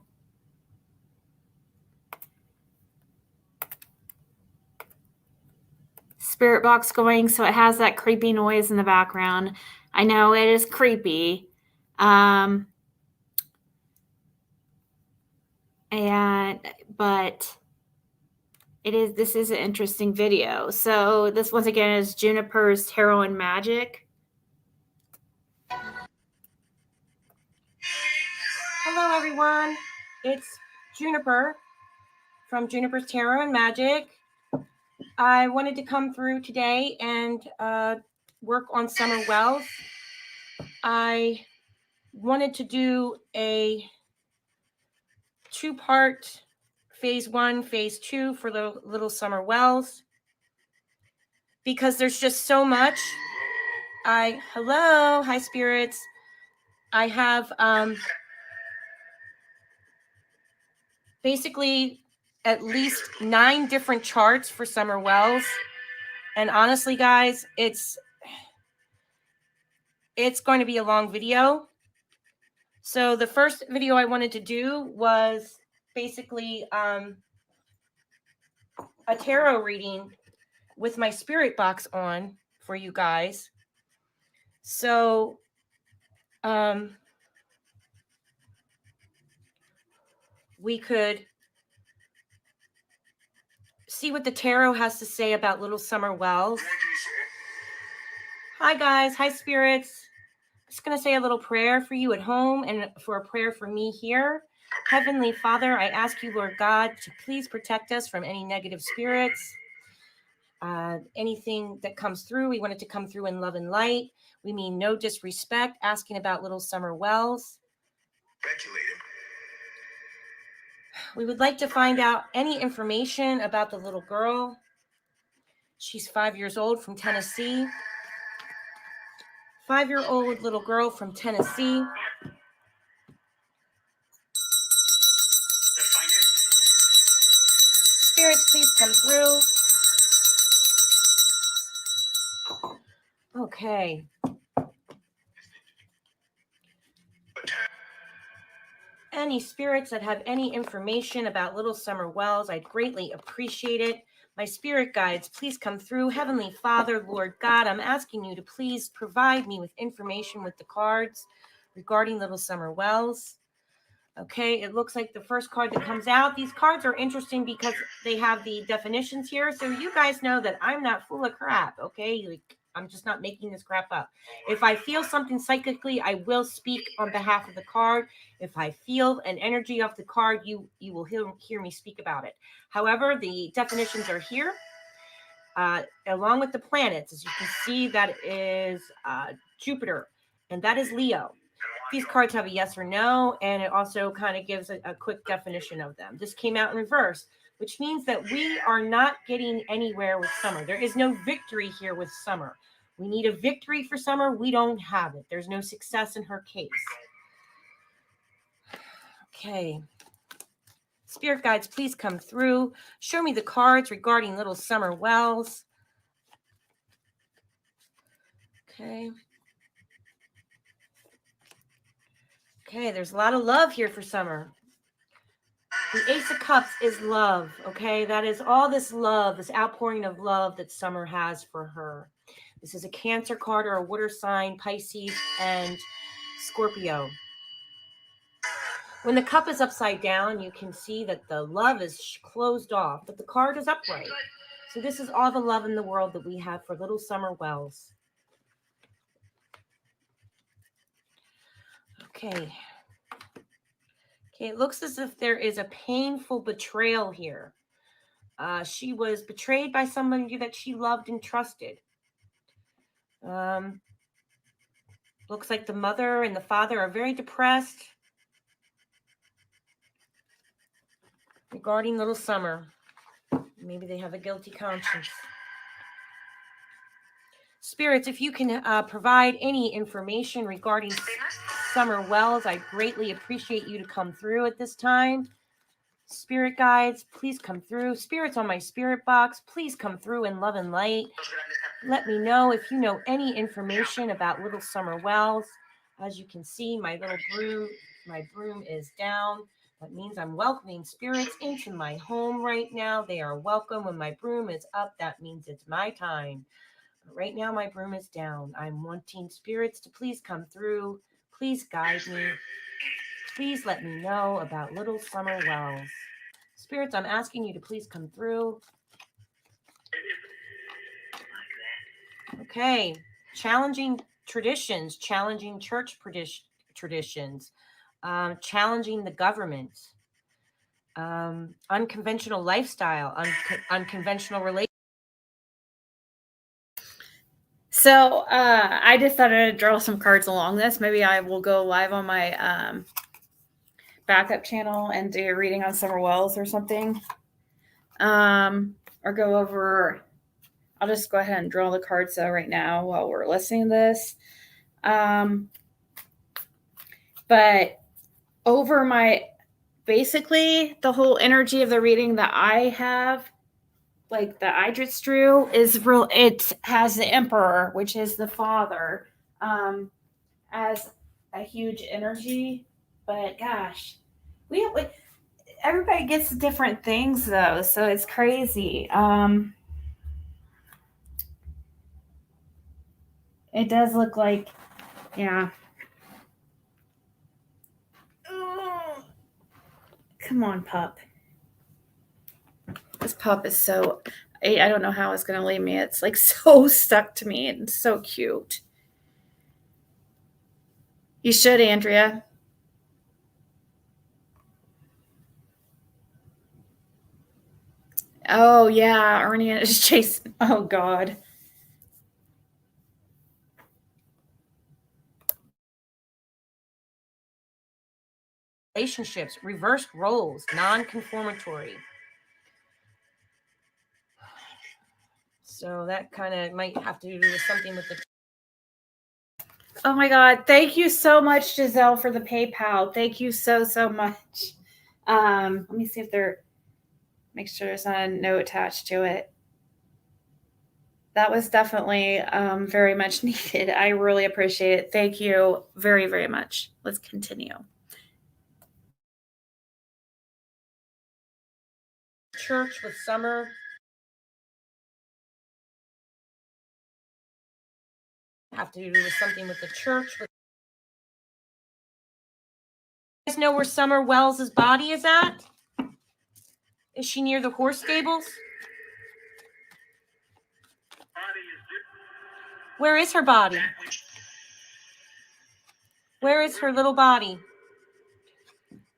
spirit box going, so it has that creepy noise in the background. I know it is creepy. But this is an interesting video. So this once again is Juniper's Tarot and Magic. Hello, everyone. It's Juniper from Juniper's Tarot and Magic. I wanted to come through today and work on summer wells. I wanted to do a 2-part phase 1, phase 2 for the little summer wells because there's just so much. Hello, hi spirits. I have basically at least 9 different charts for summer wells. And honestly, guys, it's going to be a long video. So the first video I wanted to do was basically a tarot reading with my spirit box on for you guys. So we could see what the tarot has to say about little summer wells. Hi guys, hi spirits. I'm just going to say a little prayer for you at home and for a prayer for me here. Heavenly Father, I ask you, Lord God, to please protect us from any negative spirits. Anything that comes through, we want it to come through in love and light. We mean no disrespect. Asking about little Summer Wells. Speculating. We would like to find out any information about the little girl. She's 5 years old from Tennessee. 5-year-old little girl from Tennessee. Spirits, please come through. Okay. Any spirits that have any information about little Summer Wells, I'd greatly appreciate it. My spirit guides, please come through. Heavenly Father, Lord God, I'm asking you to please provide me with information with the cards regarding little Summer Wells. Okay, it looks like the first card that comes out. These cards are interesting because they have the definitions here. So you guys know that I'm not full of crap, okay? Like, I'm just not making this crap up. If I feel something psychically, I will speak on behalf of the card. If I feel an energy off the card, you will hear me speak about it. However, the definitions are here, along with the planets. As you can see, that is Jupiter, and that is Leo. These cards have a yes or no, and it also kind of gives a quick definition of them. This came out in reverse, which means that we are not getting anywhere with Summer. There is no victory here with Summer. We need a victory for Summer. We don't have it. There's no success in her case. Okay. Spirit guides, please come through. Show me the cards regarding little Summer Wells. Okay. Okay, there's a lot of love here for Summer. The Ace of Cups is love, okay? That is all this love, this outpouring of love that Summer has for her. This is a Cancer card or a water sign, Pisces and Scorpio. When the cup is upside down, you can see that the love is closed off, but the card is upright. So this is all the love in the world that we have for little Summer Wells. Okay. Okay, it looks as if there is a painful betrayal here. She was betrayed by somebody that she loved and trusted. Looks like the mother and the father are very depressed regarding little Summer. Maybe they have a guilty conscience. Spirits, if you can provide any information regarding Summer Wells, I greatly appreciate you to come through at this time. Spirit guides, please come through. Spirits on my spirit box, please come through in love and light. Let me know if you know any information about little Summer Wells. As you can see, my broom is down. That means I'm welcoming spirits into my home right now. They are welcome. When my broom is up, that means it's my time. Right now, my broom is down. I'm wanting spirits to please come through. Please guide me. Please let me know about little Summer Wells. Spirits, I'm asking you to please come through. Okay. Challenging traditions, challenging church traditions, challenging the government, unconventional lifestyle, unconventional relationships. So I just thought I'd draw some cards along this. Maybe I will go live on my backup channel and do a reading on Summer Wells or something. Or go over, I'll just go ahead and draw the cards though right now while we're listening to this. But over basically the whole energy of the reading that I have, like that I just drew, is real. It has the Emperor, which is the father, as a huge energy. But gosh, everybody gets different things though, so it's crazy. It does look like, yeah. Come on, pup. This pup is so, I don't know how it's going to leave me. It's like so stuck to me and so cute. You should, Andrea. Oh yeah, Ernie is chasing. Oh God. Relationships, reversed roles, non-conformatory. So that kind of might have to do with something with the. Oh my God. Thank you so much, Giselle, for the PayPal. Thank you so much. Let me see if make sure there's not a note attached to it. That was definitely very much needed. I really appreciate it. Thank you very, very much. Let's continue. Church with summer. Have to do with something with the church. You guys know where Summer Wells's body is at? Is she near the horse stables? Where is her body? Where is her little body?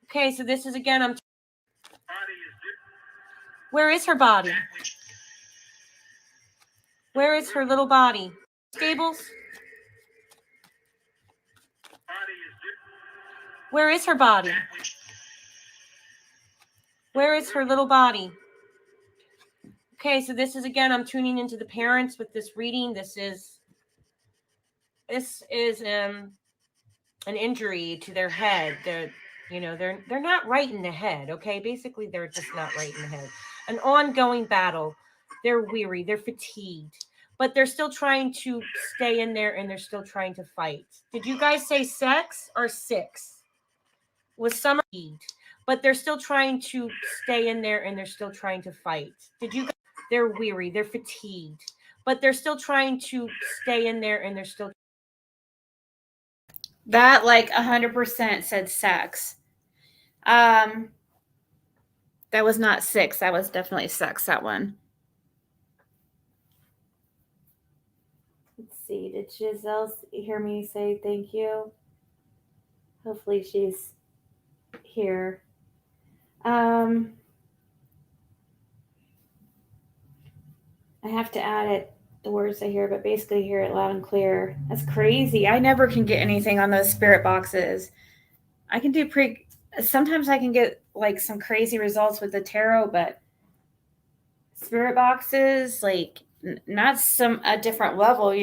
Okay, so this is again, where is her body? Where is her little body? Stables? Where is her body? Where is her little body? Okay, so this is again, I'm tuning into the parents with this reading. This is an injury to their head. They're not right in the head. Okay, basically they're just not right in the head. An ongoing battle. They're weary. They're fatigued, but they're still trying to stay in there and they're still trying to fight. Did you guys say sex or six? Was Summer fatigued, but they're still trying to stay in there and they're still trying to fight. They're weary. They're fatigued, but they're still trying to stay in there and they're still. That like 100% said sex. That was not six. That was definitely sex, that one. Let's see. Did Giselle hear me say thank you? Hopefully she's here. I have to add it, the words I hear, but basically hear it loud and clear. That's crazy. I never can get anything on those spirit boxes. I can do sometimes I can get like some crazy results with the tarot, but spirit boxes, like not a different level,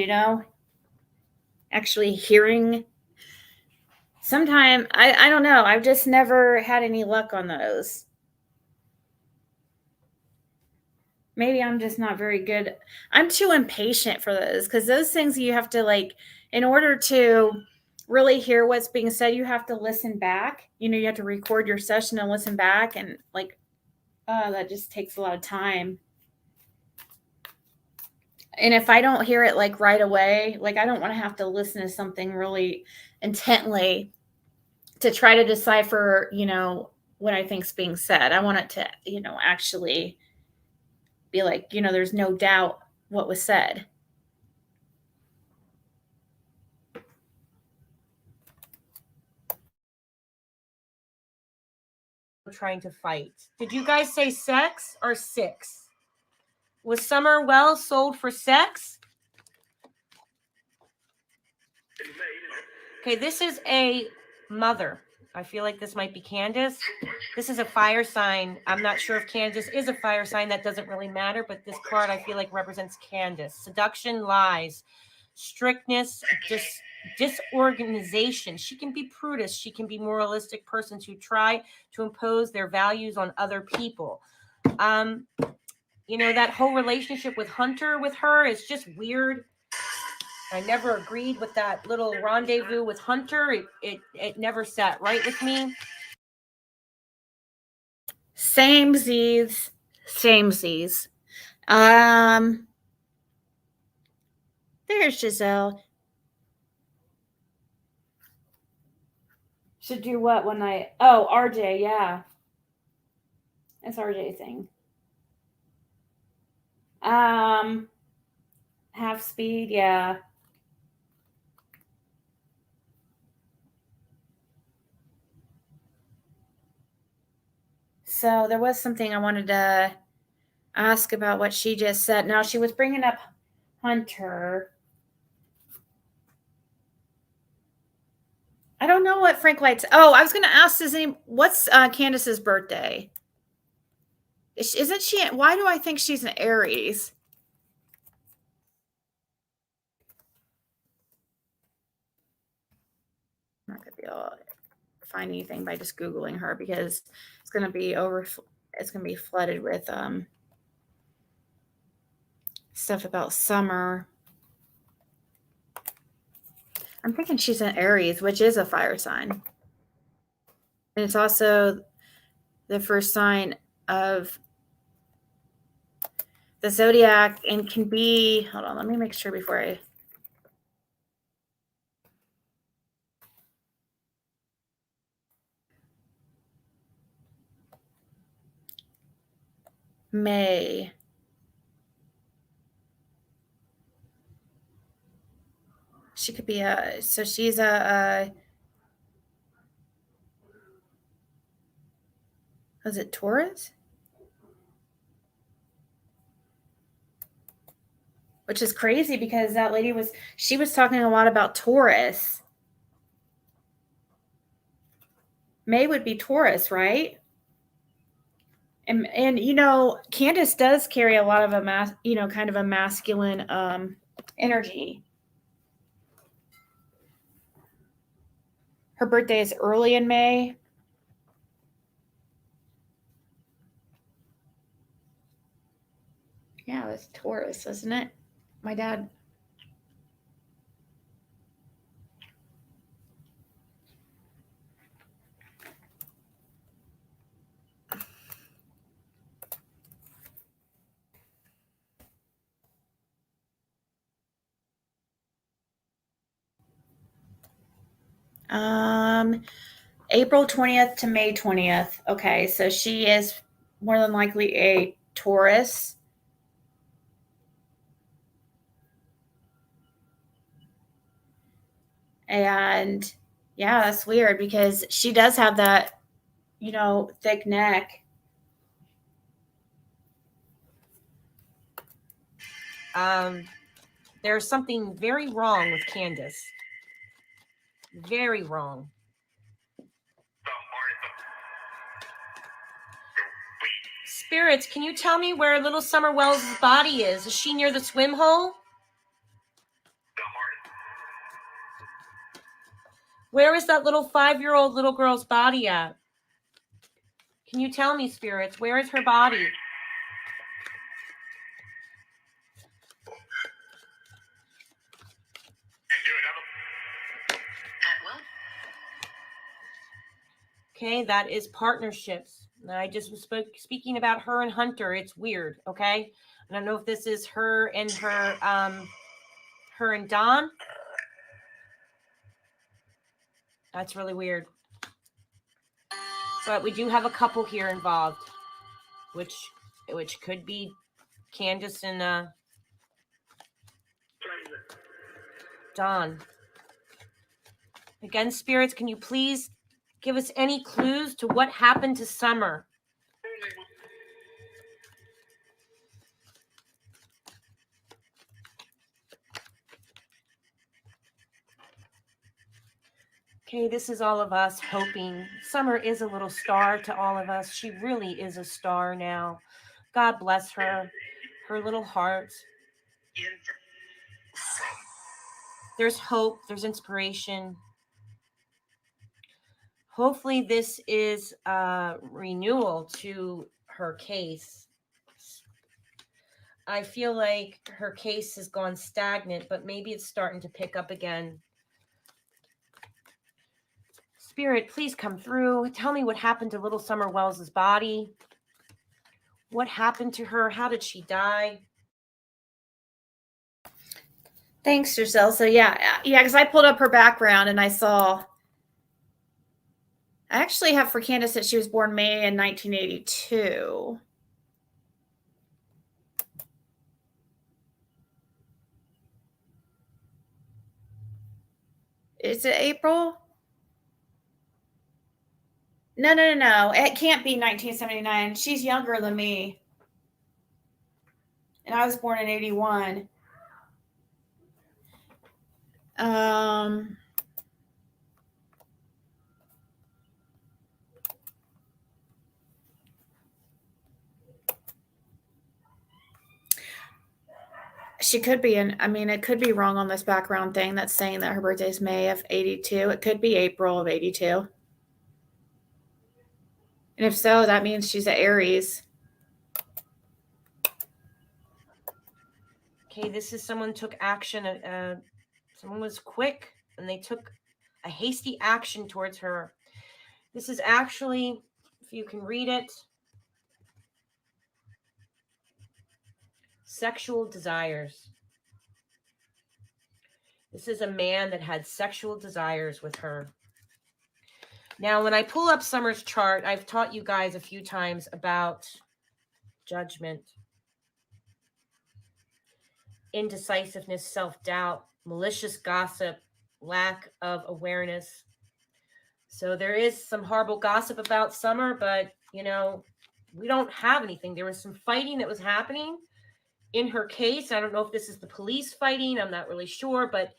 actually hearing. Sometimes I don't know. I've just never had any luck on those. Maybe I'm just not very good. I'm too impatient for those, because those things you have to, like, in order to really hear what's being said, you have to listen back. You have to record your session and listen back, and like, that just takes a lot of time. And if I don't hear it like right away, like I don't want to have to listen to something really intently to try to decipher, what I think's being said. I want it to, actually be like, there's no doubt what was said. Trying to fight. Did you guys say sex or six? Was Summer Wells sold for sex? Okay, this is a mother. I feel like this might be Candace. This is a fire sign. I'm not sure if Candace is a fire sign. That doesn't really matter, but this card I feel like represents Candace. Seduction, lies, strictness, disorganization. She can be prudish. She can be moralistic persons who try to impose their values on other people. That whole relationship with Hunter with her is just weird. I never agreed with that little rendezvous with Hunter. It never sat right with me. Same Z's. There's Giselle. Should do what when RJ, yeah. That's RJ thing. Half speed, yeah. So there was something I wanted to ask about what she just said. Now, she was bringing up Hunter. I don't know what Frank White's. Oh, I was going to ask, what's Candace's birthday? Isn't she? Why do I think she's an Aries? I'm not going to be able to find anything by just Googling her because it's going to be it's going to be flooded with stuff about summer. I'm thinking she's an Aries, which is a fire sign. And it's also the first sign of the zodiac and can be, hold on, let me make sure before I. May. She could be so she's was it Taurus? Which is crazy because that lady she was talking a lot about Taurus. May would be Taurus, right? And Candace does carry a lot of kind of a masculine energy. Her birthday is early in May. Yeah, it's Taurus, isn't it? My dad. April 20th to May 20th. Okay, so she is more than likely a Taurus. And yeah, that's weird because she does have that, thick neck. There's something very wrong with Candace. Very wrong. Spirits, can you tell me where little Summer Wells' body is? Is she near the swim hole? Where is that little 5-year-old little girl's body at? Can you tell me, spirits, where is her body? Okay, that is partnerships. I just was speaking about her and Hunter. It's weird, okay? I don't know if this is her and her and Don. That's really weird. But we do have a couple here involved, which could be Candace and Don. Again, spirits, can you please give us any clues to what happened to Summer? Okay, this is all of us hoping. Summer is a little star to all of us. She really is a star now. God bless her, her little heart. There's hope, there's inspiration. Hopefully this is a renewal to her case. I feel like her case has gone stagnant, but maybe it's starting to pick up again. Spirit, please come through. Tell me what happened to little Summer Wells' body. What happened to her? How did she die? Thanks, Giselle. So yeah, because I pulled up her background and I actually have for Candace that she was born May in 1982. Is it April? No. It can't be 1979. She's younger than me. and I was born in 81. She could be it could be wrong on this background thing that's saying that her birthday is May of 82. It could be April of 82. And if so, that means she's an Aries. Okay, this is someone took action. Someone was quick and they took a hasty action towards her. This is actually, if you can read it, sexual desires. This is a man that had sexual desires with her. Now, when I pull up Summer's chart, I've taught you guys a few times about judgment, indecisiveness, self-doubt, malicious gossip, lack of awareness. So there is some horrible gossip about Summer, but, we don't have anything. There was some fighting that was happening in her case. I don't know if this is the police fighting. I'm not really sure, but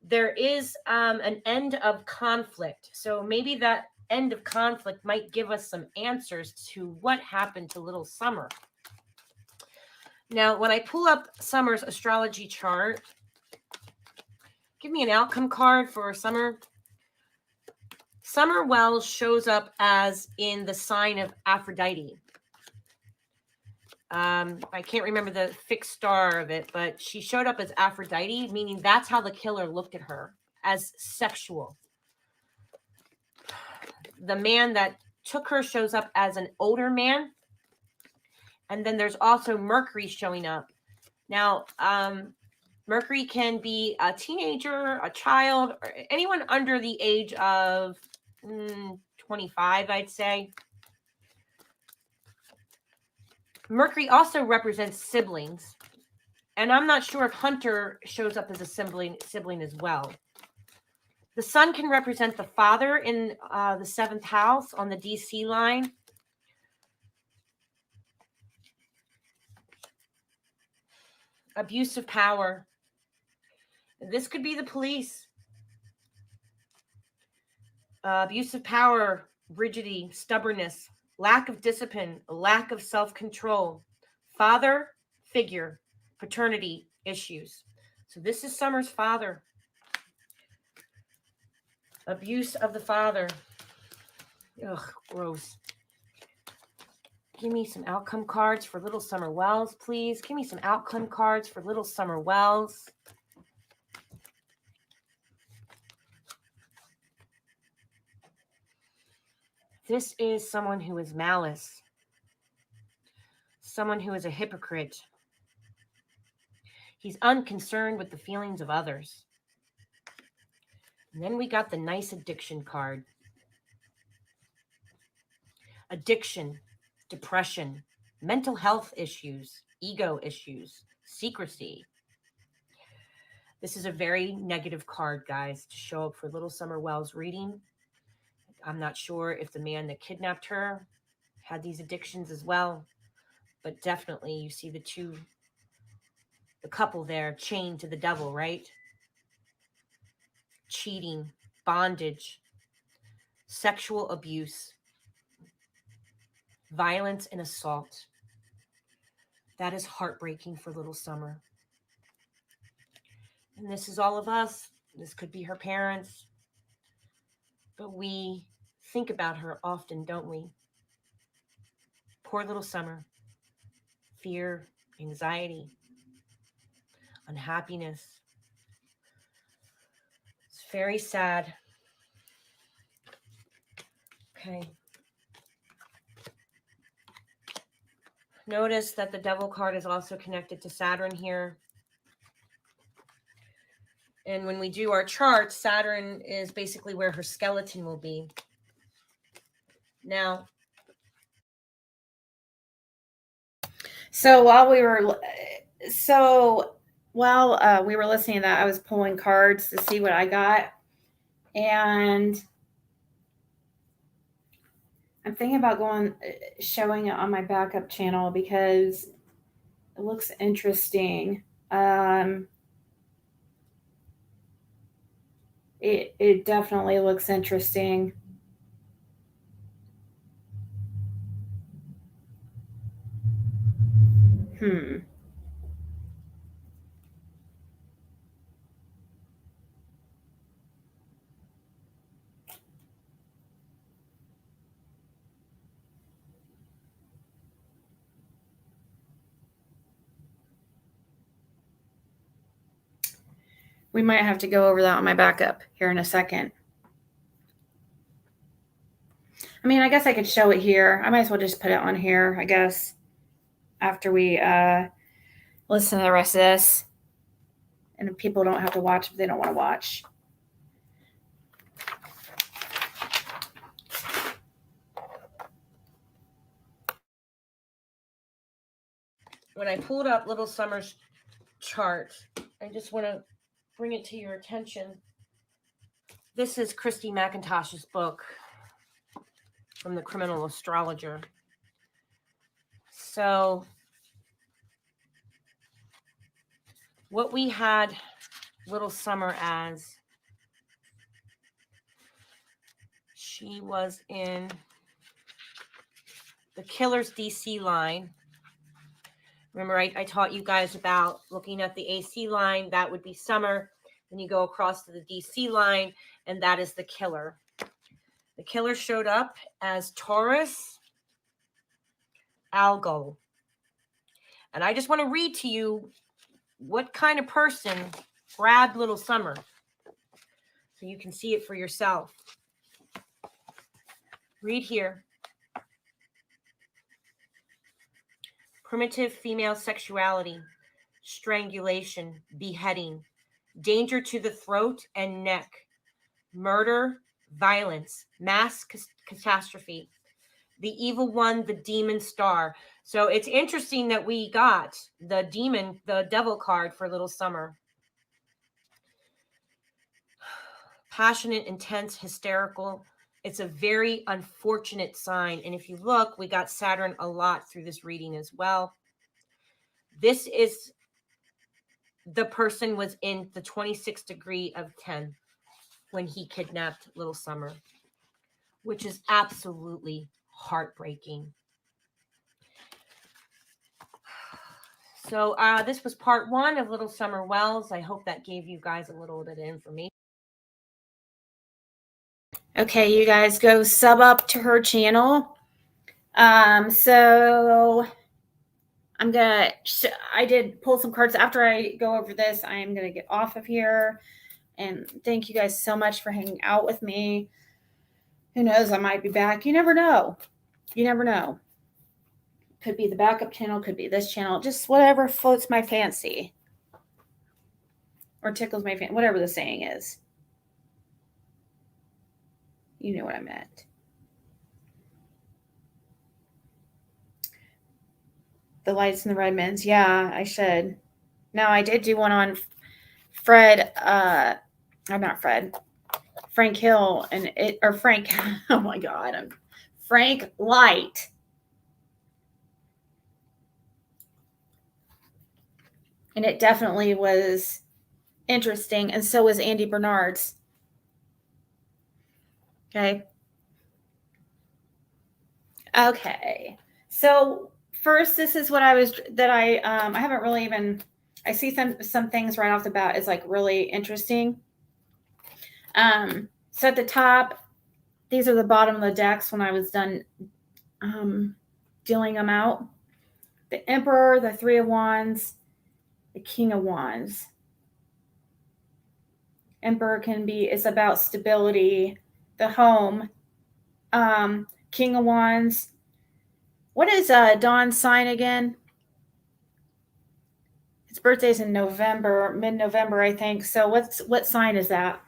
there is an end of conflict. So maybe that end of conflict might give us some answers to what happened to little Summer. Now, when I pull up Summer's astrology chart, give me an outcome card for Summer. Summer Wells shows up as in the sign of Aphrodite. I can't remember the fixed star of it, but she showed up as Aphrodite, meaning that's how the killer looked at her, as sexual. The man that took her shows up as an older man. And then there's also Mercury showing up. Now, Mercury can be a teenager, a child, or anyone under the age of 25, I'd say. Mercury also represents siblings. And I'm not sure if Hunter shows up as a sibling as well. The sun can represent the father in the 7th house on the DC line. Abuse of power. This could be the police. Abuse of power, rigidity, stubbornness, lack of discipline, lack of self-control, father figure, paternity issues. So this is Summer's father. Abuse of the father. Ugh, gross. Give me some outcome cards for little Summer Wells, please. Give me some outcome cards for little Summer Wells. This is someone who is malice. Someone who is a hypocrite. He's unconcerned with the feelings of others. And then we got the nice addiction card. Addiction, depression, mental health issues, ego issues, secrecy. This is a very negative card, guys, to show up for little Summer Wells reading. I'm not sure if the man that kidnapped her had these addictions as well, but definitely you see the couple there chained to the devil, right? Cheating, bondage, sexual abuse, violence and assault. That is heartbreaking for little Summer. And this is all of us. This could be her parents. But we think about her often, don't we? Poor little Summer. Fear, anxiety, unhappiness. It's very sad. Okay. Notice that the devil card is also connected to Saturn here. And when we do our chart, Saturn is basically where her skeleton will be. Now, So while we were listening to that, I was pulling cards to see what I got, and I'm thinking about showing it on my backup channel because It looks interesting. It definitely looks interesting. Hmm. We might have to go over that on my backup here in a second. I mean, I guess I could show it here. I might as well just put it on here, I guess, after we listen to the rest of this. And people don't have to watch if they don't want to watch. When I pulled up Little Summer's chart, I just want to bring it to your attention. This is Christy McIntosh's book from the Criminal Astrologer. So what we had Little Summer as, she was in the Killer's DC line. Remember, I taught you guys about looking at the AC line. That would be Summer. Then you go across to the DC line, and that is the Killer. The Killer showed up as Taurus Algol. And I just want to read to you what kind of person grabbed Little Summer so you can see it for yourself. Read here. Primitive female sexuality, strangulation, beheading, danger to the throat and neck, murder, violence, mass catastrophe, the evil one, the demon star. So it's interesting that we got the demon, the devil card for Little Summer. Passionate, intense, hysterical. It's a very unfortunate sign. And if you look, we got Saturn a lot through this reading as well. This is the person was in the 26th degree of 10 when he kidnapped Little Summer, which is absolutely heartbreaking. So this was part 1 of Little Summer Wells. I hope that gave you guys a little bit of information. Okay, you guys go sub up to her channel. So I did pull some cards. After I go over this, I am going to get off of here. And thank you guys so much for hanging out with me. Who knows, I might be back. You never know. You never know. Could be the backup channel, could be this channel. Just whatever floats my fancy. Or tickles my fancy, whatever the saying is. You know what I meant. The lights and the red mins. Yeah, I should. Now, I did do one on Fred. Not Fred. Frank Hill or Frank. Oh my God. Frank Light. And it definitely was interesting. And so was Andy Bernard's. Okay. Okay. So first, this is what I haven't really even, I see some things right off the bat is like really interesting. So at the top, these are the bottom of the decks when I was done dealing them out. The Emperor, the Three of Wands, the King of Wands. Emperor is about stability, the home. King of Wands. What is Dawn's sign again? His birthday's in November, mid-November, I think. So what sign is that?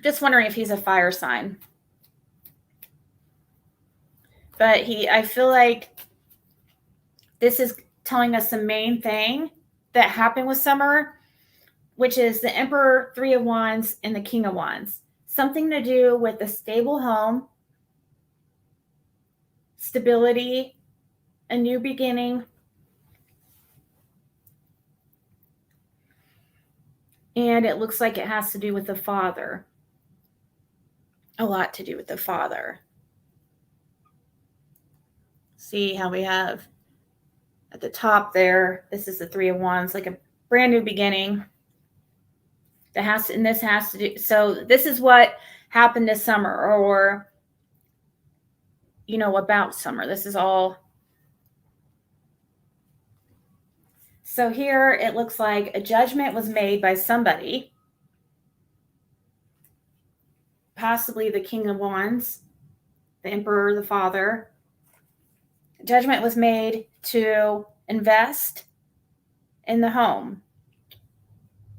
Just wondering if he's a fire sign. But I feel like this is telling us the main thing that happened with Summer, which is the Emperor, Three of Wands, and the King of Wands. Something to do with a stable home, stability, a new beginning. And it looks like it has to do with the father. A lot to do with the father. See how we have at the top there, this is the Three of Wands, like a brand new beginning. This has to do, so this is what happened this summer, or, you know, about summer. This is all. So here it looks like a judgment was made by somebody, possibly the King of Wands, the Emperor, the Father. Judgment was made to invest in the home.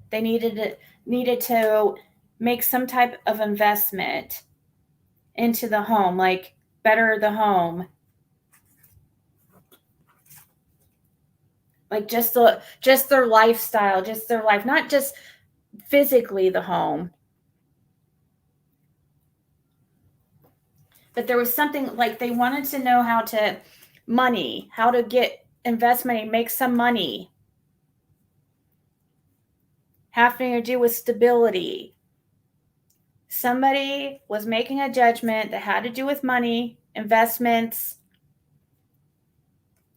They needed to make some type of investment into the home, like better the home, like just their lifestyle, just their life, not just physically the home. But there was something like they wanted to know how to get investment and make some money, having to do with stability. Somebody was making a judgment that had to do with money, investments,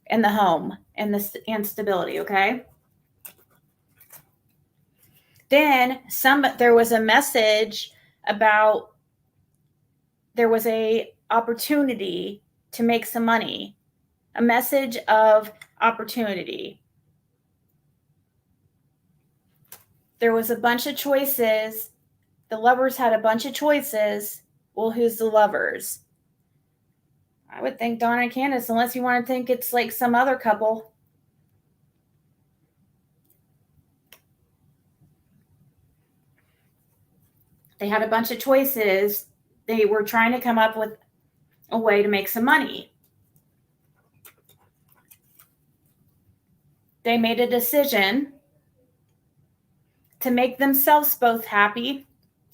and the home and stability, okay? Then there was a message about there was a opportunity to make some money, a message of opportunity. There was a bunch of choices. The lovers had a bunch of choices. Well, who's the lovers? I would think Donna and Candace, unless you want to think it's like some other couple. They had a bunch of choices. They were trying to come up with a way to make some money. They made a decision to make themselves both happy,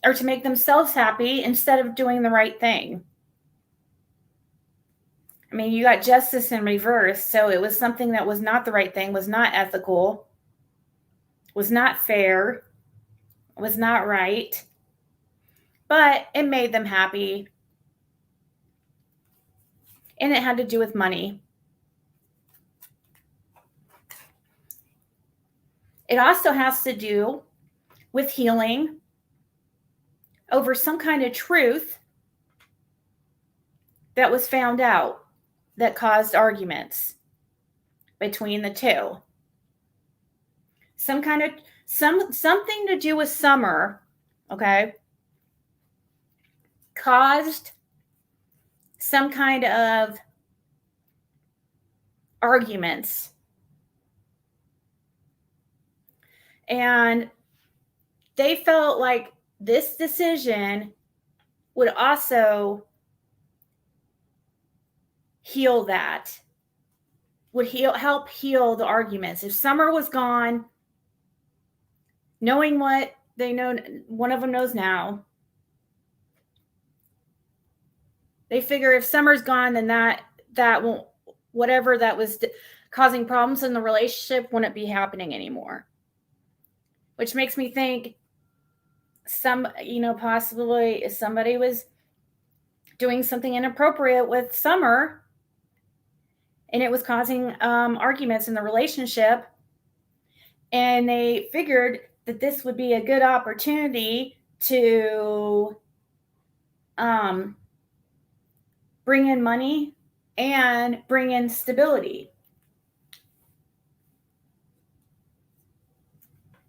or to make themselves happy instead of doing the right thing. I mean, you got justice in reverse, so it was something that was not the right thing, was not ethical, was not fair, was not right, but it made them happy. And it had to do with money. It also has to do with healing over some kind of truth that was found out that caused arguments between the two. Something to do with summer, okay, caused some kind of arguments. And they felt like this decision would also heal that, would help heal the arguments. If summer was gone, knowing what they know, one of them knows now, they figure if summer's gone, then that won't, whatever that was causing problems in the relationship wouldn't be happening anymore. Which makes me think possibly if somebody was doing something inappropriate with summer and it was causing arguments in the relationship, and they figured that this would be a good opportunity to bring in money and bring in stability.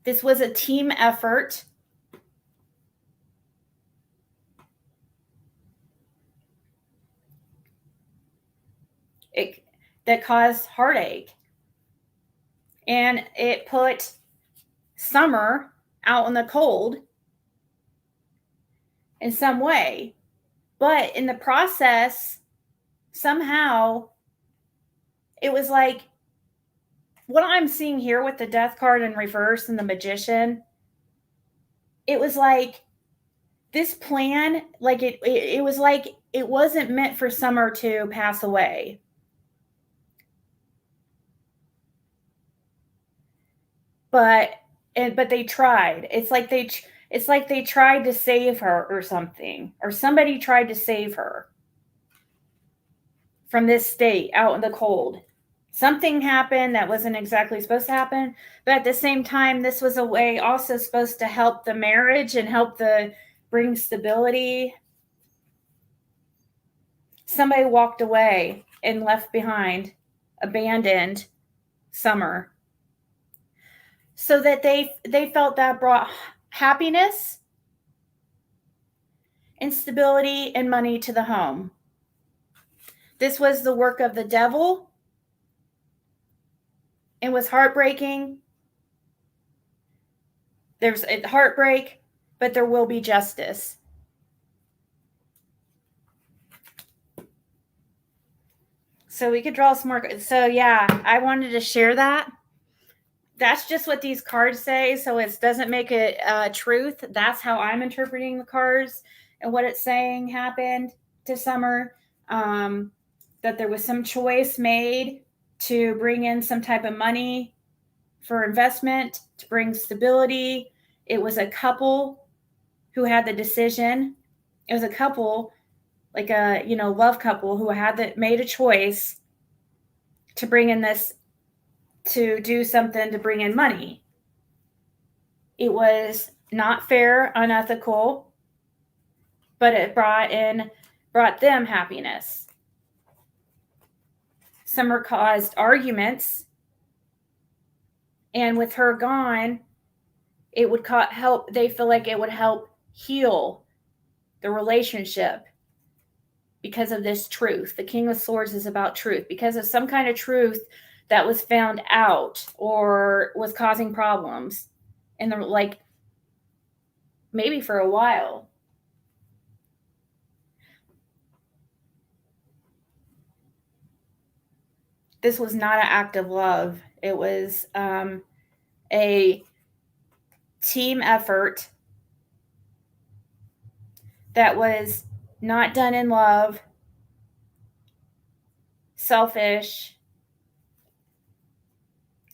This was a team effort. That caused heartache. And it put summer out in the cold in some way. But in the process, somehow, it was like what I'm seeing here with the Death card in reverse and the Magician. It was like this plan, like it was like it wasn't meant for Summer to pass away. But they tried. It's like they tried to save her or something, or somebody tried to save her from this state out in the cold. Something happened that wasn't exactly supposed to happen, but at the same time, this was a way also supposed to help the marriage and help bring stability. Somebody walked away and left behind, abandoned Summer, so that they felt that brought happiness and stability and money to the home. This was the work of the devil. It was heartbreaking. There's a heartbreak, but there will be justice. So we could draw some more. So yeah, I wanted to share that. That's just what these cards say. So it doesn't make it truth. That's how I'm interpreting the cards and what it's saying happened to Summer. That there was some choice made to bring in some type of money for investment, to bring stability. It was a couple who had the decision. It was a couple, like a love couple, who made a choice to bring in this, to do something to bring in money. It was not fair, unethical, but it brought them happiness. Summer caused arguments, and with her gone, it would help. They feel like it would help heal the relationship because of this truth. The King of Swords is about truth, because of some kind of truth that was found out or was causing problems, and they're like, maybe for a while. This was not an act of love. It was a team effort that was not done in love, selfish,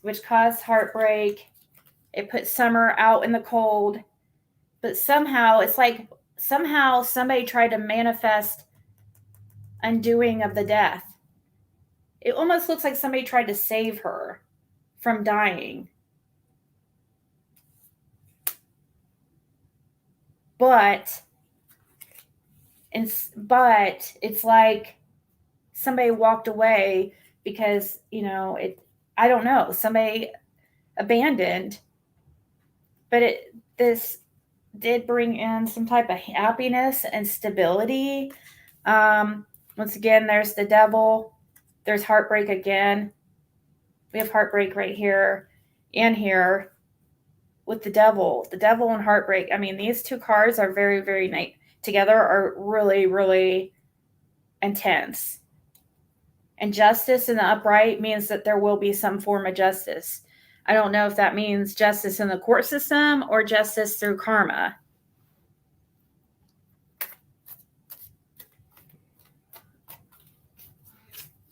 which caused heartbreak. It put Summer out in the cold. But somehow, it's like somebody tried to manifest undoing of the death. It almost looks like somebody tried to save her from dying. But it's like somebody walked away because, I don't know, somebody abandoned. But this did bring in some type of happiness and stability. Once again, there's the devil. There's heartbreak again. We have heartbreak right here and here with the devil and heartbreak. I mean, these two cards are very, very nice together, are really, really intense. And justice in the upright means that there will be some form of justice. I don't know if that means justice in the court system or justice through karma.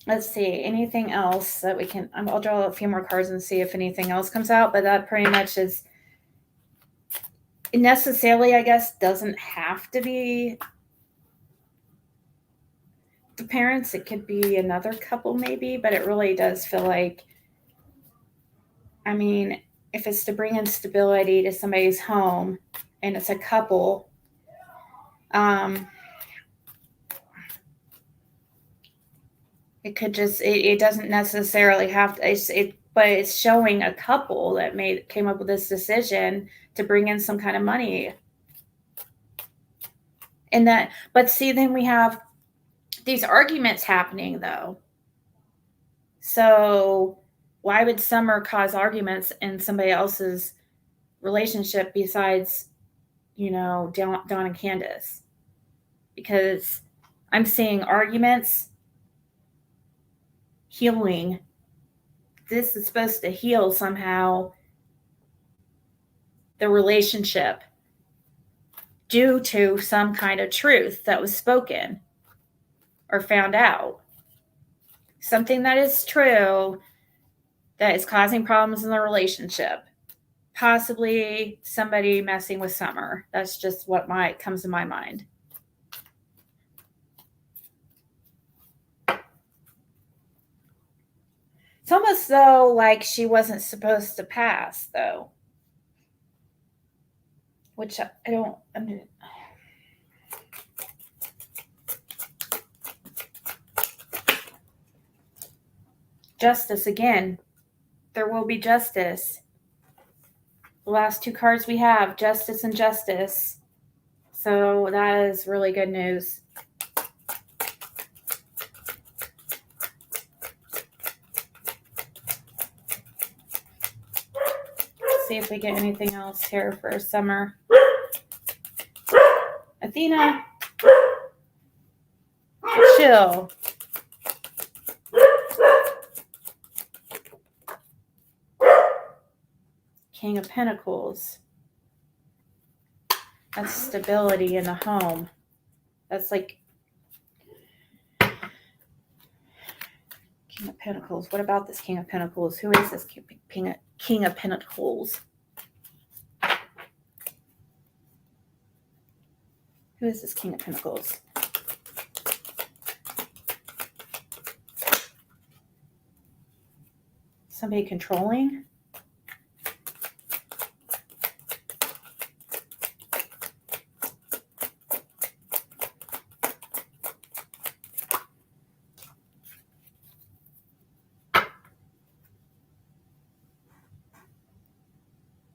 Let's see, anything else that we can, I'll draw a few more cards and see if anything else comes out, but that pretty much is necessarily, I guess, doesn't have to be the parents. It could be another couple maybe, but it really does feel like, I mean, if it's to bring in stability to somebody's home and it's a couple, it could just, it doesn't necessarily have to, but it's showing a couple that came up with this decision to bring in some kind of money. And that, but see, then we have these arguments happening though. So why would Summer cause arguments in somebody else's relationship besides, Dawn and Candace? Because I'm seeing arguments, healing. This is supposed to heal somehow the relationship due to some kind of truth that was spoken. or found out. Something that is true that is causing problems in the relationship. Possibly somebody messing with Summer. That's just what comes to my mind. It's almost though like she wasn't supposed to pass, though. Which I don't. I mean, justice again. There will be justice. The last two cards we have, justice and justice. So that is really good news. Let's see if we get anything else here for Summer. Athena, chill. King of Pentacles. That's stability in the home. That's like King of Pentacles. What about this King of Pentacles? Who is this King of Pentacles? Who is this King of Pentacles? Somebody controlling?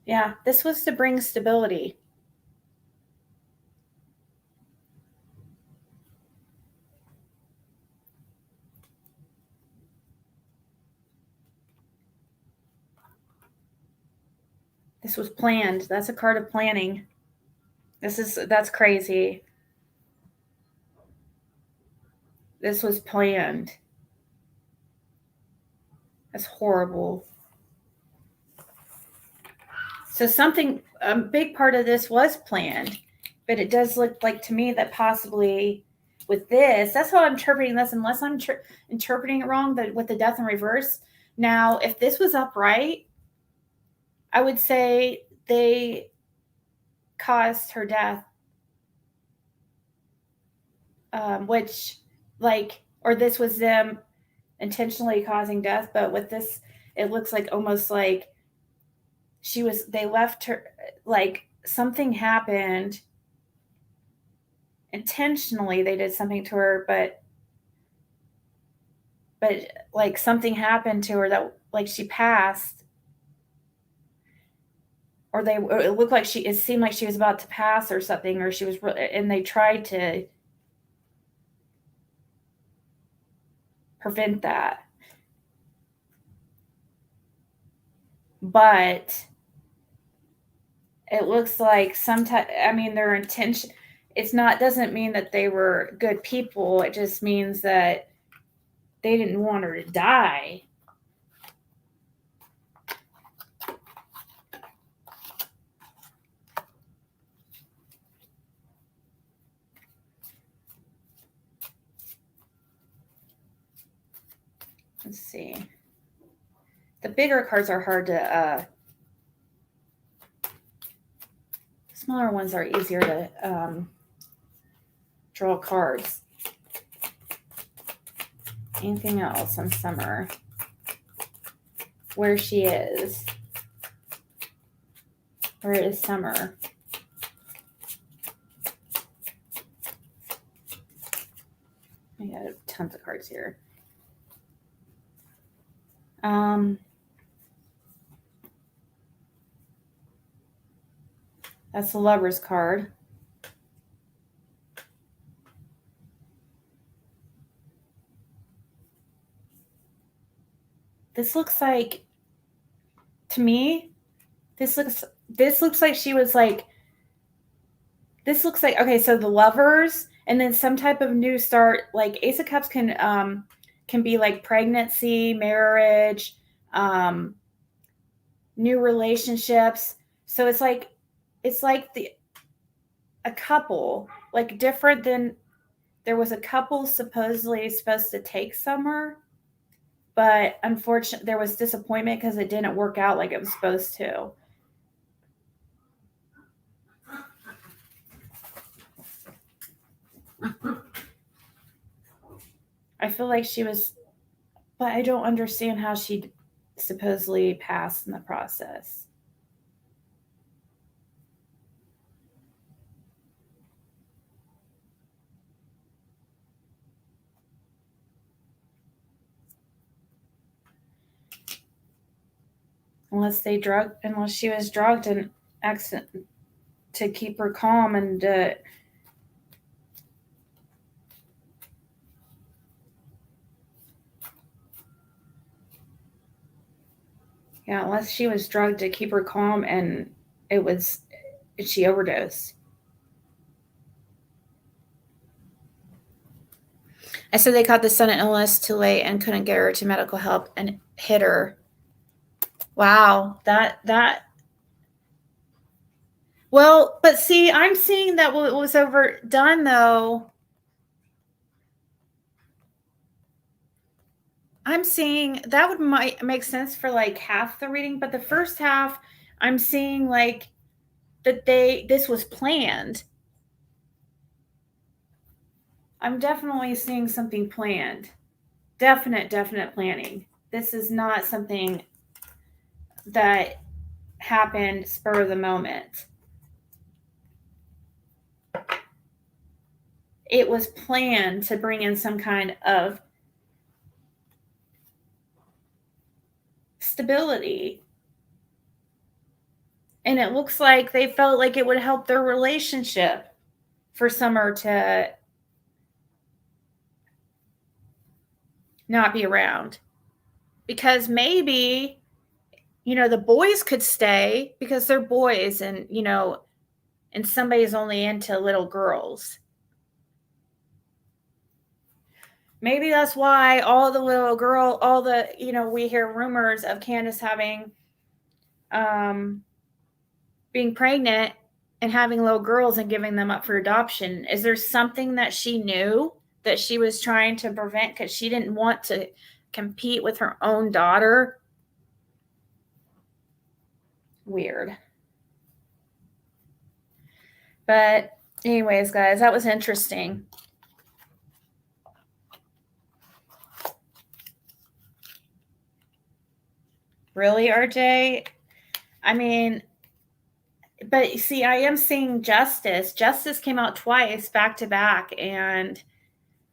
Yeah, this was to bring stability. This was planned. That's a card of planning. That's crazy. This was planned. That's horrible. So a big part of this was planned, but it does look like to me that possibly with this, that's how I'm interpreting this, unless I'm interpreting it wrong, but with the death in reverse. Now, if this was upright, I would say they caused her death, or this was them intentionally causing death. But with this, it looks like almost like they left her, like something happened intentionally. They did something to her, but like something happened to her that like she passed, or it looked like it seemed like she was about to pass or something, or she was, and they tried to prevent that. But it looks like their intention, doesn't mean that they were good people. It just means that they didn't want her to die. Let's see. The bigger cards are hard to, smaller ones are easier to draw cards. Anything else on Summer? Where she is. Where is Summer? I got tons of cards here. That's the Lover's card. This looks like, to me, this looks like she was like, this looks like, okay, so the Lovers and then some type of new start. Like Ace of Cups can be like pregnancy, marriage, new relationships. So it's like a couple, like different than there was a couple supposedly supposed to take Summer, but unfortunately there was disappointment because it didn't work out like it was supposed to. I feel like she was, but I don't understand how she supposedly passed in the process. Unless she was drugged and accident to keep her calm and yeah, unless she was drugged to keep her calm and she overdosed. I said they caught the sudden illness too late and couldn't get her to medical help and hit her. Wow, that. Well, but see, I'm seeing that what was overdone though. I'm seeing that might make sense for like half the reading, but the first half, I'm seeing like that this was planned. I'm definitely seeing something planned. Definite planning. This is not something that happened spur of the moment. It was planned to bring in some kind of stability. And it looks like they felt like it would help their relationship for Summer to not be around. Because maybe, the boys could stay because they're boys and, and somebody's only into little girls. Maybe that's why we hear rumors of Candace having, being pregnant and having little girls and giving them up for adoption. Is there something that she knew that she was trying to prevent because she didn't want to compete with her own daughter? Weird. But anyways, guys, that was interesting. Really, RJ? I mean, but see, I am seeing Justice. Justice came out twice back to back, and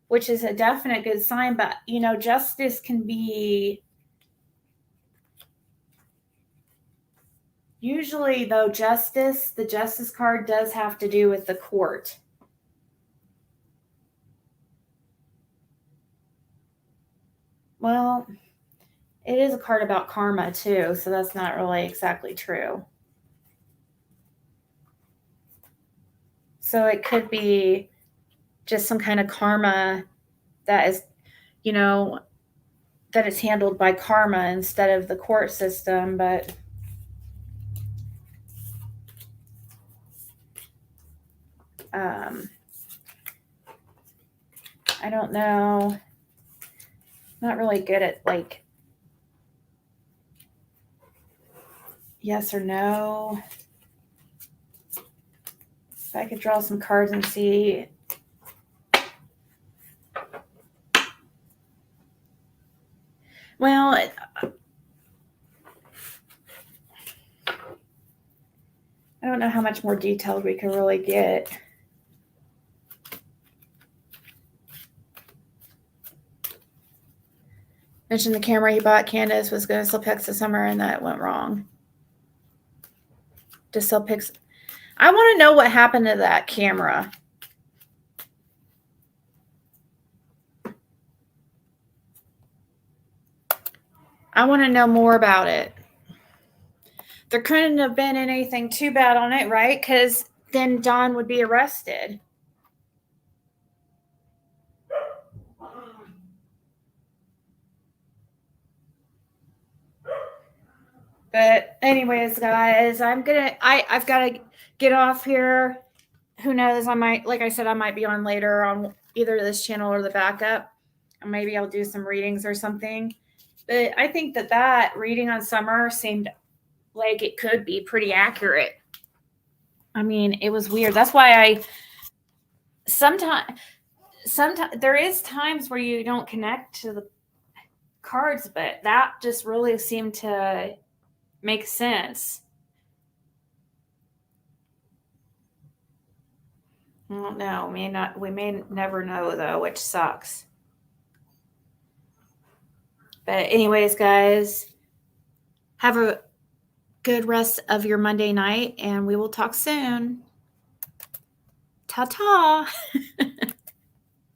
which is a definite good sign. But, Justice can be usually, though, the Justice card does have to do with the court. Well, it is a card about karma, too, so that's not really exactly true. So it could be just some kind of karma that is, that is handled by karma instead of the court system, but I don't know. Not really good at like yes or no. If I could draw some cards and see. Well, I don't know how much more detailed we can really get. Mentioned the camera he bought Candace was going to sell pics this summer, and that went wrong. To sell pics. I want to know what happened to that camera. I want to know more about it. There couldn't have been anything too bad on it, right? Because then Don would be arrested. But anyways, guys, I've got to get off here. Who knows? I might, like I said, I might be on later on, either this channel or the backup. And maybe I'll do some readings or something. But I think that reading on summer seemed like it could be pretty accurate. I mean, it was weird. That's why I sometimes there is times where you don't connect to the cards, but that just really seemed to make sense. I don't know. We may never know though, which sucks. But anyways, guys, have a good rest of your Monday night, and we will talk soon. Ta-ta.